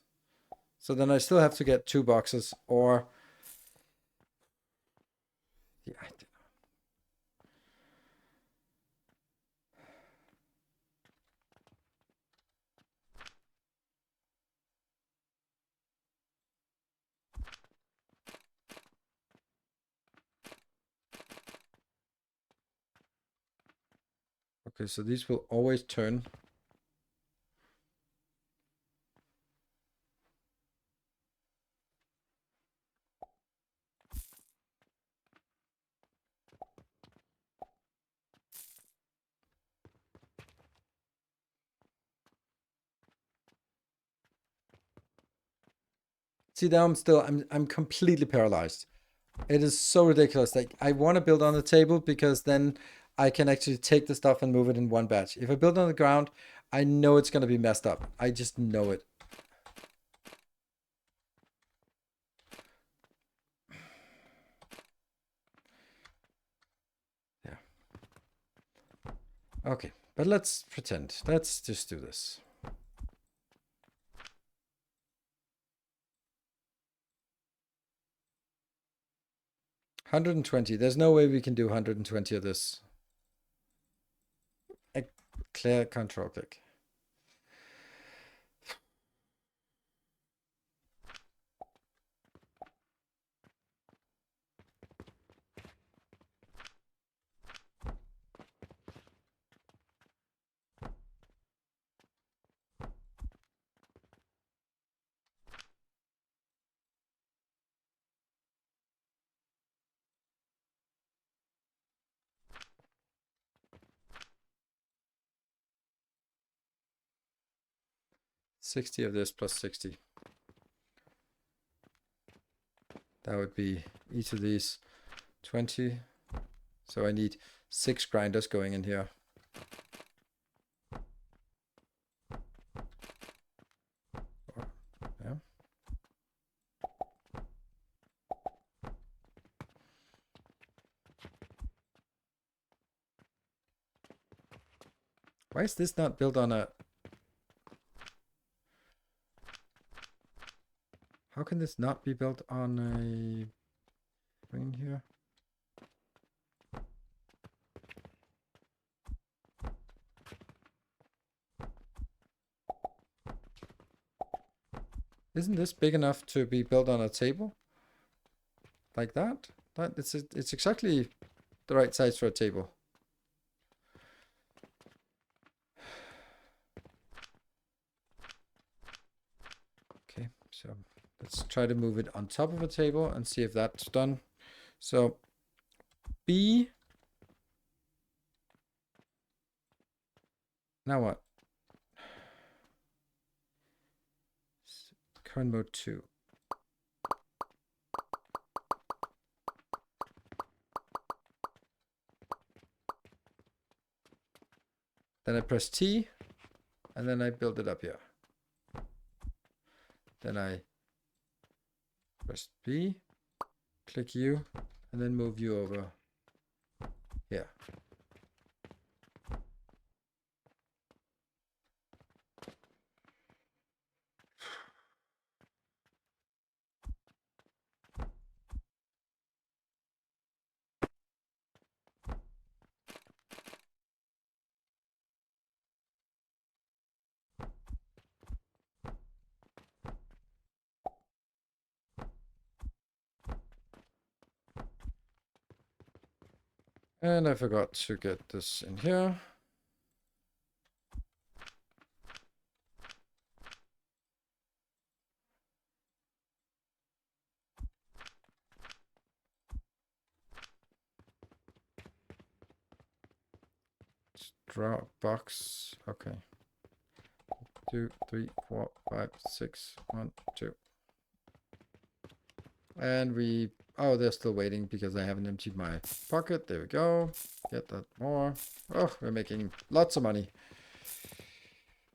[SPEAKER 1] So then I still have to get 2 boxes, or... yeah, I don't know. Okay, so these will always turn. See, now I'm completely paralyzed. It is so ridiculous. Like, I want to build on the table because then I can actually take the stuff and move it in one batch. If I build on the ground, I know it's going to be messed up. I just know it. Yeah. Okay, but let's pretend. Let's just do this. $120. There's no way we can do 120 of this. Clear control click. $60 of this plus 60. That would be each of these 20. So I need 6 grinders going in here. Yeah. Why is this not built on a... How can this not be built on a thing here? Isn't this big enough to be built on a table? Like that? It's exactly the right size for a table. Okay, so let's try to move it on top of a table and see if that's done. So B. Now what? Current mode 2. Then I press T, and then I build it up here. Then I press B, click U, and then move you over here. And I forgot to get this in here. Draw a box. Okay. 2, 3, 4, 5, 6, 1, 2. And we... Oh, they're still waiting because I haven't emptied my pocket. There we go. Get that more. Oh, we're making lots of money.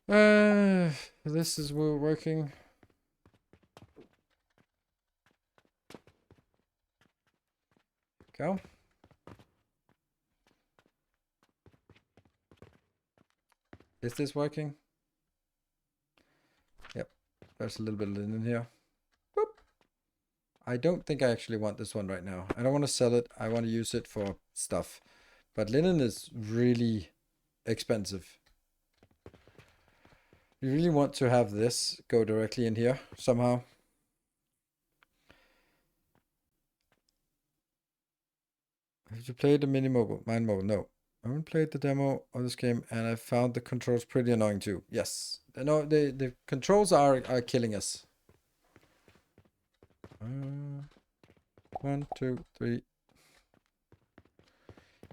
[SPEAKER 1] This is working. Go. Is this working? Yep. There's a little bit of linen here. Boop. I don't think I actually want this one right now. I don't want to sell it. I want to use it for stuff. But linen is really expensive. You really want to have this go directly in here somehow. Have you played the mini mobile? Mine mobile? No. I haven't played the demo of this game, and I found the controls pretty annoying too. Yes, no, the controls are killing us. 1, 2, 3.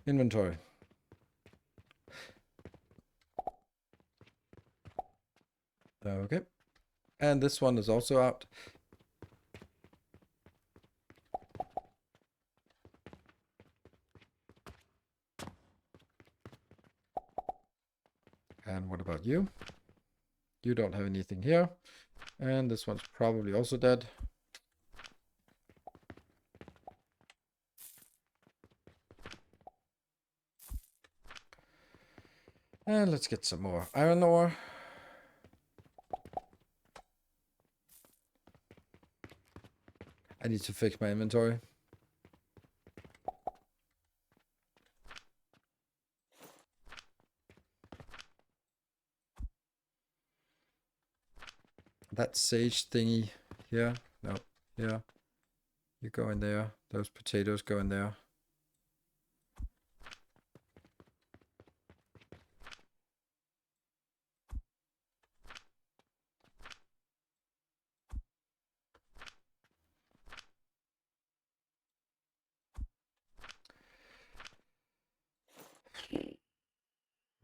[SPEAKER 1] Inventory. Okay, and this one is also out. And what about you? You don't have anything here. And this one's probably also dead. And let's get some more iron ore. I need to fix my inventory. That sage thingy here. No, here. You go in there. Those potatoes go in there.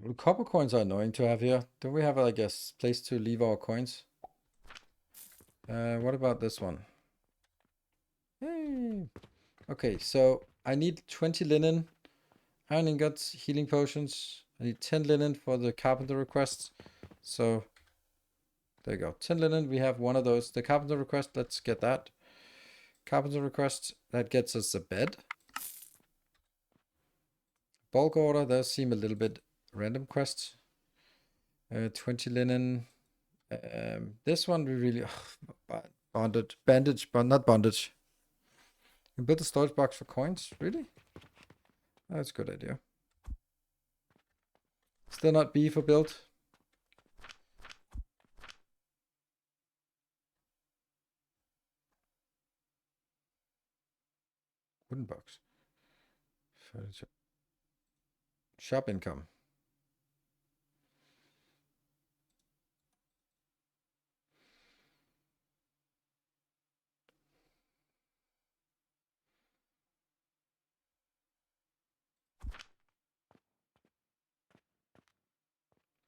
[SPEAKER 1] Well, copper coins are annoying to have here. Don't we have like a place to leave our coins? What about this one? Hey. Okay, so I need 20 linen, iron ingots, healing potions. I need 10 linen for the carpenter requests. So there you go. 10 linen. We have one of those. The carpenter request, let's get that. Carpenter request, that gets us a bed. Bulk order does seem a little bit random quest. 20 linen. This one we really bondage, bandage, but not bondage. You build a storage box for coins, really? That's a good idea. Still not B for build. Wooden box. Furniture. Shop income.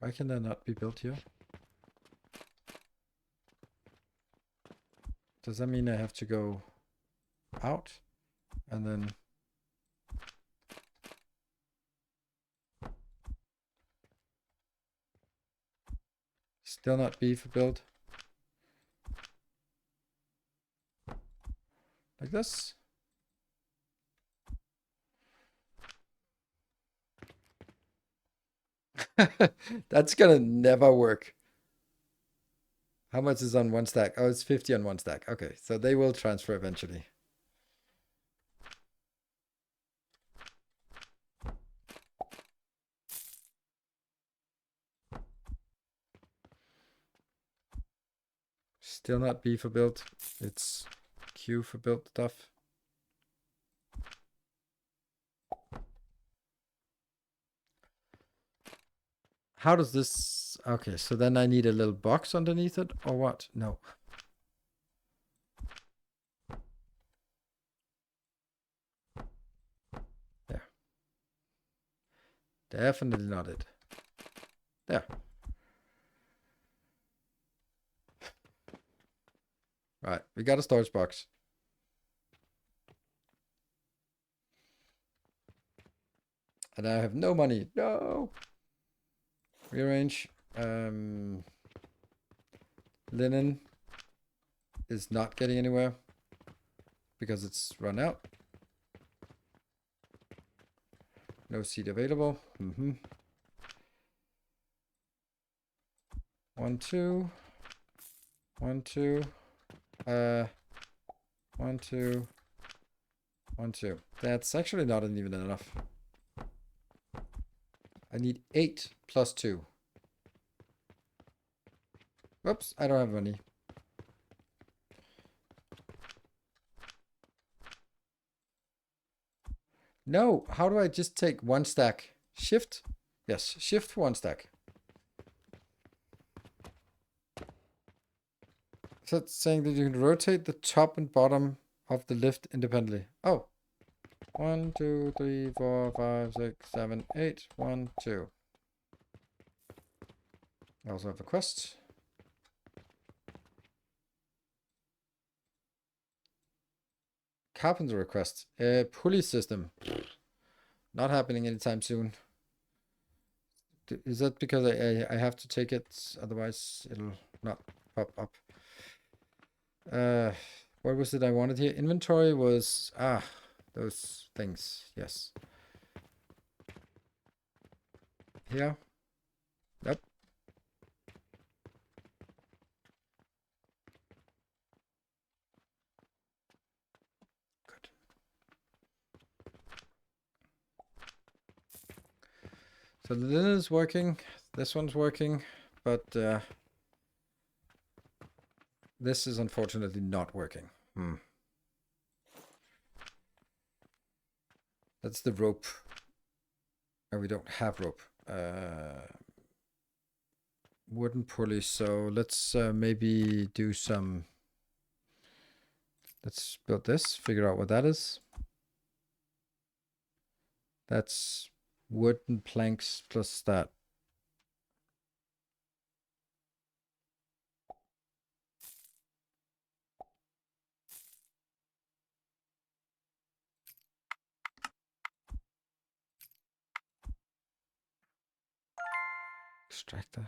[SPEAKER 1] Why can that not be built here? Does that mean I have to go out and then still not B for build? Like this? That's gonna never work. How much is on one stack? Oh, it's 50 on one stack. Okay, so they will transfer eventually. Still not B for build. It's Q for build stuff. How does this... Okay, so then I need a little box underneath it, or what? No. There. Definitely not it. There. Right, we got a storage box. And I have no money. No! Rearrange. Linen is not getting anywhere because it's run out. No seed available. 1, 2. 1, 2. 1, 2. 1, 2. That's actually not even enough. I need 8 plus 2. Whoops, I don't have money. No, how do I just take one stack? Shift? Yes, shift one stack. So it's saying that you can rotate the top and bottom of the lift independently. Oh. 1, 2, 3, 4, 5, 6, 7, 8. 1, 2. I also have a quest. Carpenter request. Pulley system. Not happening anytime soon. Is that because I have to take it? Otherwise, it'll not pop up. What was it I wanted here? Inventory was... those things. Yes. Here. Yep. Good. So the linen is working. This one's working. But this is unfortunately not working. That's the rope. And we don't have rope. Wooden pulley. So let's maybe do some... Let's build this. Figure out what that is. That's wooden planks plus that. Extractor.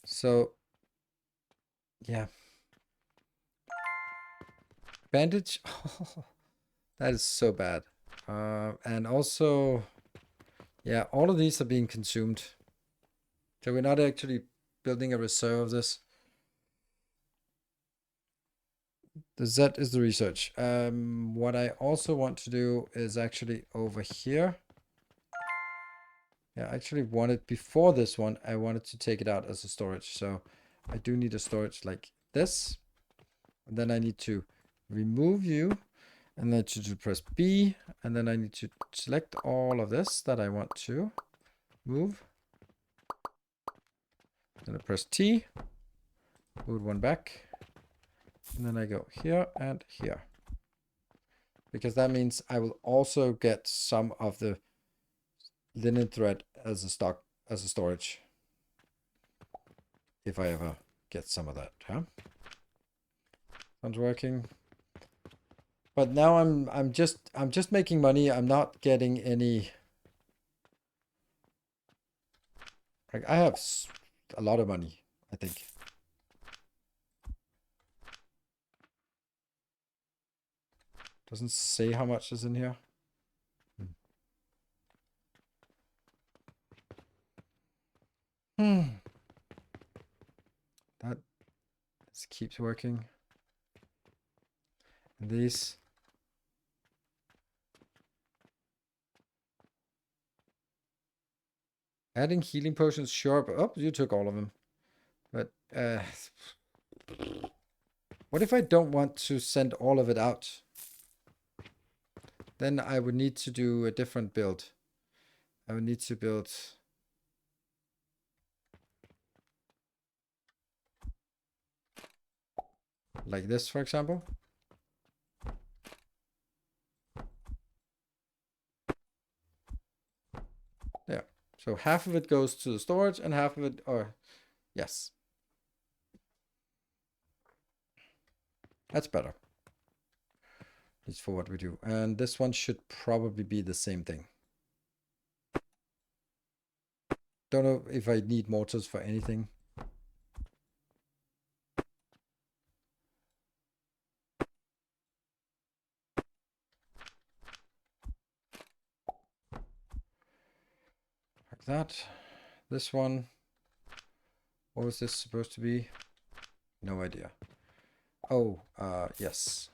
[SPEAKER 1] So, yeah. Bandage. That is so bad. And also, yeah, all of these are being consumed. So we're not actually building a reserve of this. The Z is the research. What I also want to do is actually over here. Yeah, I actually wanted, before this one, I wanted to take it out as a storage. So I do need a storage like this. And then I need to remove you. And then to press B. And then I need to select all of this that I want to move. Then I press T. Move one back. And then I go here and here. Because that means I will also get some of the linen thread as a stock, as a storage. If I ever get some of that, huh? Sounds working. But now I'm just making money. I'm not getting any. Like, I have a lot of money, I think. Doesn't say how much is in here. That keeps working. And these. Adding healing potions, sure. But, oh, you took all of them. But what if I don't want to send all of it out? Then I would need to do a different build. I would need to build like this, for example. There. So half of it goes to the storage and half of it, or yes. That's better. It's for what we do. And this one should probably be the same thing. Don't know if I need mortars for anything. Like that. This one. What was this supposed to be? No idea. Oh, yes.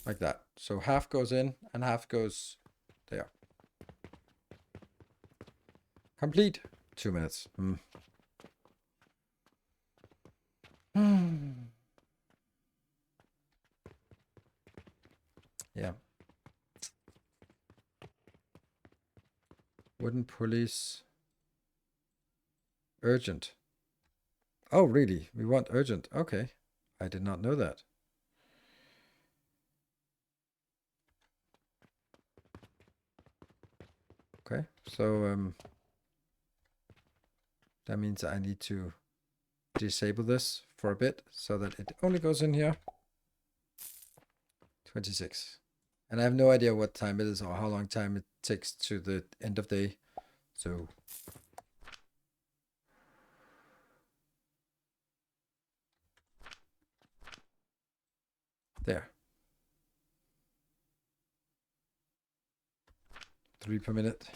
[SPEAKER 1] Like that. So half goes in and half goes there. Complete. 2 minutes. Yeah. Wooden pulleys. Urgent. Oh, really? We want urgent. Okay. I did not know that. Okay. So, that means I need to disable this for a bit so that it only goes in here. 26. And I have no idea what time it is or how long time it takes to the end of day. So there. 3 per minute.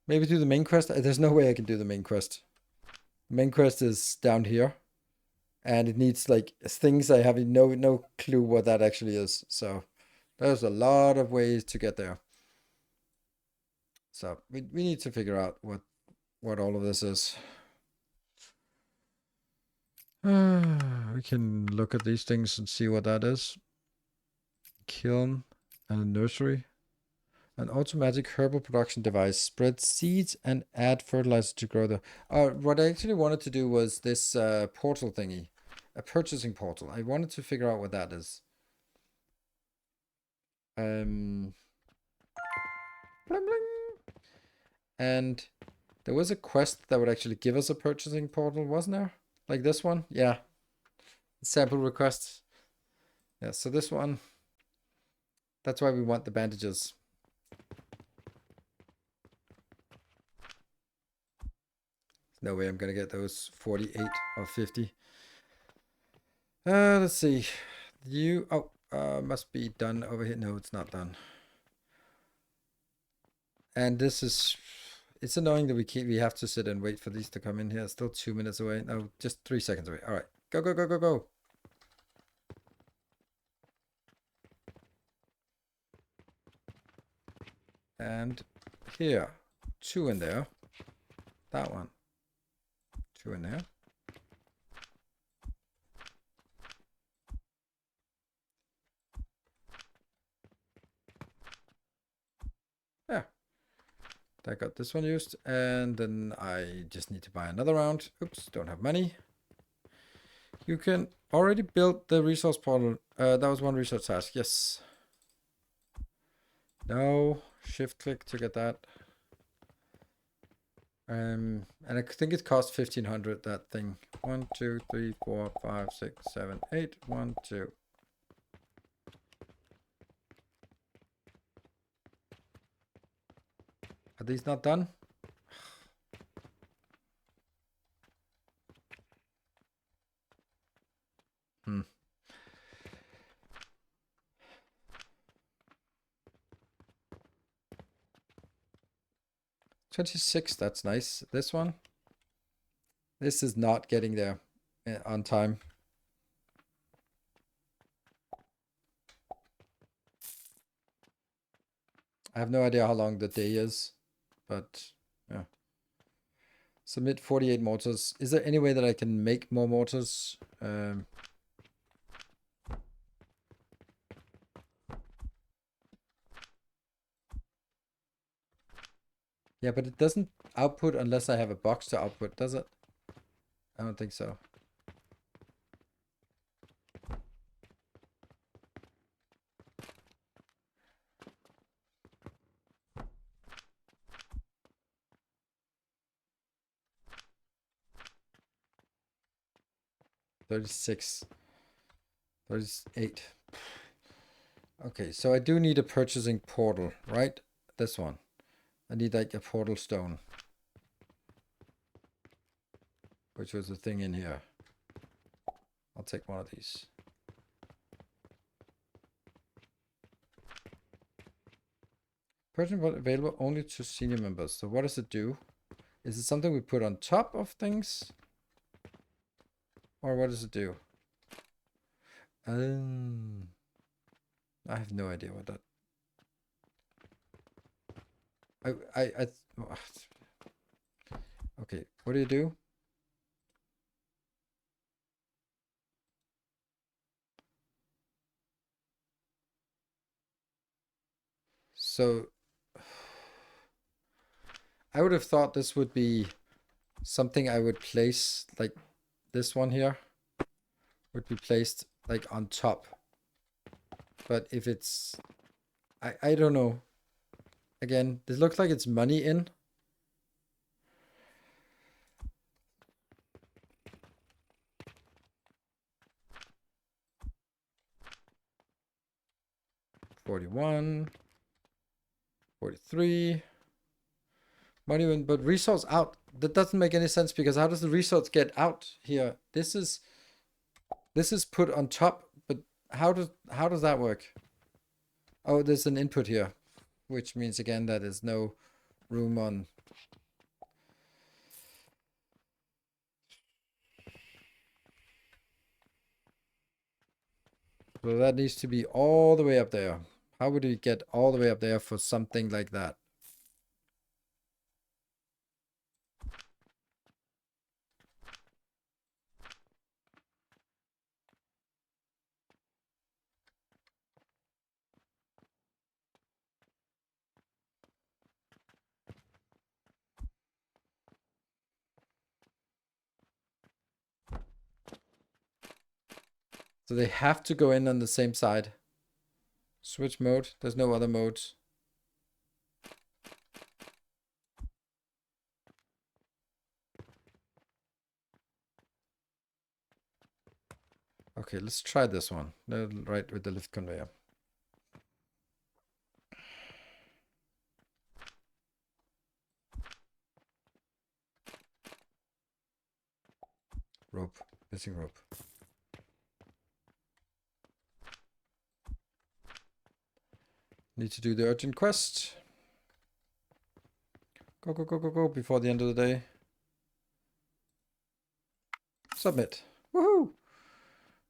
[SPEAKER 1] Maybe do the main quest. There's no way I can do the main quest. The main quest is down here. And it needs like things I have no clue what that actually is. So there's a lot of ways to get there. So we need to figure out what all of this is. We can look at these things and see what that is. Kiln and a nursery. An automatic herbal production device. Spread seeds and add fertilizer to grow the... what I actually wanted to do was this portal thingy. A purchasing portal. I wanted to figure out what that is. Bling, bling. And there was a quest that would actually give us a purchasing portal, wasn't there? Like this one? Yeah. Sample requests. Yeah, so this one. That's why we want the bandages. No way I'm gonna get those 48 or 50. Let's see. Must be done over here. No, it's not done. And this is, it's annoying that we have to sit and wait for these to come in here. It's still 2 minutes away. No, just 3 seconds away. All right, go, go, go, go, go. And here, 2 in there. That one, 2 in there. Yeah. I got this one used, and then I just need to buy another round. Oops, don't have money. You can already build the resource portal. That was one research task, yes. No, shift click to get that. And I think it costs 1,500, that thing. 1, 2, 3, 4, 5, 6, 7, 8. 1, 2. Are these not done? 26, that's nice. This one? This is not getting there on time. I have no idea how long the day is, but yeah. Submit 48 mortars. Is there any way that I can make more mortars? Yeah, but it doesn't output unless I have a box to output, does it? I don't think so. $36. $38. Okay, so I do need a purchasing portal, right? This one. I need like a portal stone. Which was the thing in here. I'll take one of these. Purchasing portal available only to senior members. So what does it do? Is it something we put on top of things? Or what does it do? I have no idea what that. I okay, what do you do? So I would have thought this would be something I would place, like this one here would be placed like on top. But if it's, I don't know. Again, this looks like it's money in. $41, $43. Money in, but resource out. That doesn't make any sense because how does the resource get out here? This is put on top, but how does that work? Oh, there's an input here, which means again that there's no room on. So that needs to be all the way up there. How would we get all the way up there for something like that? So they have to go in on the same side. Switch mode. There's no other modes. Okay, let's try this one. Right with the lift conveyor. Rope. Missing rope. Need to do the urgent quest. Go, go, go, go, go before the end of the day. Submit. Woohoo!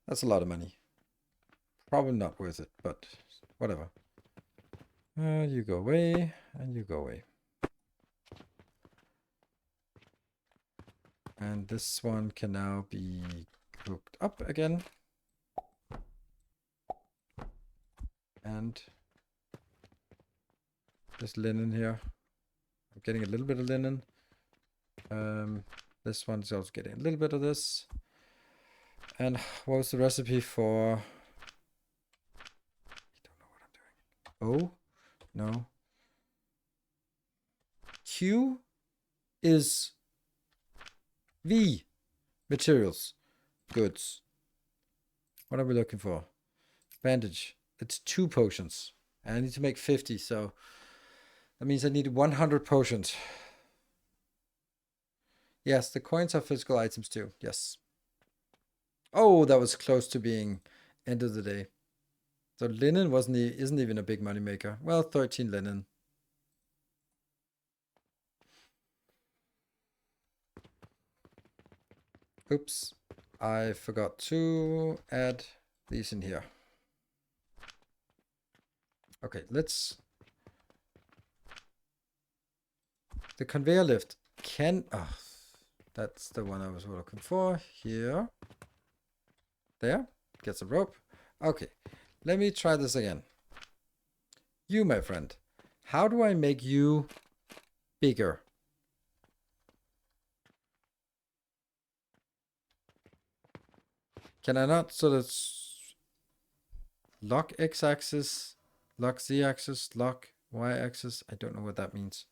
[SPEAKER 1] That's a lot of money. Probably not worth it, but whatever. You go away, and you go away. And this one can now be hooked up again. And this linen here. I'm getting a little bit of linen. This one's also getting a little bit of this. And what was the recipe for? I don't know what I'm doing. O? No. Q is V. Materials. Goods. What are we looking for? Bandage. It's 2 potions. And I need to make 50, so that means I need 100 potions. Yes, the coins are physical items too. Yes. Oh, that was close to being end of the day. So linen isn't even a big money maker. Well, 13 linen. Oops. I forgot to add these in here. Okay, let's... The conveyor lift can... Oh, that's the one I was looking for. Here. There. Get some rope. Okay, let me try this again. You, my friend. How do I make you bigger? Can I not sort of lock x-axis, lock z-axis, lock y-axis? I don't know what that means.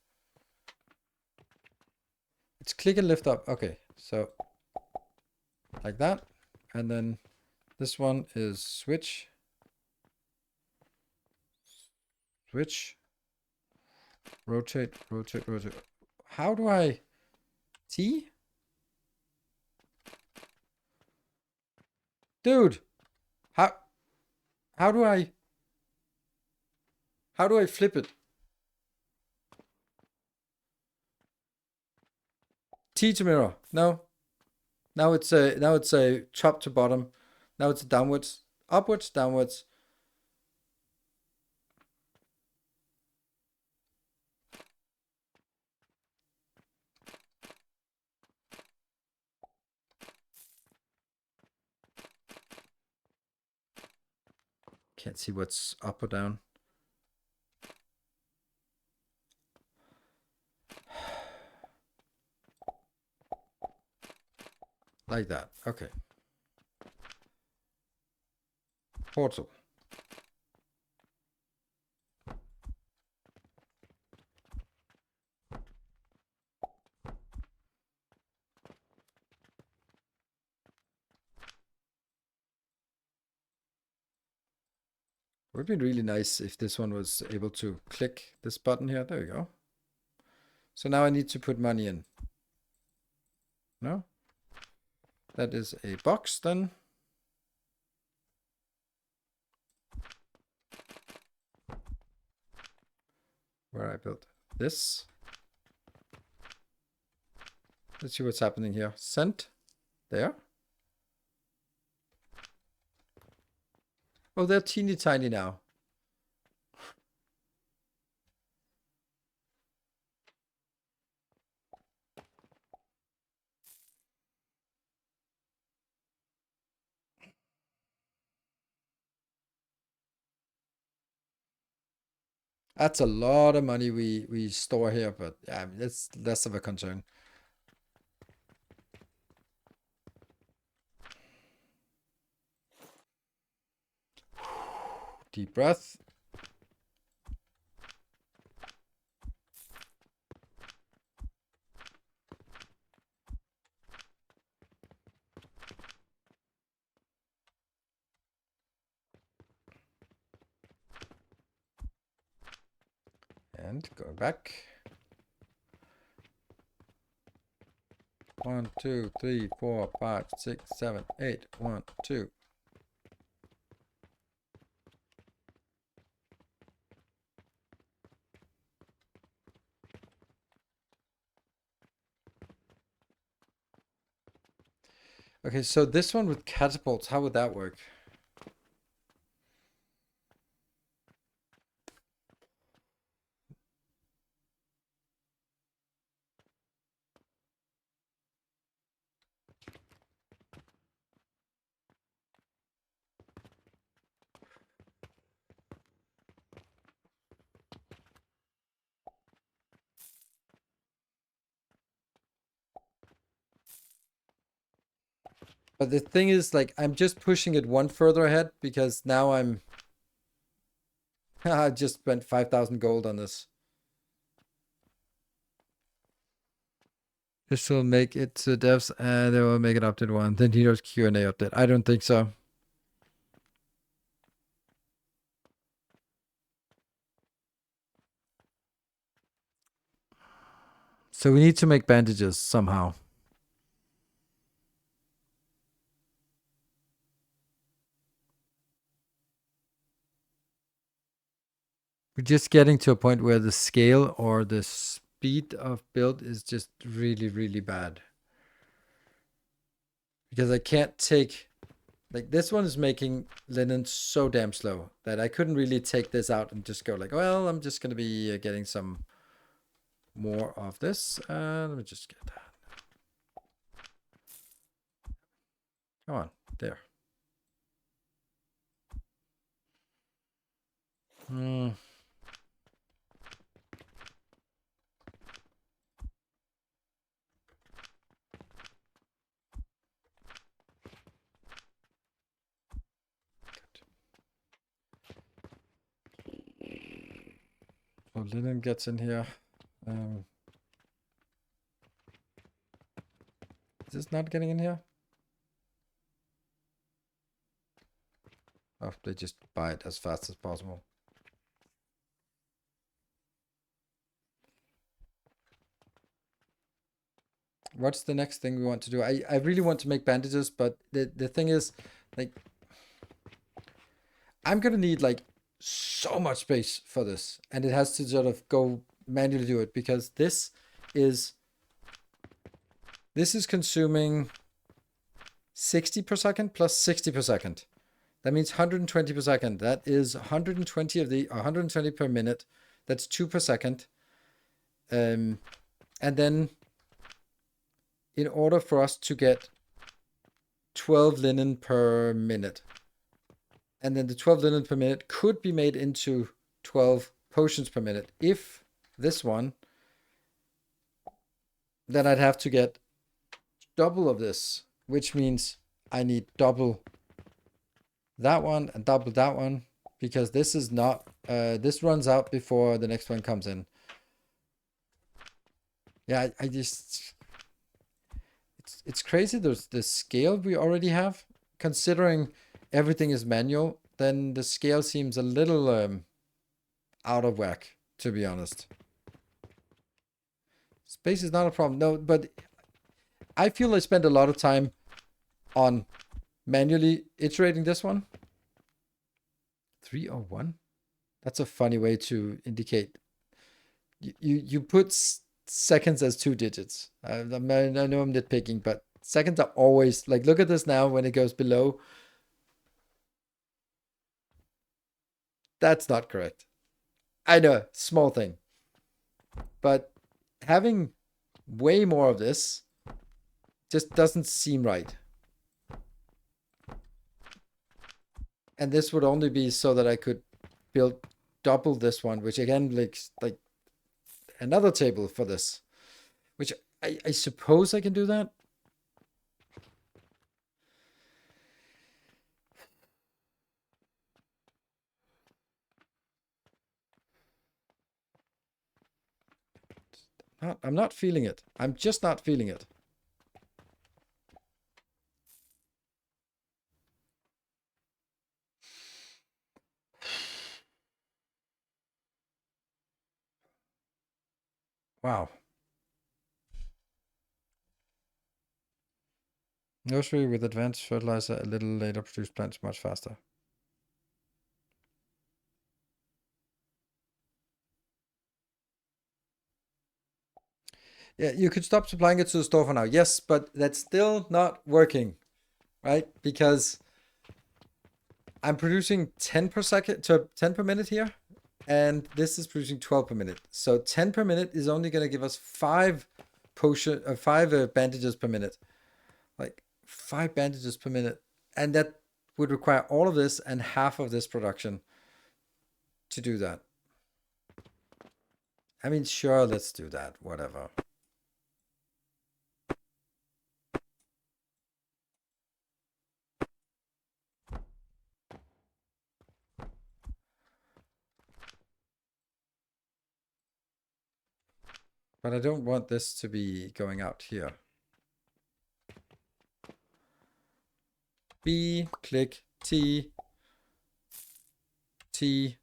[SPEAKER 1] It's click and lift up. Okay, so like that. And then this one is switch. Switch. Rotate, rotate, rotate. How do I... T? Dude! How do I flip it? T to mirror. No. Now it's a top to bottom. Now it's downwards, upwards, downwards. can't see what's up or down. Like that. Okay. Portal. Would be really nice if this one was able to click this button here. There we go. So now I need to put money in. No? That is a box then. Where I built this. Let's see what's happening here. Sent. There. Oh, they're teeny tiny now. That's a lot of money we store here, but yeah, I mean, it's less of a concern. Deep breath. And going back. 1, 2, 3, 4, 5, 6, 7, 8. 1, 2. Okay, so this one with catapults, how would that work? But the thing is, like, I'm just pushing it one further ahead because now I just spent 5,000 gold on this. This will make it to devs and they will make it update 1. Then Nito's Q&A update. I don't think so. So we need to make bandages somehow. We're just getting to a point where the scale or the speed of build is just really, really bad. Because I can't take, like, this one is making linen so damn slow that I couldn't really take this out and just go like, well, I'm just going to be getting some more of this. Let me just get that. Come on, there. So linen gets in here. Is this not getting in here? Oh, they just buy it as fast as possible. What's the next thing we want to do? I really want to make bandages, but the thing is, like, I'm gonna need like so much space for this, and it has to sort of go manually do it because this is consuming 60 per second plus 60 per second. That means 120 per second. That is 120 of the 120 per minute. That's 2 per second. And then in order for us to get 12 linen per minute, And then the 12 linen per minute could be made into 12 potions per minute. If this one, then I'd have to get double of this, which means I need double that one and double that one, because this is not, this runs out before the next one comes in. Yeah, I just, it's crazy. There's the scale we already have, considering everything is manual, then the scale seems a little out of whack, to be honest. Space is not a problem. No, but I feel I spend a lot of time on manually iterating this one. 301? That's a funny way to indicate. You put seconds as 2 digits. I know I'm nitpicking, but seconds are always, like, look at this now when it goes below. That's not correct. I know, small thing. But having way more of this just doesn't seem right. And this would only be so that I could build double this one, which again, like another table for this, which I suppose I can do that. I'm not feeling it. I'm just not feeling it. Wow. Nursery with advanced fertilizer a little later produce plants much faster. Yeah, you could stop supplying it to the store for now. Yes, but that's still not working, right? Because I'm producing 10 per second to 10 per minute here, and this is producing 12 per minute. So 10 per minute is only going to give us 5 bandages per minute. Like 5 bandages per minute. And that would require all of this and half of this production to do that. I mean, sure, let's do that. Whatever. But I don't want this to be going out here. B, click, T, T.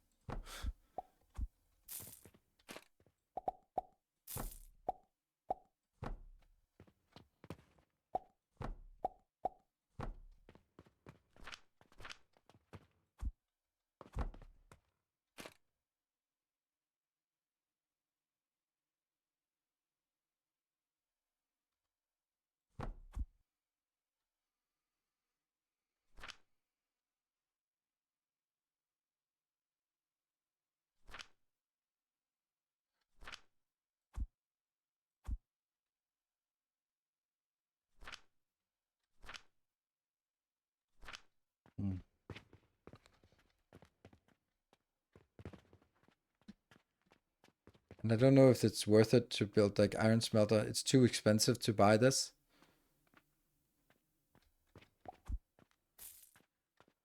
[SPEAKER 1] And I don't know if it's worth it to build like iron smelter. It's too expensive to buy this.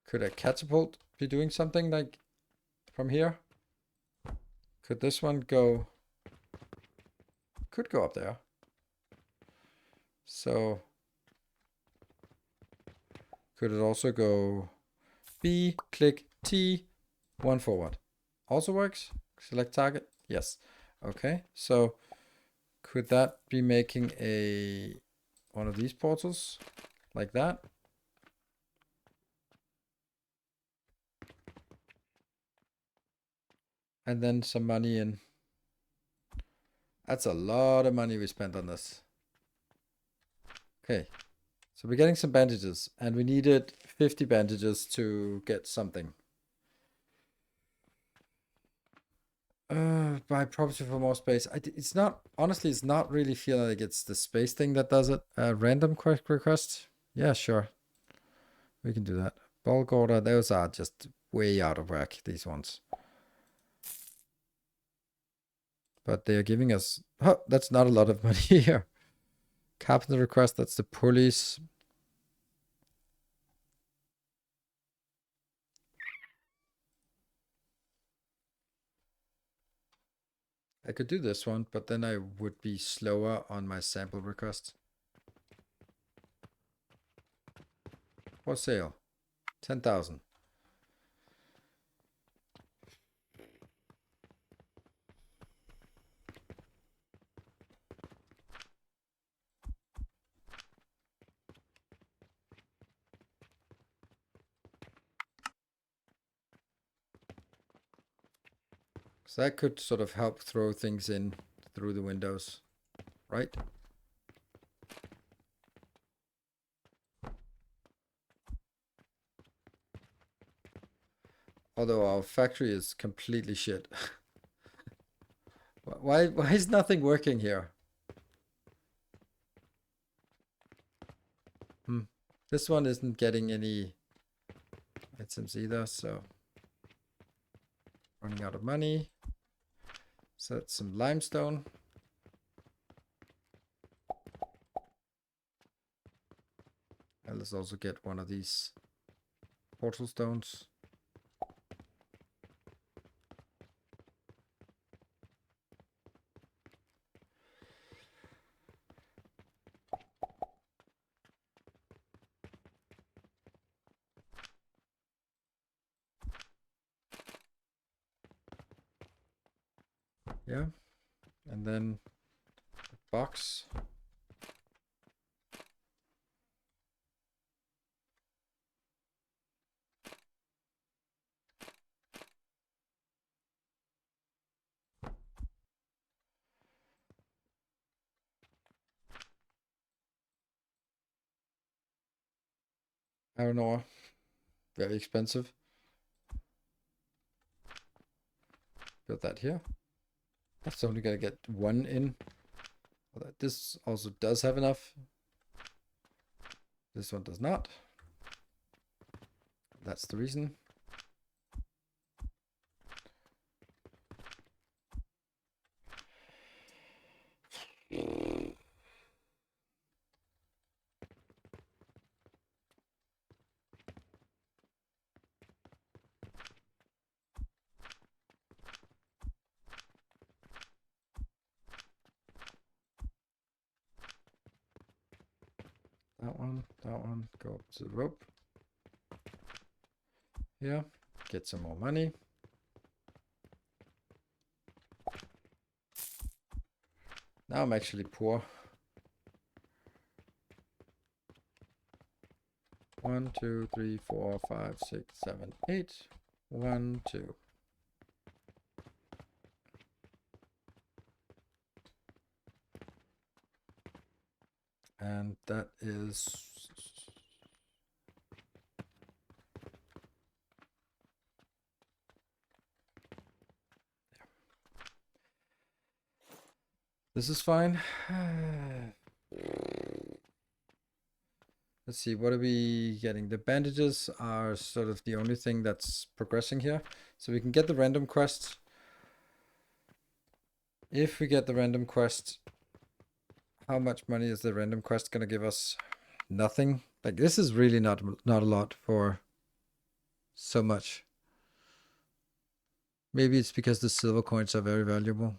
[SPEAKER 1] Could a catapult be doing something like from here? Could this one go? Could go up there. So could it also go B, click T, 1 forward? Also works. Select target. Yes. Okay. So could that be making one of these portals like that? And then some money in. That's a lot of money we spent on this. Okay. So we're getting some bandages, and we needed 50 bandages to get something. Buy property for more space. It's not, honestly, it's not really feeling like it's the space thing that does it. Random request. Yeah, sure. We can do that. Bulk order, those are just way out of whack, these ones. But they are giving us... Oh, that's not a lot of money here. Carpenter request, that's the police. I could do this one, but then I would be slower on my sample request. For sale. 10,000. So that could sort of help throw things in through the windows, right? Although our factory is completely shit. Why is nothing working here? This one isn't getting any items either, so running out of money. So that's some limestone. And let's also get one of these portal stones. Yeah, and then a box. Iron ore, very expensive. Build that here. That's only gonna get one in. Well, this also does have enough. This one does not. That's the reason. That one, go up to the rope. Yeah, get some more money. Now I'm actually poor. 1, 2, 3, 4, 5, 6, 7, 8. 1, 2. And that is... This is fine. Let's see, what are we getting? The bandages are sort of the only thing that's progressing here. So we can get the random quest. If we get the random quest, how much money is the random quest going to give us? Nothing. Like, this is really not a lot for so much. Maybe it's because the silver coins are very valuable.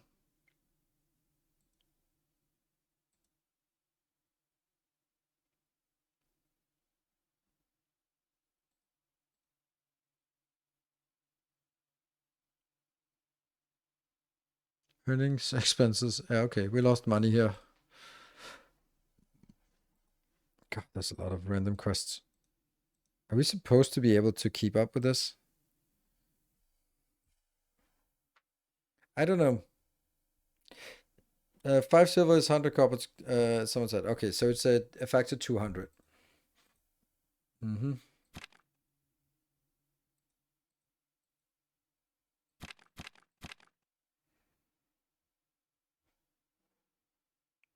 [SPEAKER 1] Earnings, expenses. Yeah, okay, we lost money here. God, there's a lot of random quests. Are we supposed to be able to keep up with this? I don't know. 5 silver is 100 copper. Someone said. Okay, so it's a factor 200. Mm-hmm.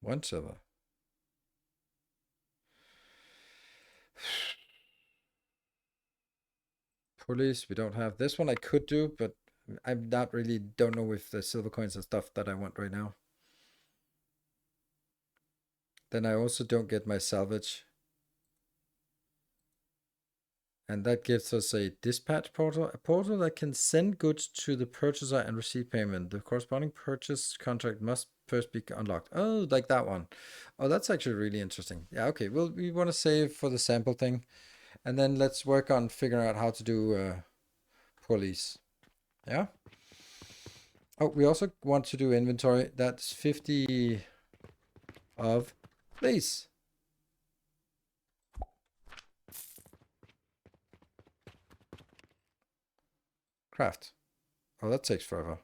[SPEAKER 1] One silver. Pulleys, we don't have. This one I could do, but I'm not really, don't know if the silver coins and stuff that I want right now. Then I also don't get my salvage. And that gives us a dispatch portal, a portal that can send goods to the purchaser and receive payment. The corresponding purchase contract must first be unlocked. Oh, like that one. Oh, that's actually really interesting. Yeah, okay. Well, we want to save for the sample thing. And then let's work on figuring out how to do pulleys. Yeah. Oh, we also want to do inventory. That's 50 of these. Craft. Oh, that takes forever.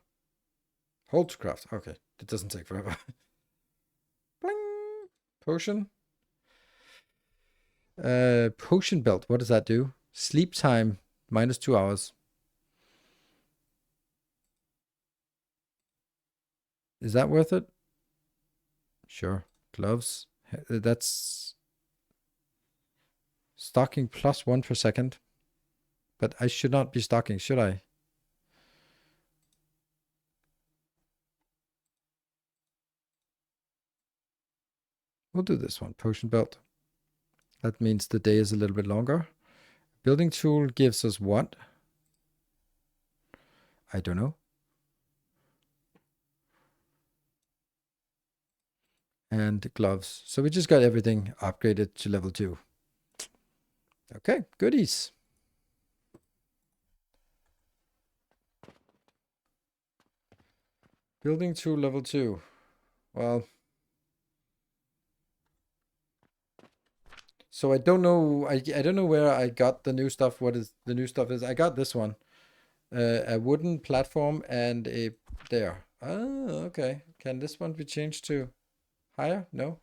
[SPEAKER 1] Hold to craft. Okay, it doesn't take forever. Bling. Potion. Potion belt. What does that do? Sleep time minus 2 hours. Is that worth it? Sure. Gloves. That's stocking plus 1 per second. But I should not be stocking, should I? We'll do this one. Potion belt. That means the day is a little bit longer. Building tool gives us what? I don't know. And gloves. So we just got everything upgraded to level 2. Okay, goodies. Building tool level 2. Well, so I don't know. I don't know where I got the new stuff. What is the new stuff is? I got this one, a wooden platform and a there. Oh, okay. Can this one be changed to higher? No.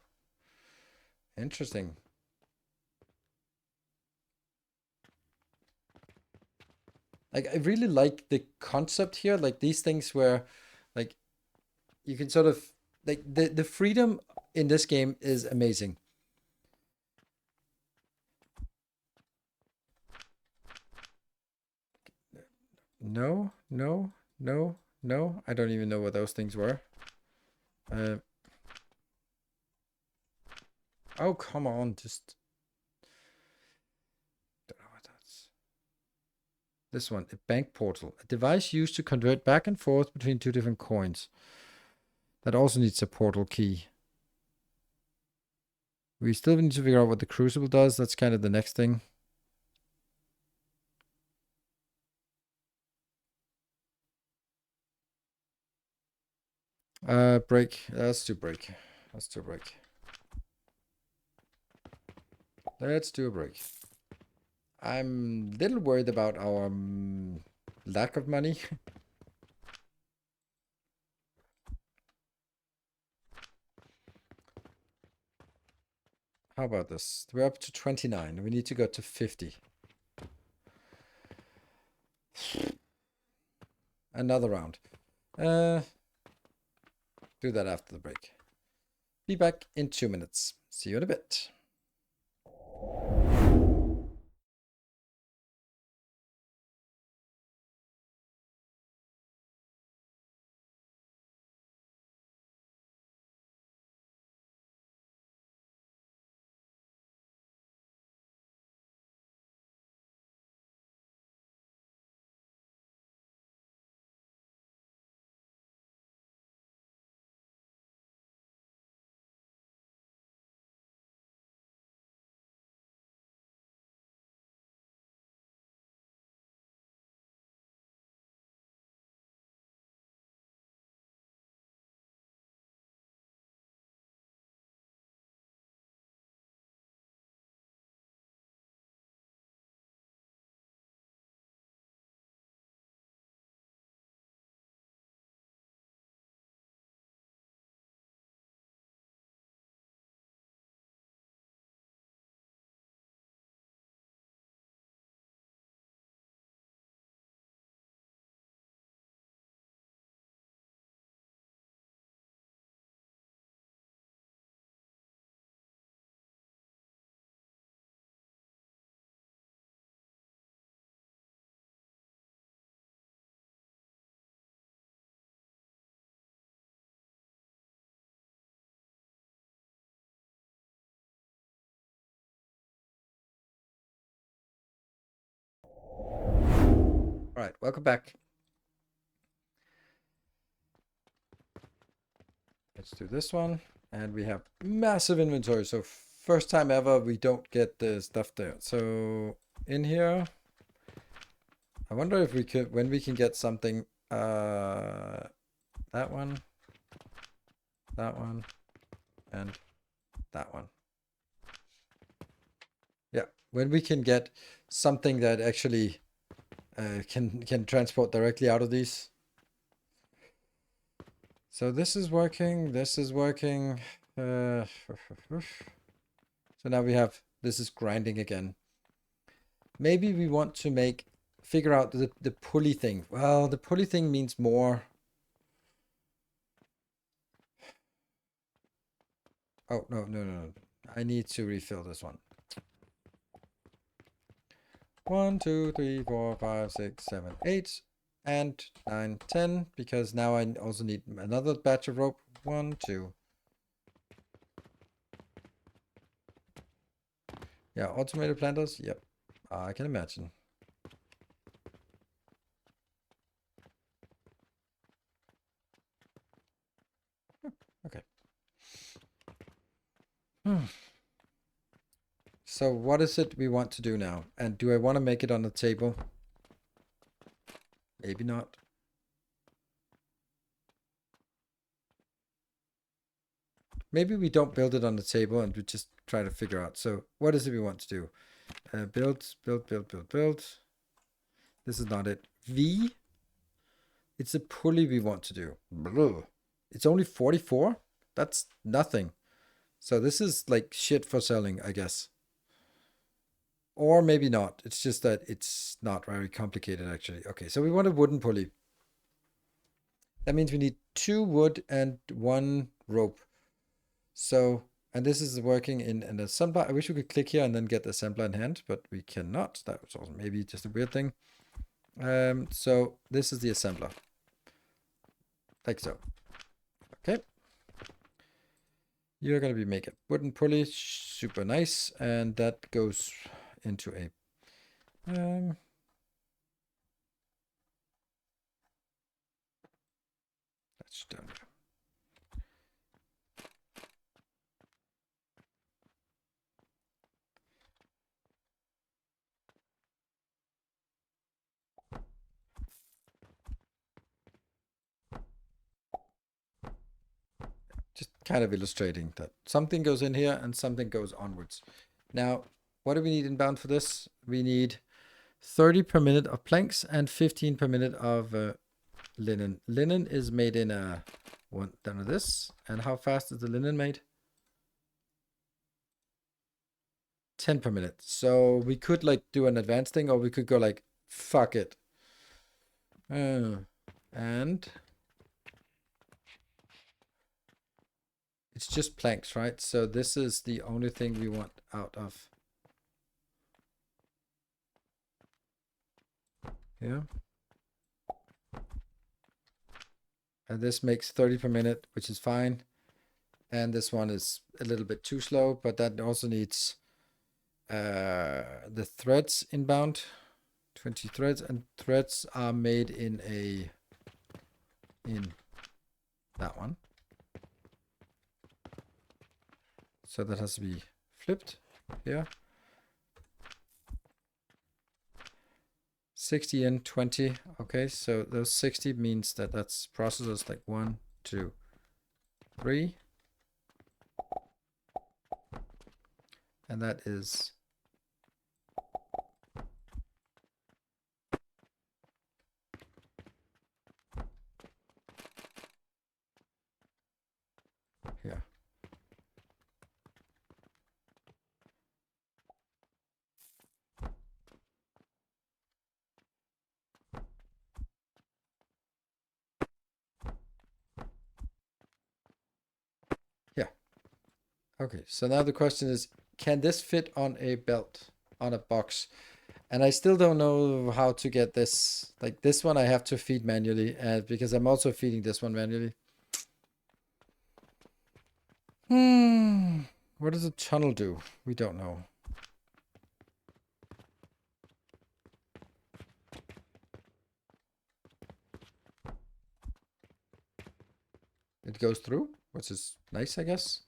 [SPEAKER 1] Interesting. Like I really like the concept here. Like these things where, like, you can sort of like the freedom in this game is amazing. No, no, no, no. I don't even know what those things were. Oh, come on. Just don't know what that's. This one, a bank portal. A device used to convert back and forth between 2 different coins. That also needs a portal key. We still need to figure out what the crucible does. That's kind of the next thing. Break. Let's do break. Let's do break. Let's do a break. I'm a little worried about our lack of money. How about this? We're up to 29. We need to go to 50. Another round. Do that after the break. Be back in 2 minutes. See you in a bit. All right, welcome back. Let's do this one. And we have massive inventory. So first time ever we don't get the stuff there. So in here, I wonder if we could, when we can get something, that one, and that one. Yeah, when we can get something that actually can transport directly out of these. So this is working, this is working. So now we have, this is grinding again. Maybe we want to figure out the pulley thing. Well, the pulley thing means more. Oh, no. I need to refill this one. 1, 2, 3, 4, 5, 6, 7, 8, and 9, 10, because now I also need another batch of rope. 1, 2. Yeah, automated planters. Yep, I can imagine. Okay. So what is it we want to do now? And do I want to make it on the table? Maybe not. Maybe we don't build it on the table and we just try to figure out. So what is it we want to do? Build. This is not it. V. It's a pulley we want to do. Blah. It's only 44? That's nothing. So this is like shit for selling, I guess. Or maybe not. It's just that it's not very complicated, actually. Okay, so we want a wooden pulley. That means we need 2 wood and 1 rope. So, and this is working in an assembler. I wish we could click here and then get the assembler in hand, but we cannot. That was also maybe just a weird thing. So this is the assembler. Like so. Okay. You're going to be making a wooden pulley. Super nice. And that goes into a... that's done. Just kind of illustrating that something goes in here and something goes onwards. Now, what do we need inbound for this? We need 30 per minute of planks and 15 per minute of linen. Linen is made in a one done of this. And how fast is the linen made? 10 per minute. So we could like do an advanced thing, or we could go like, fuck it. And it's just planks, right? So this is the only thing we want out of here. And this makes 30 per minute, which is fine. And this one is a little bit too slow, but that also needs the threads inbound. 20 threads, and threads are made in that one. So that has to be flipped here. 60 and 20. Okay, so those 60 means that that's processors like 1, 2, 3. And that is here. Yeah. Okay, so now the question is, can this fit on a belt, on a box? And I still don't know how to get this. Like this one I have to feed manually, because I'm also feeding this one manually. What does a tunnel do? We don't know. it goes through, which is nice, I guess.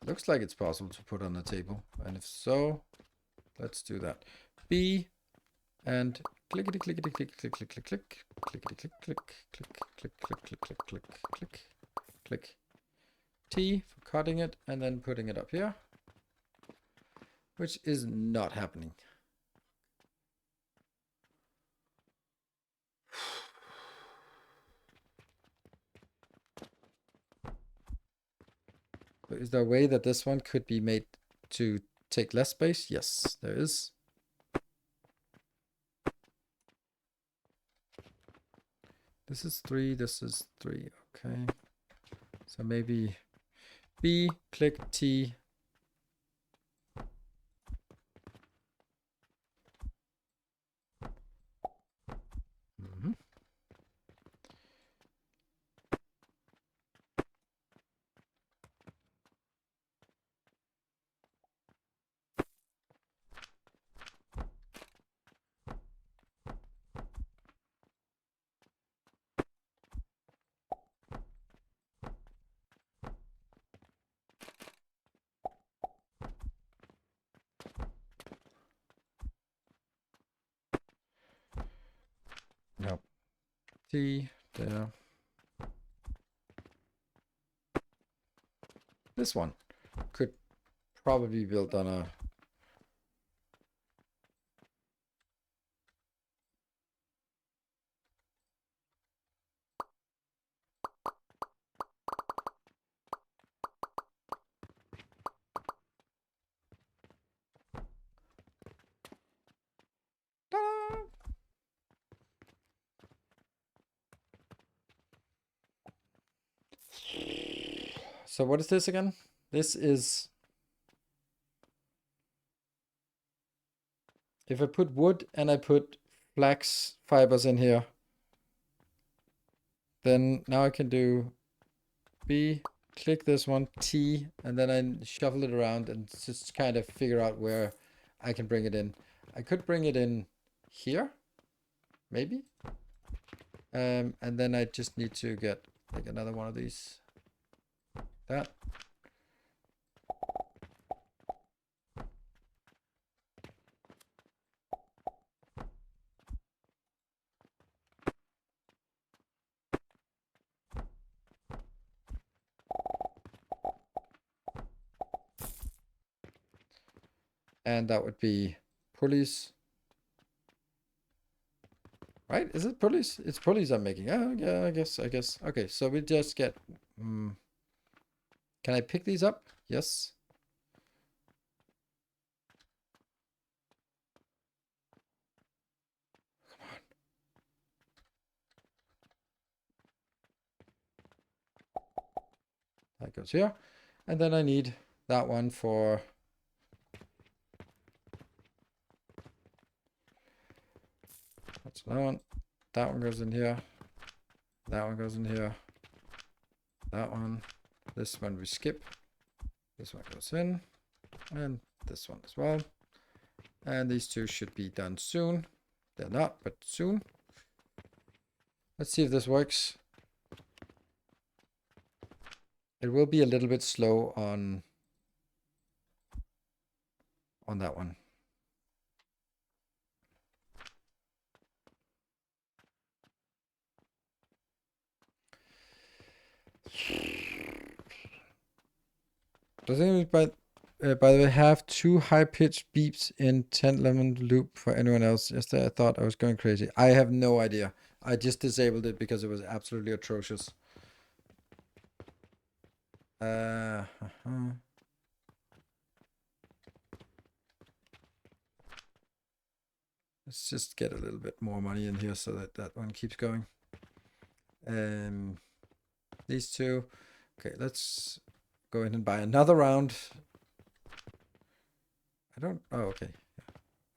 [SPEAKER 1] Looks like it's possible to put on the table, and if so, let's do that. B and clickety clickety click click click click click clickety click click click click click click click click click click. T for cutting it and then putting it up here, which is not happening. But is there a way that this one could be made to take less space? Yes, there is. This is 3, this is 3, okay. So maybe B, click T. Mm-hmm. Nope. T, there. This one could probably be built on a... Ta-da! So what is this again? This is... If I put wood and I put flax fibers in here, then now I can do B, click this one, T, and then I shuffle it around and just kind of figure out where I can bring it in. I could bring it in here, maybe. And then I just need to get like another one of these. That. And that would be pulleys. Right? Is it pulleys? It's pulleys I'm making. Oh, yeah, I guess. Okay, so we just get... Can I pick these up? Yes. Come on. That goes here. And then I need that one for... That's that one. That one goes in here. That one goes in here. That one. This one we skip. This one goes in. And this one as well. And these two should be done soon. They're not, but soon. Let's see if this works. It will be a little bit slow on that one. Does anyone, by the way, have 2 high-pitched beeps in 10-lemon loop for anyone else? Yesterday I thought I was going crazy. I have no idea. I just disabled it because it was absolutely atrocious. Let's just get a little bit more money in here so that that one keeps going. These two. Okay, let's go in and buy another round. I don't... Oh, okay. Yeah.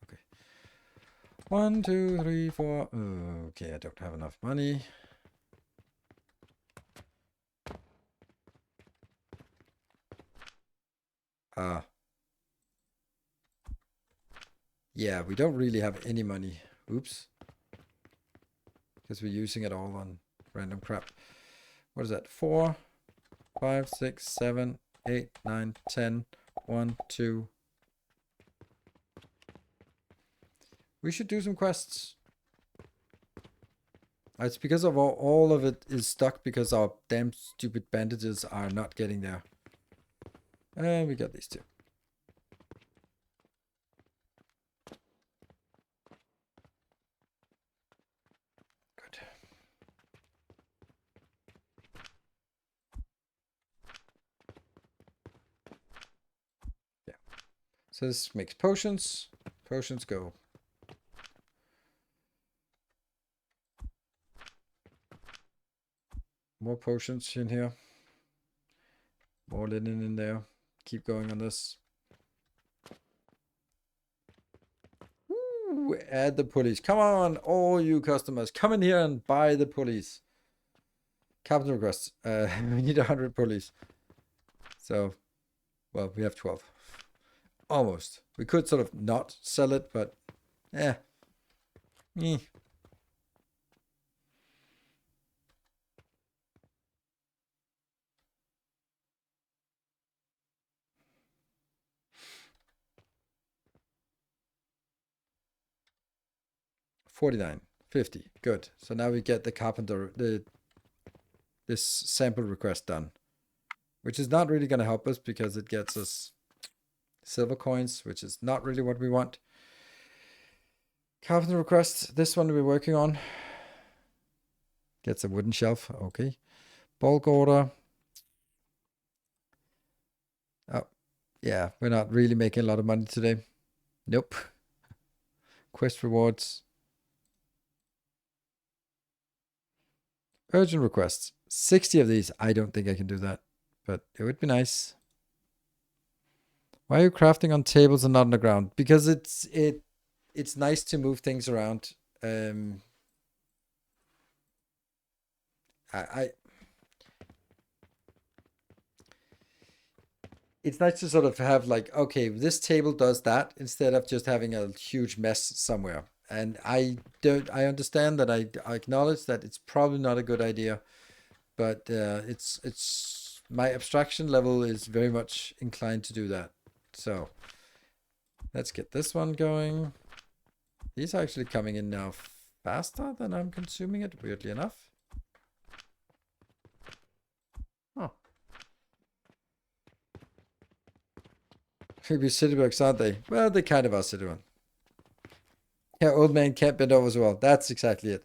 [SPEAKER 1] Okay. 1, 2, 3, 4. Okay, I don't have enough money. Yeah, we don't really have any money. Oops. Because we're using it all on random crap. What is that? 4, 5, 6, 7, 8, 9, 10. 1, 2. We should do some quests. It's because of all of it is stuck because our damn stupid bandages are not getting there. And we got these two. Good. Yeah. So this makes potions. Potions go. More potions in here. More linen in there. Keep going on this. Woo, add the pulleys. Come on, all you customers. Come in here and buy the pulleys. Capital requests. We need 100 pulleys. So, well, we have 12. Almost. We could sort of not sell it, but eh. 49, 50. Good. So now we get the carpenter, this sample request done, which is not really going to help us because it gets us silver coins, which is not really what we want. Carpenter request, this one we're working on. Gets a wooden shelf. Okay. Bulk order. Oh, yeah, we're not really making a lot of money today. Nope. Quest rewards. Urgent requests. 60 of these. I don't think I can do that, but it would be nice. Why are you crafting on tables and not on the ground? Because it's nice to move things around. It's nice to sort of have like, okay, this table does that instead of just having a huge mess somewhere. And I understand that I acknowledge that it's probably not a good idea, but it's my abstraction level is very much inclined to do that. So let's get this one going. These are actually coming in now faster than I'm consuming it, weirdly enough. Oh. Maybe Citybugs, aren't they? Well, they kind of are Citybug. Yeah, old man can't bend over as well. That's exactly it.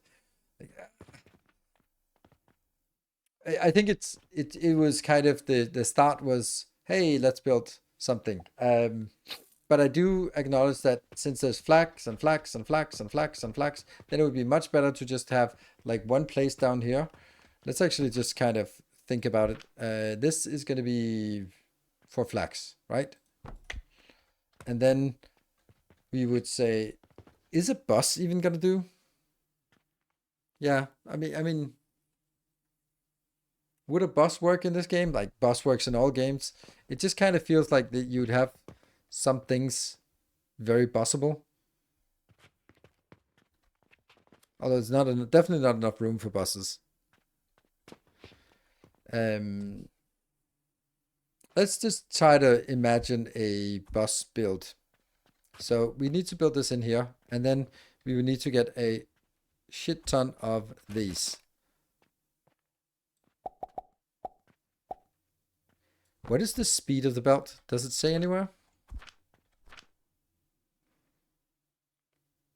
[SPEAKER 1] I think it was kind of the start was, hey, let's build something. But I do acknowledge that since there's flax and flax and flax and flax and flax, then it would be much better to just have like one place down here. Let's actually just kind of think about it. This is going to be for flax, right? And then we would say, is a bus even going to do? Yeah, I mean, would a bus work in this game? Like bus works in all games. It just kind of feels like that you'd have some things very busable. Although it's not definitely not enough room for buses. Let's just try to imagine a bus build. So we need to build this in here, and then we will need to get a shit ton of these. What is the speed of the belt? Does it say anywhere?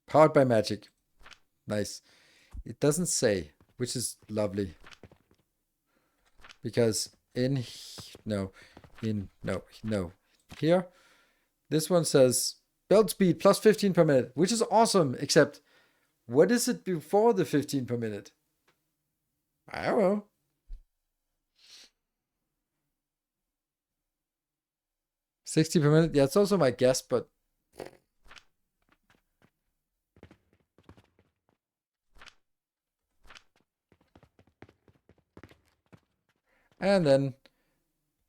[SPEAKER 1] Powered by magic. Nice. It doesn't say, which is lovely. Because no. Here, this one says belt speed plus 15 per minute, which is awesome, except what is it before the 15 per minute? I don't know. $60 per minute? Yeah, it's also my guess, but and then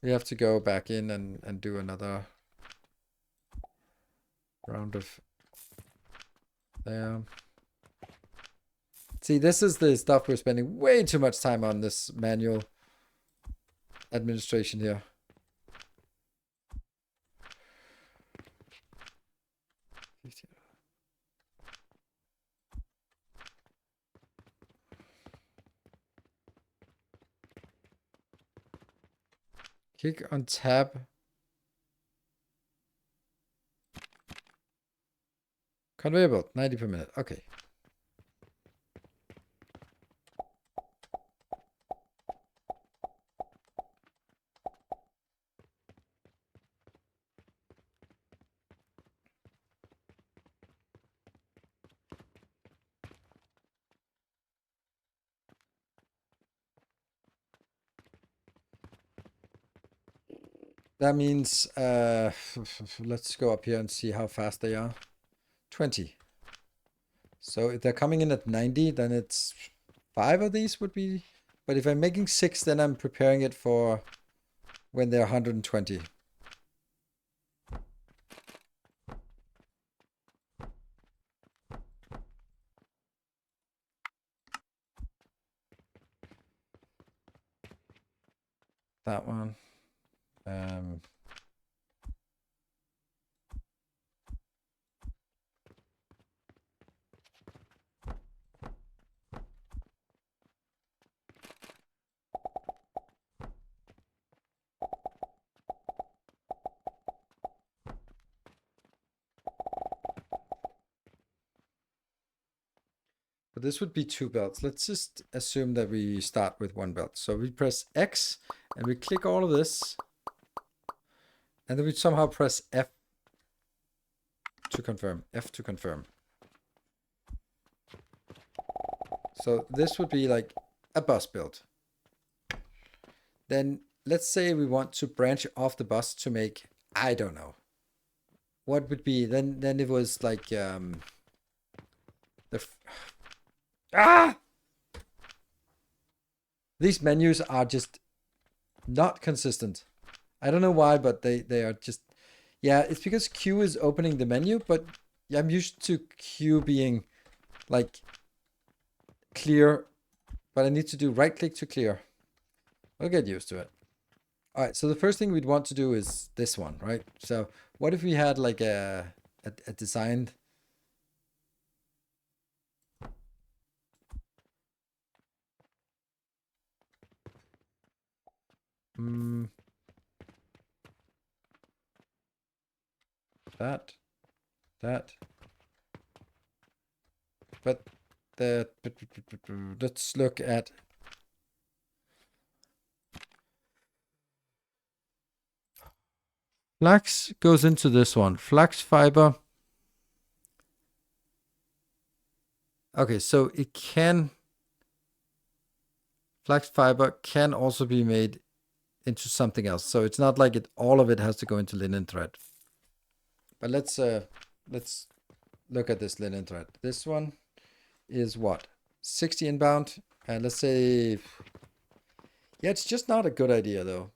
[SPEAKER 1] we have to go back in and do another round of There. See, this is the stuff we're spending way too much time on, this manual administration here. Click on tab. Conveyor belt, 90 per minute. Okay. That means, let's go up here and see how fast they are. 20. So if they're coming in at 90, then it's 5 of these would be. But if I'm making 6, then I'm preparing it for when they're 120. That one. But this would be 2 belts. Let's just assume that we start with 1 belt. So we press X and we click all of this. And then we somehow press F to confirm. F to confirm. So this would be like a bus build. Then let's say we want to branch off the bus to make, I don't know. What would be, then it was like these menus are just not consistent. I don't know why, but they are just, yeah, it's because Q is opening the menu, but I'm used to Q being like clear, but I need to do right click to clear. I'll get used to it. All right, so the first thing we'd want to do is this one, right? So what if we had like a designed that, but let's look at flax goes into this one. Flax fiber. Okay, so it can, flax fiber can also be made into something else. So it's not like all of it has to go into linen thread. But let's look at this linen thread. This one is what? 60 inbound. And let's say, yeah, it's just not a good idea though.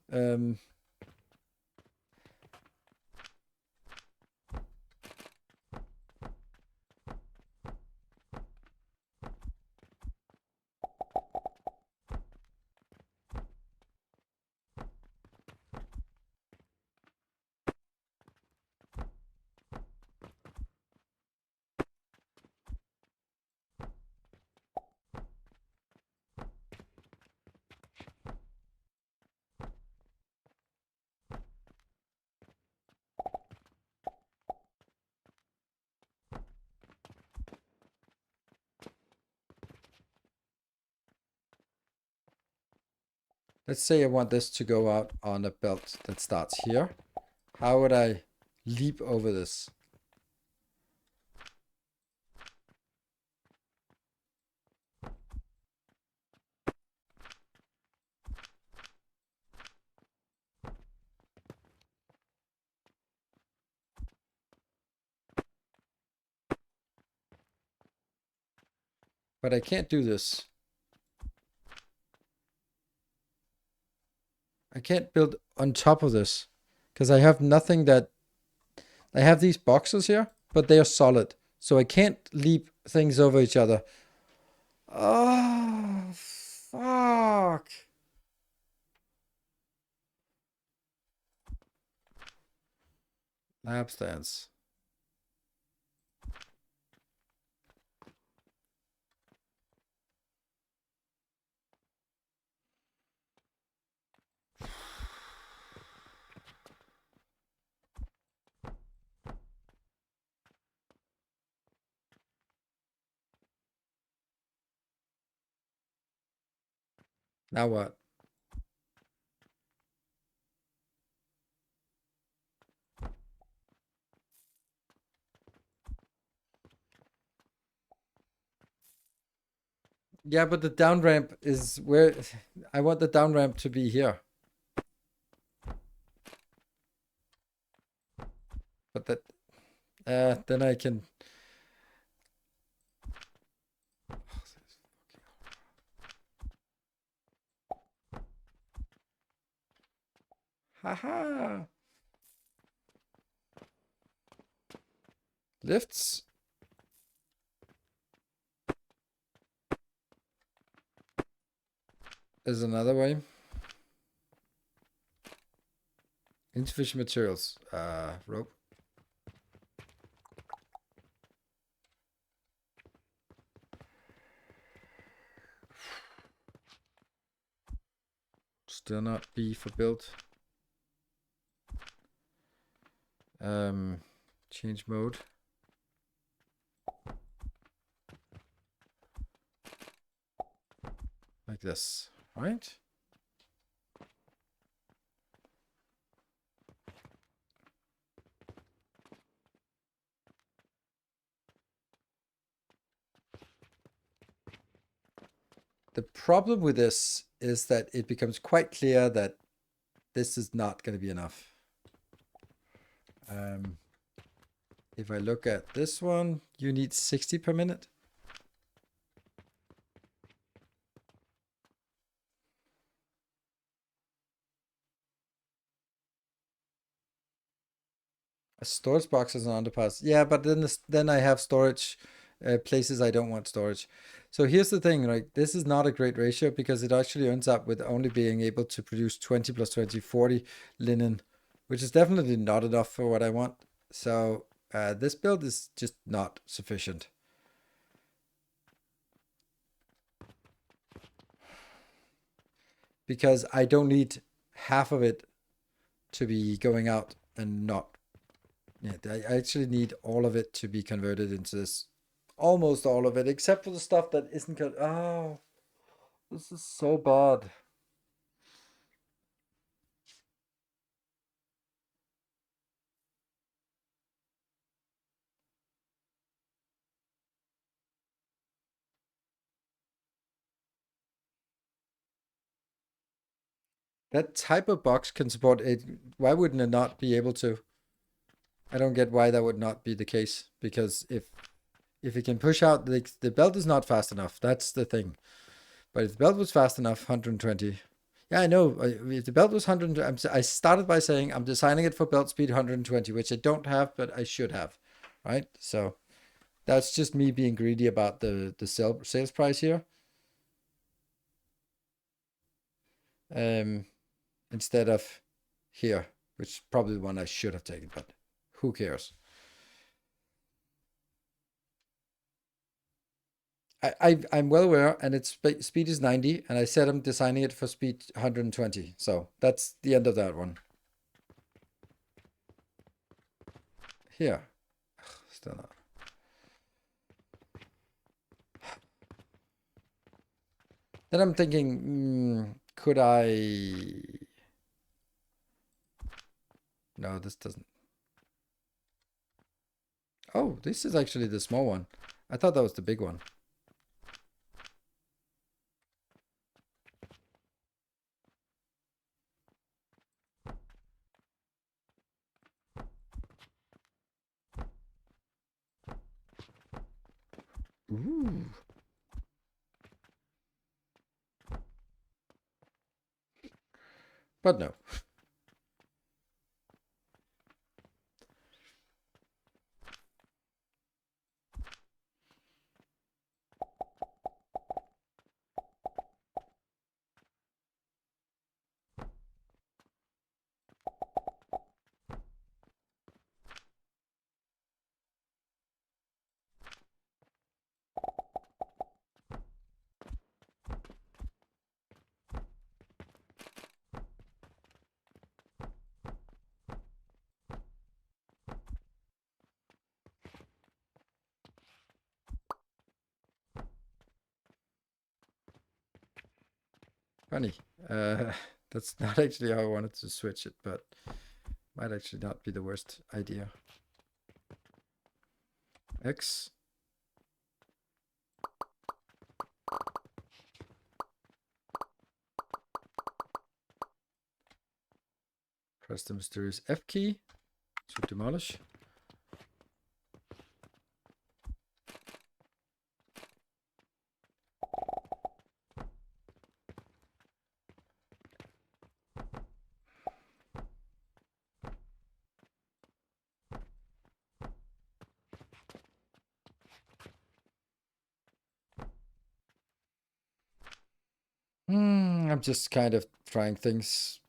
[SPEAKER 1] Let's say I want this to go out on a belt that starts here. How would I leap over this? But I can't do this. I can't build on top of this because I have nothing that, I have these boxes here, but they are solid. So I can't leap things over each other. Oh, fuck. Lab stance. Now what? Yeah, but the down ramp is where I want the down ramp to be here. But that, then I can. Haha. Lifts. Is another way. Insufficient materials. Rope. Still not B for build. Change mode. Like this, right? The problem with this is that it becomes quite clear that this is not going to be enough. If I look at this one, you need 60 per minute. A storage box is an underpass. Yeah, but then I have storage places I don't want storage. So here's the thing, right? This is not a great ratio because it actually ends up with only being able to produce 20 plus 20, 40 linen, which is definitely not enough for what I want. So this build is just not sufficient. Because I don't need half of it to be going out and not. Yeah, I actually need all of it to be converted into this. Almost all of it, except for the stuff that isn't good. Oh, this is so bad. That type of box can support it. Why wouldn't it not be able to? I don't get why that would not be the case. Because if it can push out, the belt is not fast enough. That's the thing. But if the belt was fast enough, 120. Yeah, I know. If the belt was 100, I started by saying I'm designing it for belt speed 120, which I don't have, but I should have, right? So that's just me being greedy about the sales price here. Instead of here, which is probably the one I should have taken, but who cares? I'm well aware, and its speed is 90, and I said I'm designing it for speed 120. So that's the end of that one. Here. Still not. Then I'm thinking, could I... No, this doesn't. Oh, this is actually the small one. I thought that was the big one. Ooh. But no. Funny. That's not actually how I wanted to switch it, but might actually not be the worst idea. X. Press the mysterious F key to demolish. I'm just kind of trying things.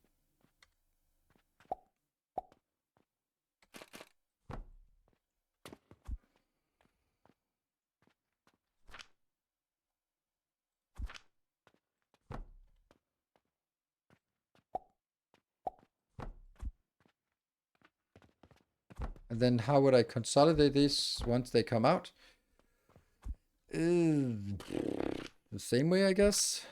[SPEAKER 1] And then how would I consolidate these once they come out? The same way, I guess.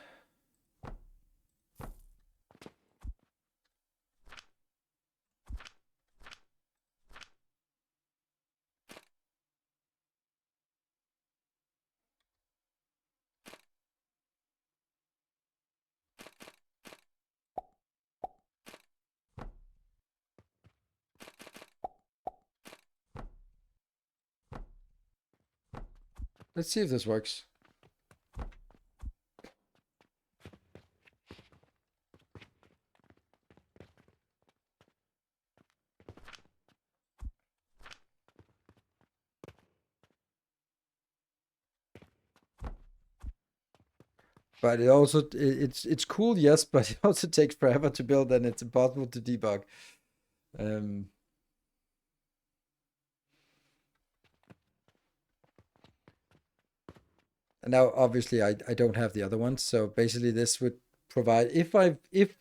[SPEAKER 1] Let's see if this works. But it also it's cool, yes, but it also takes forever to build and it's impossible to debug. And now obviously I don't have the other ones, so basically this would provide if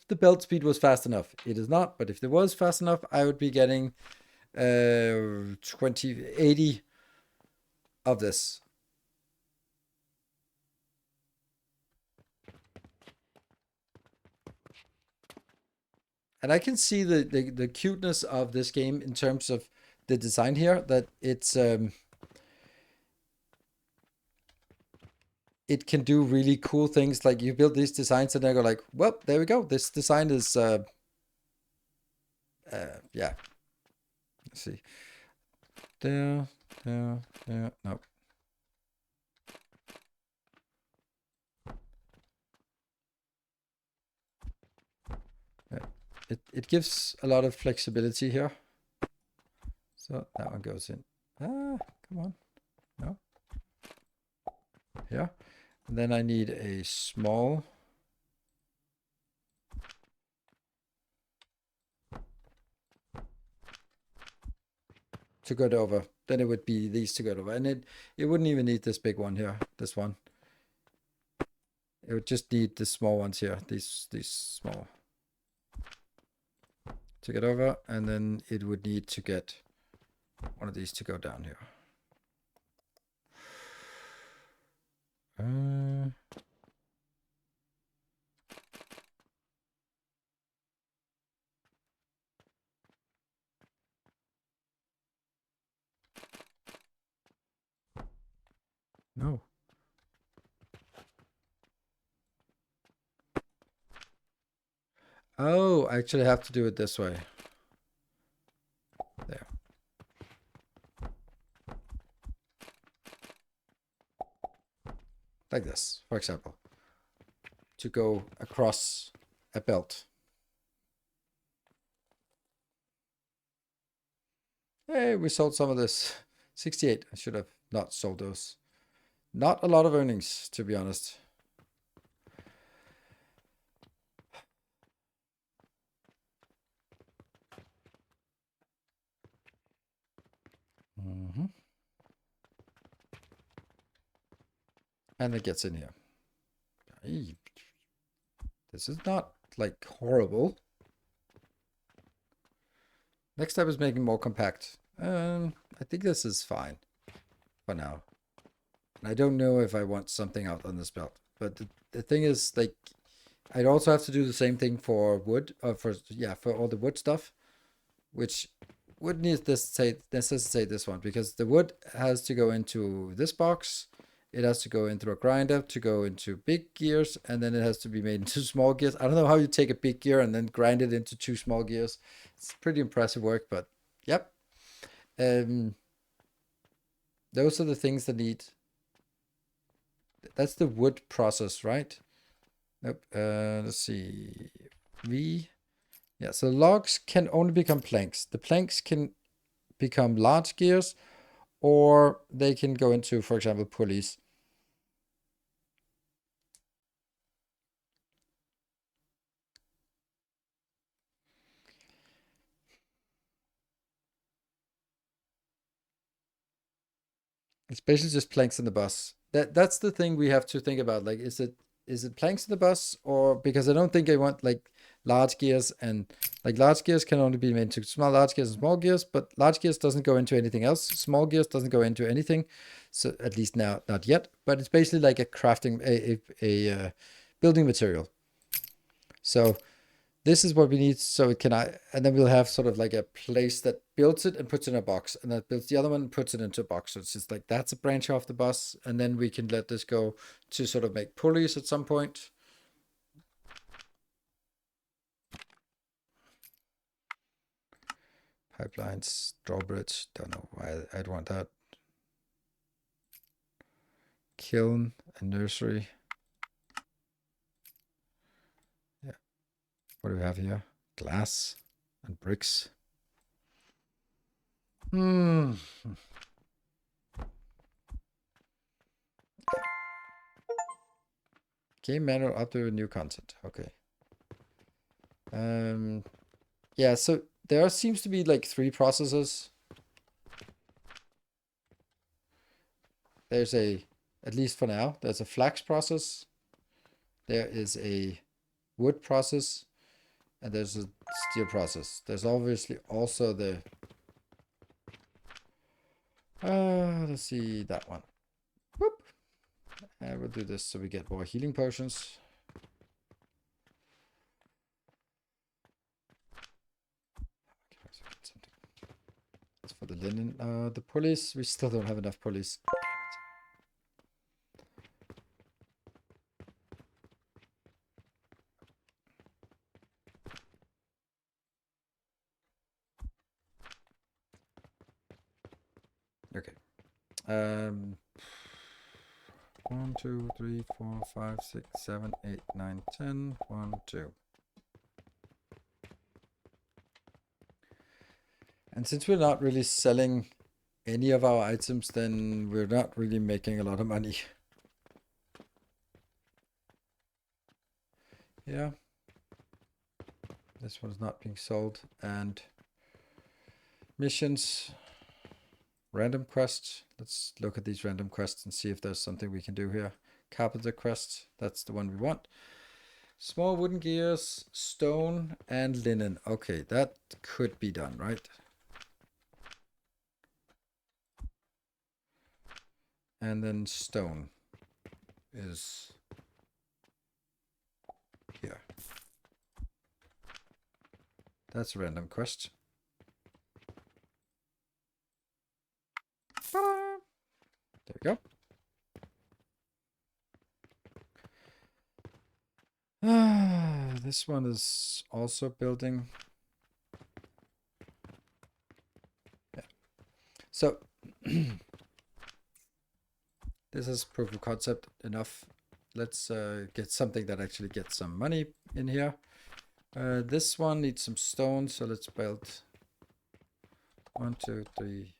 [SPEAKER 1] the belt speed was fast enough. It is not, but if it was fast enough, I would be getting 80 of this. And I can see the cuteness of this game in terms of the design here, that it's it can do really cool things. Like you build these designs and I go like, well, there we go. This design is yeah. Let's see. There, no. It gives a lot of flexibility here. So that one goes in. Come on. No. Here. And then I need a small. To go over. Then it would be these to go over. And it wouldn't even need this big one here. This one. It would just need the small ones here. These small. To get over, and then it would need to get one of these to go down here. No. Oh, I actually have to do it this way. There. Like this, for example. To go across a belt. Hey, we sold some of this. 68. I should have not sold those. Not a lot of earnings, to be honest. And it gets in here. This is not like horrible. Next step is making more compact. I think this is fine for now. And I don't know if I want something out on this belt. But the thing is, like, I'd also have to do the same thing for wood, or for all the wood stuff, which would necessitate this one, because the wood has to go into this box. It has to go into a grinder to go into big gears, and then it has to be made into small gears. I don't know how you take a big gear and then grind it into 2 small gears. It's pretty impressive work, but yep. Those are the things that need. That's the wood process, right? Nope. Let's see. Yeah, so logs can only become planks. The planks can become large gears, or they can go into, for example, pulleys. It's basically just planks in the bus. That's the thing we have to think about. Like, is it planks in the bus, or because I don't think I want like large gears, and like large gears can only be made into large gears and small gears, but large gears doesn't go into anything else. Small gears doesn't go into anything. So at least now, not yet. But it's basically like a crafting a building material. So this is what we need, so it can, and then we'll have sort of like a place that builds it and puts it in a box, and that builds the other one and puts it into a box. So it's just like, that's a branch off the bus, and then we can let this go to sort of make pulleys at some point. Pipelines, drawbridge, don't know why I'd want that. Kiln and nursery. Yeah. What do we have here? Glass and bricks. Game manual update with new content. Okay. Yeah, so there seems to be like 3 processes. There's at least for now, there's a flax process. There is a wood process, and there's a steel process. There's obviously also the, let's see, that one. Whoop. And we'll do this so we get more healing potions. That's for the linen. The pulleys, we still don't have enough pulleys. Okay. 1, 2, 3, 4, 5, 6, 7, 8, 9, 10. 1, 2. And since we're not really selling any of our items, then we're not really making a lot of money. Yeah. This one's not being sold. And missions. Random quests. Let's look at these random quests and see if there's something we can do here. Carpenter quest. That's the one we want. Small wooden gears, stone, and linen. Okay, that could be done, right? And then stone is here. That's a random quest. There we go. This one is also building. Yeah. So this is proof of concept enough. Let's get something that actually gets some money in here. This one needs some stone, so let's build 1, 2, 3.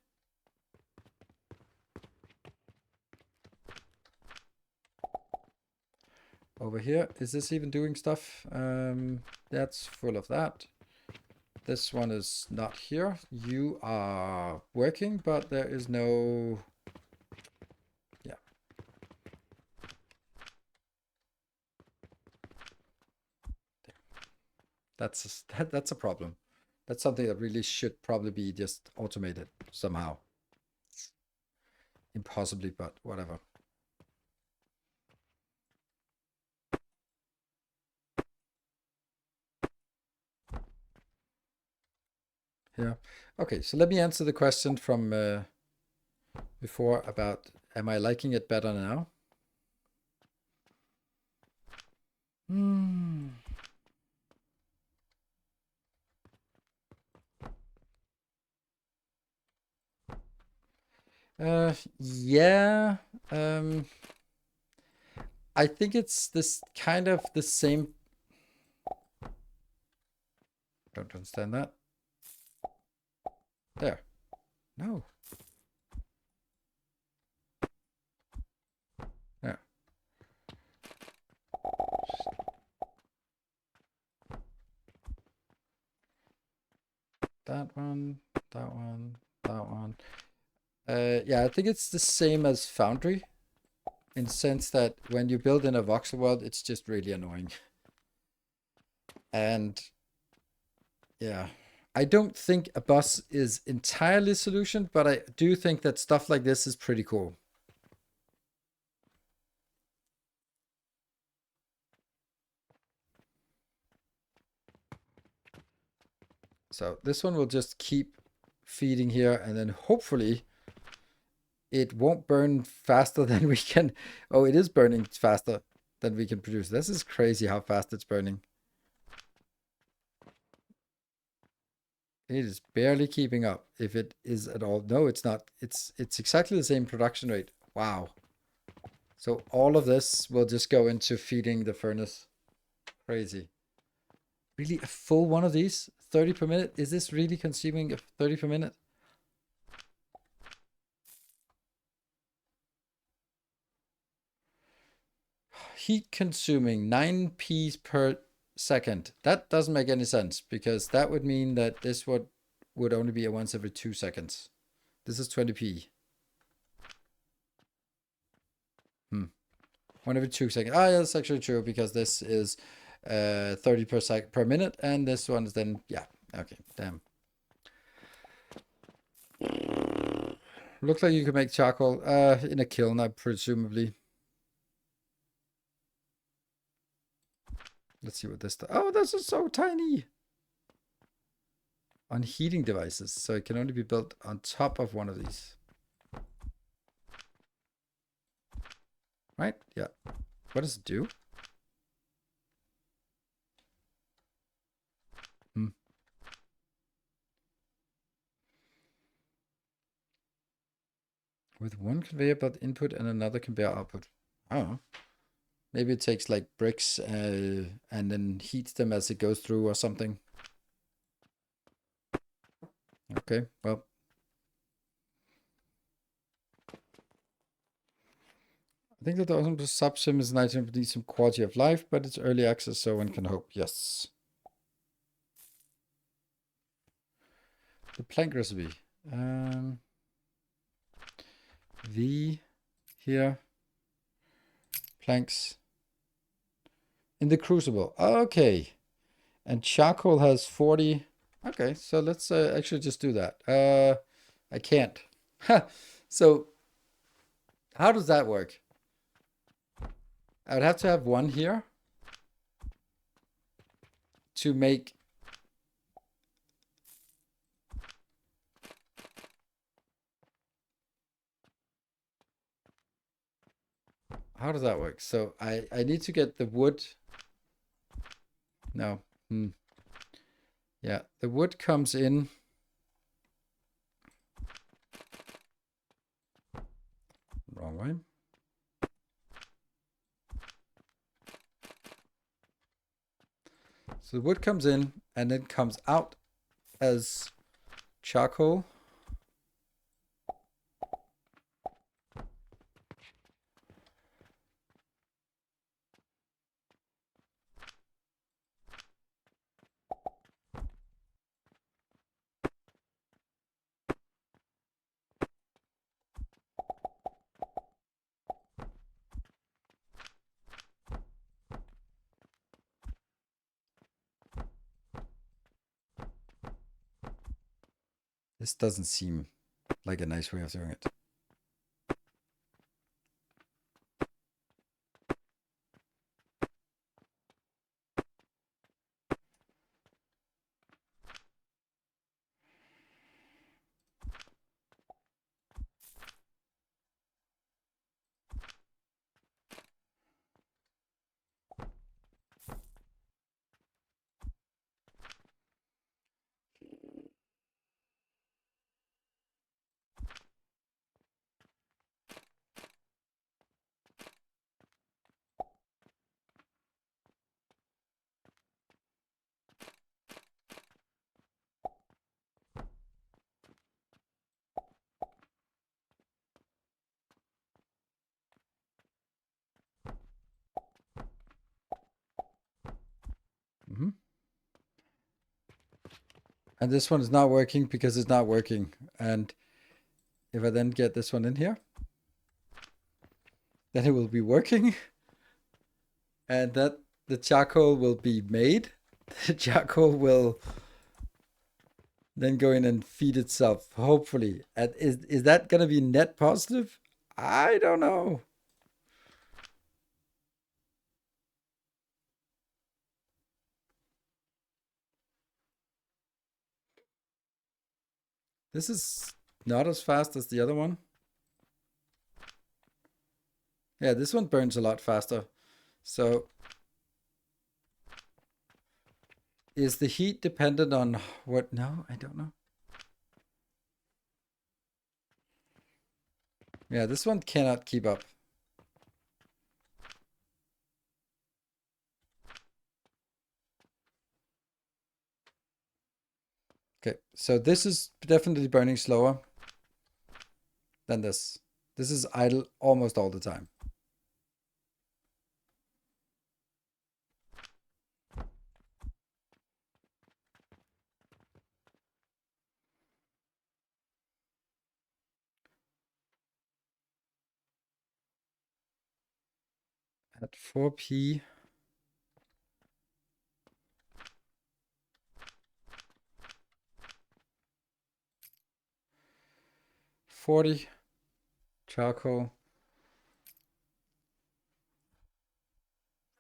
[SPEAKER 1] Over here, is this even doing stuff? That's full of that. This one is not here. You are working, but there is no... Yeah. That's a problem. That's something that really should probably be just automated somehow. Impossibly, but whatever. Yeah. Okay, so let me answer the question from before about am I liking it better now? Hmm. Yeah. I think it's this kind of the same. Don't understand that. There. No. Yeah. That one, that one, that one. Yeah, I think it's the same as Foundry in the sense that when you build in a voxel world, it's just really annoying. And yeah, I don't think a boss is entirely a solution, but I do think that stuff like this is pretty cool. So this one will just keep feeding here, and then hopefully it won't burn faster than we can. Oh, it is burning faster than we can produce. This is crazy how fast it's burning. It is barely keeping up, if it is at all. No, it's not. It's exactly the same production rate. Wow. So all of this will just go into feeding the furnace. Crazy. Really, a full one of these? 30 per minute? Is this really consuming 30 per minute? Heat consuming 9 Ps per second. That doesn't make any sense because that would mean that this would only be a once every 2 seconds. This is 20p. 1 every 2 seconds. Ah, yeah, that's actually true because this is 30 per minute, and this one is then, yeah, okay, damn. Looks like you can make charcoal in a kiln, presumably. Let's see what this does. Oh, this is so tiny. On heating devices, so it can only be built on top of one of these. Right? Yeah. What does it do? With one conveyor belt input and another conveyor output. Oh. Maybe it takes like bricks and then heats them as it goes through or something. Okay, well. I think that the awesome sub-sim is an item that needs some quality of life, but it's early access, so one can hope. Yes. The plank recipe. V here. Planks. In the crucible. Okay. And charcoal has 40. Okay, so let's actually just do that. I can't. So how does that work? I would have to have one here to make. How does that work? So I need to get the wood. No. Yeah, the wood comes in. Wrong way. So the wood comes in and then comes out as charcoal. This doesn't seem like a nice way of doing it. And this one is not working because it's not working. And if I then get this one in here, then it will be working. And that the charcoal will be made. The charcoal will then go in and feed itself, hopefully. And is that going to be net positive? I don't know. This is not as fast as the other one. Yeah, this one burns a lot faster. So is the heat dependent on what? No, I don't know. Yeah, this one cannot keep up. Okay, so this is definitely burning slower than this. This is idle almost all the time. At 4p. $40 charcoal.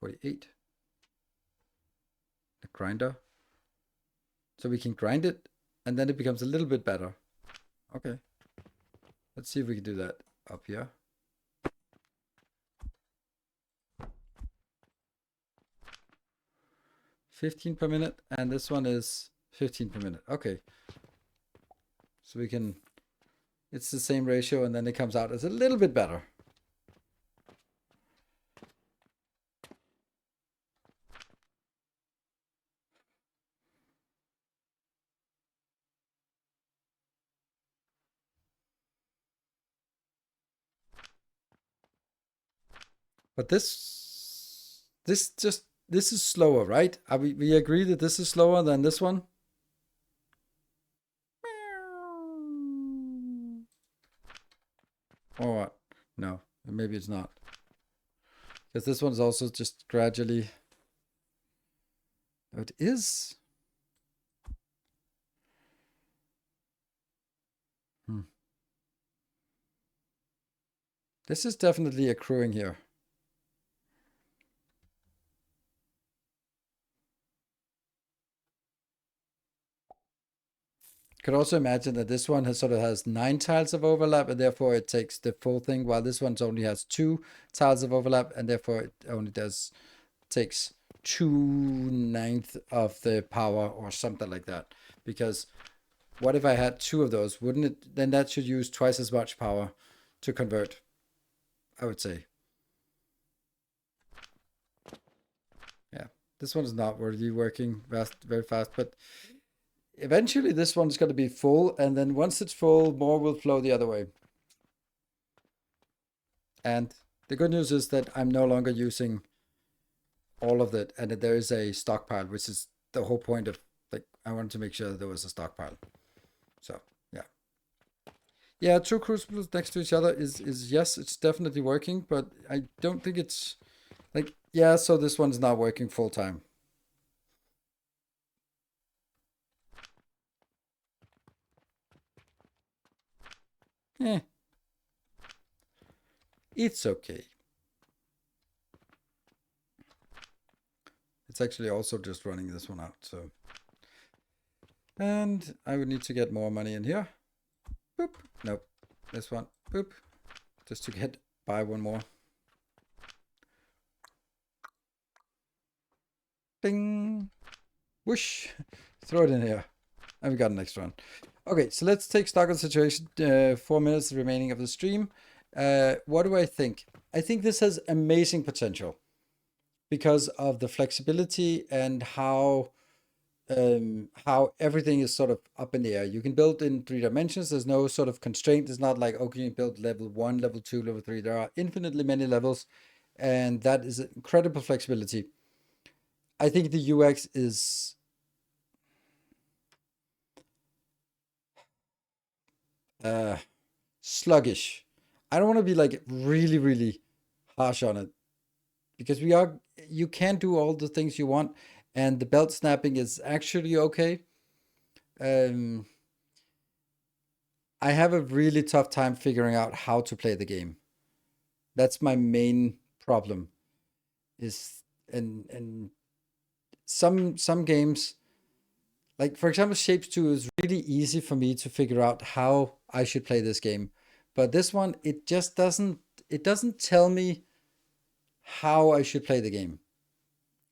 [SPEAKER 1] 48. The grinder. So we can grind it and then it becomes a little bit better. Okay. Let's see if we can do that up here. 15 per minute, and this one is 15 per minute. Okay. So we can, it's the same ratio, and then it comes out as a little bit better. But this is slower, right? We agree that this is slower than this one? Or what? No, maybe it's not. Because this one's also just gradually. Oh, it is. This is definitely accruing here. Could also imagine that this one has 9 tiles of overlap, and therefore it takes the full thing, while this one only has 2 tiles of overlap, and therefore it only takes 2/9 of the power or something like that. Because what if I had 2 of those? Wouldn't it? Then that should use twice as much power to convert, I would say. Yeah, this one is not really working very fast, but eventually this one's going to be full, and then once it's full, more will flow the other way. And the good news is that I'm no longer using all of it, and that there is a stockpile, which is the whole point of, like, I wanted to make sure that there was a stockpile. So yeah, 2 crucibles next to each other is yes, it's definitely working, but I don't think it's like, yeah, so this one's not working full time. It's okay. It's actually also just running this one out, so. And I would need to get more money in here. Boop. Nope. This one. Boop. Just to buy one more. Ding. Whoosh. Throw it in here. And we got an extra one. Okay, so let's take stock of the situation. 4 minutes remaining of the stream. What do I think? I think this has amazing potential because of the flexibility and how everything is sort of up in the air. You can build in 3 dimensions. There's no sort of constraint. It's not like, okay, you can build level 1, level 2, level 3. There are infinitely many levels, and that is incredible flexibility. I think the UX is sluggish. I don't want to be like really, really harsh on it because you can do all the things you want, and the belt snapping is actually okay. Um, I have a really tough time figuring out how to play the game. That's my main problem. Is and some games, like for example, Shapes 2 is really easy for me to figure out how I should play this game. But this one, it just doesn't tell me how I should play the game.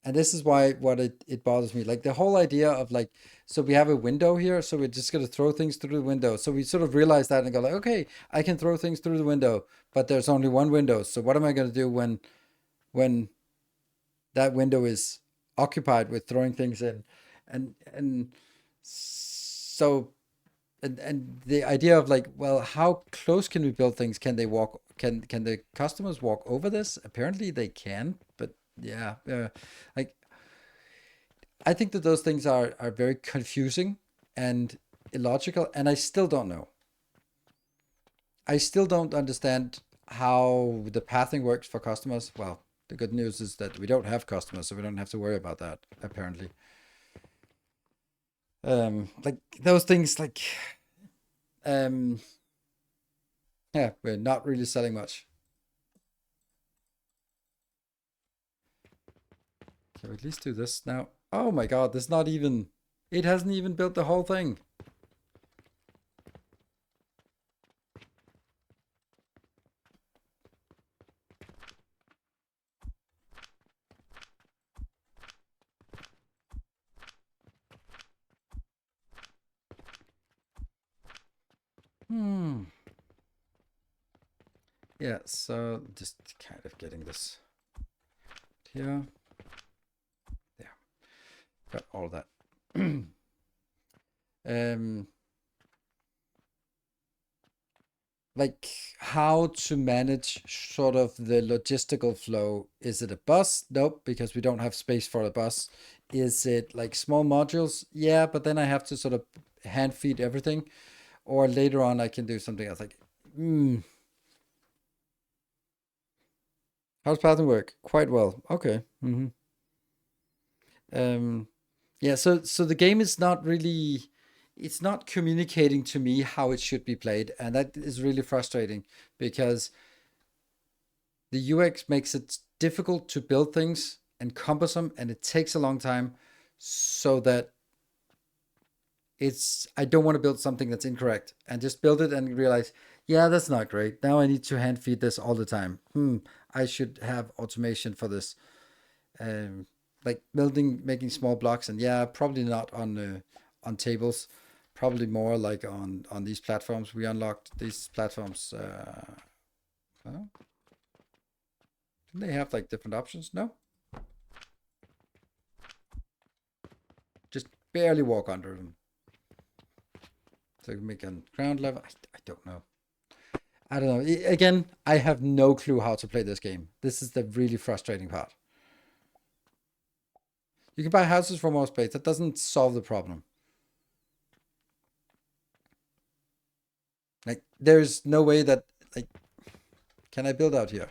[SPEAKER 1] And this is why what it bothers me. Like the whole idea of like, so we have a window here, so we're just gonna throw things through the window. So we sort of realize that and go like, okay, I can throw things through the window, but there's only one window. So what am I gonna do when that window is occupied with throwing things in? And so and the idea of like, well, how close can we build things? Can they walk? Can the customers walk over this? Apparently they can, but yeah, like I think that those things are very confusing and illogical, and I still don't know. I still don't understand how the pathing works for customers. Well, the good news is that we don't have customers, so we don't have to worry about that, apparently. Like those things, like, um, yeah, we're not really selling much. Can we at least do this now? Oh my god, there's not even... It hasn't even built the whole thing. Yeah, so just kind of getting this here. There. Got all that. Like how to manage sort of the logistical flow. Is it a bus? Nope, because we don't have space for a bus. Is it like small modules? Yeah, but then I have to sort of hand feed everything. Or later on I can do something else. Like, how's pattern work? Quite well. Okay. Yeah, so the game is not really, it's not communicating to me how it should be played, and that is really frustrating because the UX makes it difficult to build things and cumbersome, and it takes a long time, so that I don't want to build something that's incorrect and just build it and realize, yeah, that's not great. Now I need to hand feed this all the time. I should have automation for this. Like making small blocks, and yeah, probably not on tables, probably more like on these platforms. We unlocked these platforms. Well, didn't they have like different options? No, just barely walk under them. So we can make a ground level. I don't know. I don't know. Again, I have no clue how to play this game. This is the really frustrating part. You can buy houses for more space. That doesn't solve the problem. Like, there's no way that, like, can I build out here?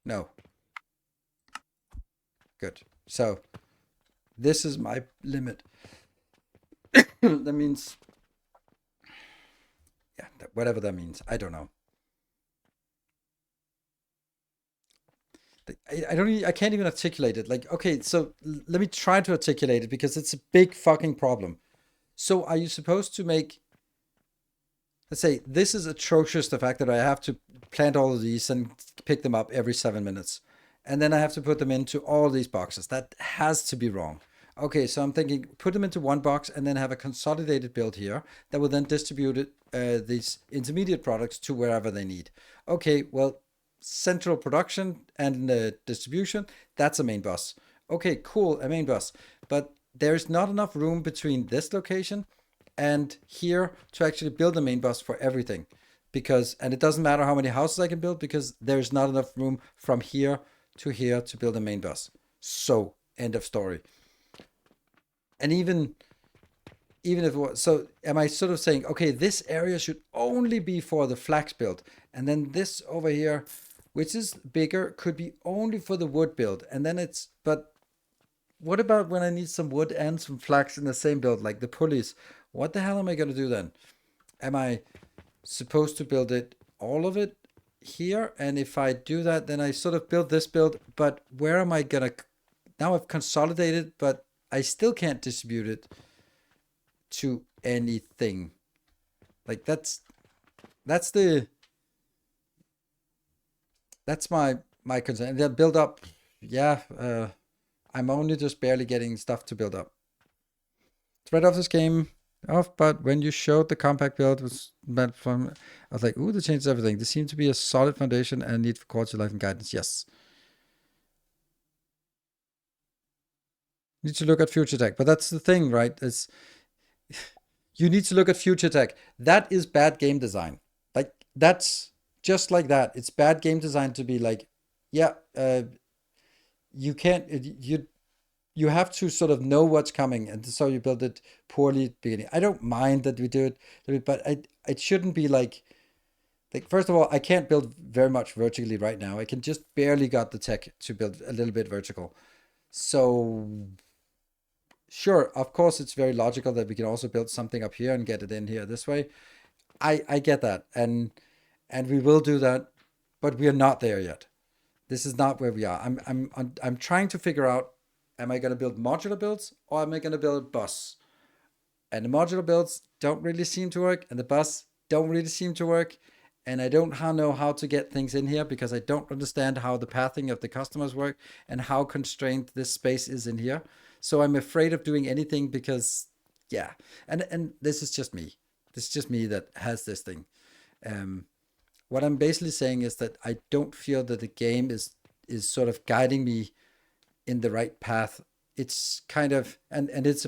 [SPEAKER 1] No. Good. So, this is my limit. That means, yeah, whatever that means. I don't know. I can't even articulate it. Like, okay, so let me try to articulate it because it's a big fucking problem. So are you supposed to make, let's say, this is atrocious, the fact that I have to plant all of these and pick them up every 7 minutes. And then I have to put them into all these boxes. That has to be wrong. Okay, so I'm thinking, put them into one box and then have a consolidated build here that will then distribute these intermediate products to wherever they need. Okay, well, central production and distribution, that's a main bus. Okay, cool, a main bus. But there's not enough room between this location and here to actually build a main bus for everything. And it doesn't matter how many houses I can build because there's not enough room from here to build a main bus. So, end of story. And even even if it was, so am I sort of saying, okay, this area should only be for the flax build, and then this over here, which is bigger, could be only for the wood build, and then it's, but what about when I need some wood and some flax in the same build, like the pulleys? What the hell am I going to do then? Am I supposed to build it, all of it here? And if I do that, then I sort of build this build, but where am I going to, now I've consolidated, but I still can't distribute it to anything. Like that's my concern. And then build up, yeah. I'm only just barely getting stuff to build up. Thread of this game off, but when you showed the compact build was meant from, I was like, ooh, that changes everything. This seems to be a solid foundation and need for quality of life and guidance. Yes. Need to look at future tech, but that's the thing, right? It's you need to look at future tech. That is bad game design. Like that's just like that. It's bad game design to be like, yeah, you can't you have to sort of know what's coming, and so you build it poorly at the beginning. I don't mind that we do it, but it shouldn't be like first of all, I can't build very much vertically right now. I can just barely got the tech to build a little bit vertical. So sure, of course, it's very logical that we can also build something up here and get it in here this way. I get that, and we will do that, but we are not there yet. This is not where we are. I'm trying to figure out: am I going to build modular builds or am I going to build a bus? And the modular builds don't really seem to work, and the bus don't really seem to work. And I don't know how to get things in here because I don't understand how the pathing of the customers work and how constrained this space is in here. So I'm afraid of doing anything because, yeah, and this is just me. This is just me that has this thing. Um, what I'm basically saying is that I don't feel that the game is sort of guiding me in the right path. It's kind of, and it's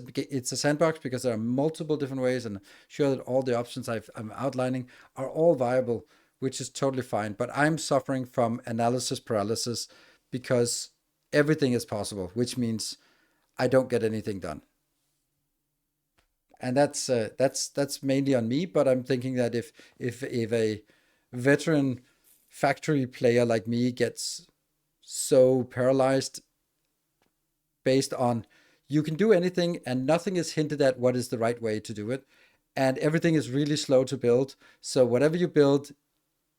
[SPEAKER 1] a sandbox because there are multiple different ways, and I'm sure that all the options I'm outlining are all viable, which is totally fine. But I'm suffering from analysis paralysis because everything is possible, which means I don't get anything done. And that's mainly on me. But I'm thinking that if a veteran factory player like me gets so paralyzed based on you can do anything and nothing is hinted at what is the right way to do it, and everything is really slow to build, so whatever you build,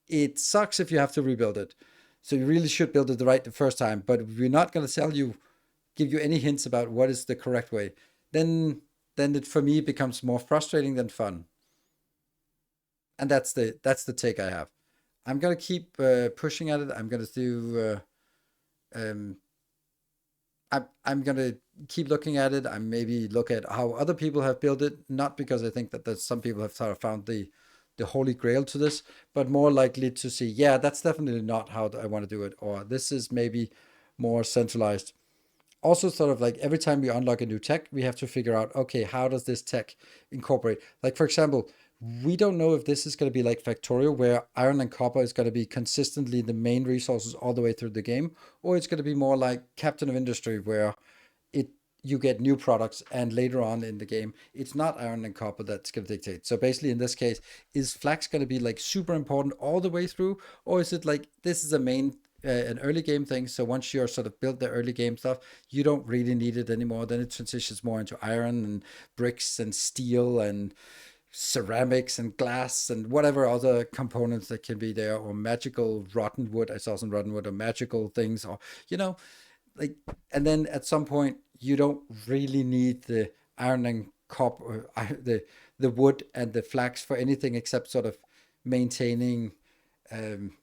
[SPEAKER 1] it sucks if you have to rebuild it. So you really should build it the right the first time, but we're not going to give you any hints about what is the correct way. Then it for me becomes more frustrating than fun. And that's the take I have. I'm gonna keep pushing at it. I'm gonna do um, I'm gonna keep looking at it. I maybe look at how other people have built it, not because I think that there's some people have sort of found the holy grail to this, but more likely to see, yeah, that's definitely not how I want to do it, or this is maybe more centralized. Also, sort of like every time we unlock a new tech, we have to figure out, okay, how does this tech incorporate? Like, for example, we don't know if this is going to be like Factorio, where iron and copper is going to be consistently the main resources all the way through the game, or it's going to be more like Captain of Industry, where it you get new products and later on in the game it's not iron and copper that's going to dictate. So basically in this case, is flax going to be like super important all the way through, or is it like this is a main an early game thing, so once you're sort of built the early game stuff, you don't really need it anymore, then it transitions more into iron and bricks and steel and ceramics and glass and whatever other components that can be there, or magical rotten wood. I saw some rotten wood or magical things, or you know, like, and then at some point you don't really need the iron and copper, the wood and the flax for anything except sort of maintaining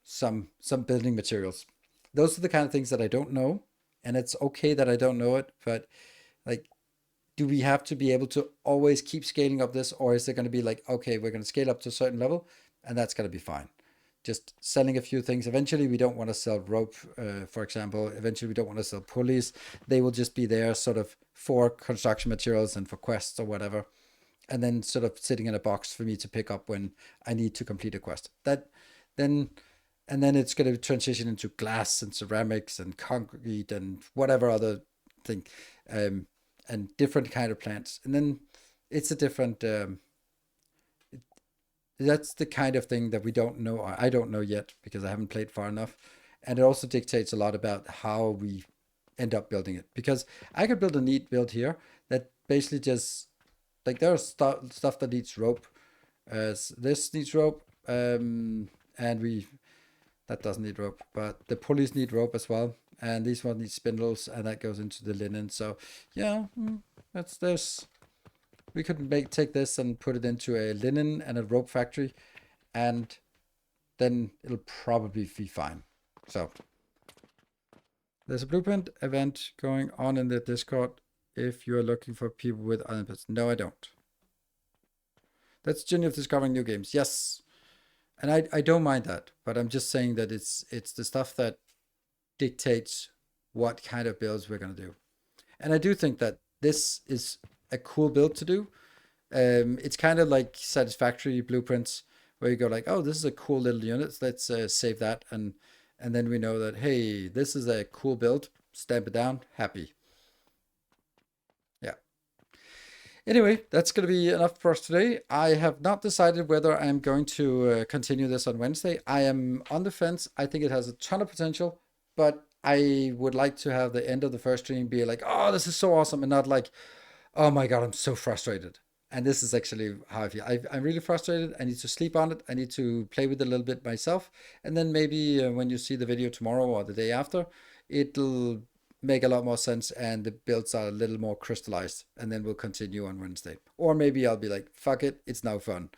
[SPEAKER 1] some building materials. Those are the kind of things that I don't know, and it's okay that I don't know it. But like, do we have to be able to always keep scaling up this, or is it going to be like, okay, we're going to scale up to a certain level, and that's going to be fine? Just selling a few things. Eventually, we don't want to sell rope, for example. Eventually, we don't want to sell pulleys. They will just be there sort of for construction materials and for quests or whatever. And then sort of sitting in a box for me to pick up when I need to complete a quest. Then, and then it's going to transition into glass and ceramics and concrete and whatever other thing, um, and different kind of plants. And then it's a different. That's the kind of thing that we don't know. I don't know yet because I haven't played far enough, and it also dictates a lot about how we end up building it. Because I could build a neat build here that basically just like there's stuff that needs rope. This needs rope, and that doesn't need rope, but the pulleys need rope as well, and these ones need spindles, and that goes into the linen. So yeah, that's this. We could take this and put it into a linen and a rope factory, and then it'll probably be fine. So there's a blueprint event going on in the Discord if you're looking for people with unlimited. No, I don't. That's the journey of discovering new games. Yes. And I don't mind that, but I'm just saying that it's the stuff that dictates what kind of builds we're going to do. And I do think that this is a cool build to do. It's kind of like satisfactory blueprints where you go like, oh, this is a cool little unit. Let's save that. And then we know that, hey, this is a cool build. Stamp it down. Happy. Yeah. Anyway, that's going to be enough for us today. I have not decided whether I'm going to continue this on Wednesday. I am on the fence. I think it has a ton of potential, but I would like to have the end of the first stream be like, oh, this is so awesome, and not like, oh my God, I'm so frustrated. And this is actually how I feel. I'm really frustrated. I need to sleep on it. I need to play with it a little bit myself. And then maybe when you see the video tomorrow or the day after, it'll make a lot more sense and the builds are a little more crystallized. And then we'll continue on Wednesday. Or maybe I'll be like, fuck it, it's now fun.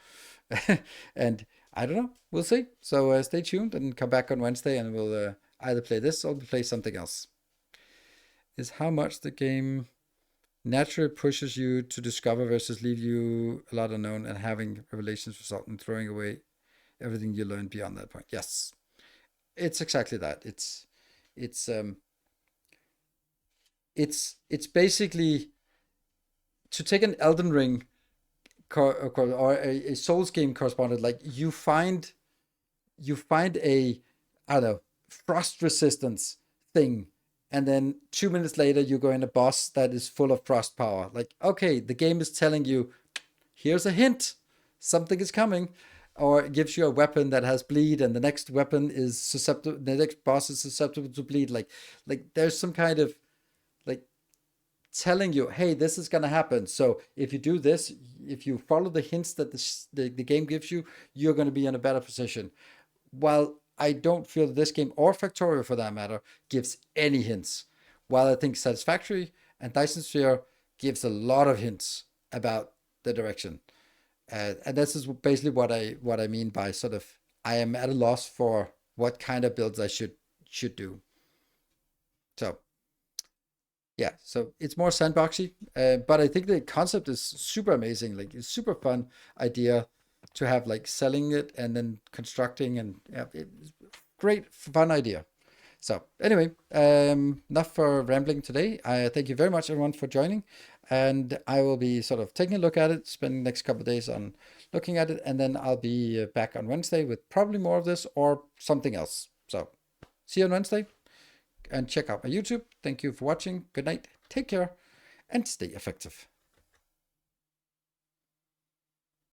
[SPEAKER 1] And I don't know. We'll see. So stay tuned and come back on Wednesday and we'll either play this or play something else. Is how much the game naturally pushes you to discover versus leave you a lot unknown and having revelations result in throwing away everything you learned beyond that point. Yes, it's exactly that. It's basically to take an Elden Ring or a Souls game correspondent. Like you find a, I don't know, frost resistance thing. And then 2 minutes later, you go in a boss that is full of frost power. Like, okay, the game is telling you, here's a hint, something is coming. Or it gives you a weapon that has bleed, and the next weapon is susceptible. The next boss is susceptible to bleed. Like there's some kind of like telling you, hey, this is gonna happen. So if you do this, if you follow the hints that the game gives you, you're gonna be in a better position. While I don't feel this game, or Factorio for that matter, gives any hints. While I think Satisfactory and Dyson Sphere gives a lot of hints about the direction. And this is basically what I mean by sort of, I am at a loss for what kind of builds I should do. So, yeah, so it's more sandboxy, but I think the concept is super amazing. Like, it's super fun idea to have like selling it and then constructing, and yeah, it's great fun idea. So anyway, enough for rambling today. I thank you very much everyone for joining, and I will be sort of taking a look at it, spending the next couple of days on looking at it, and then I'll be back on Wednesday with probably more of this or something else. So see you on Wednesday, and check out my YouTube. Thank you for watching. Good night, take care, and stay effective.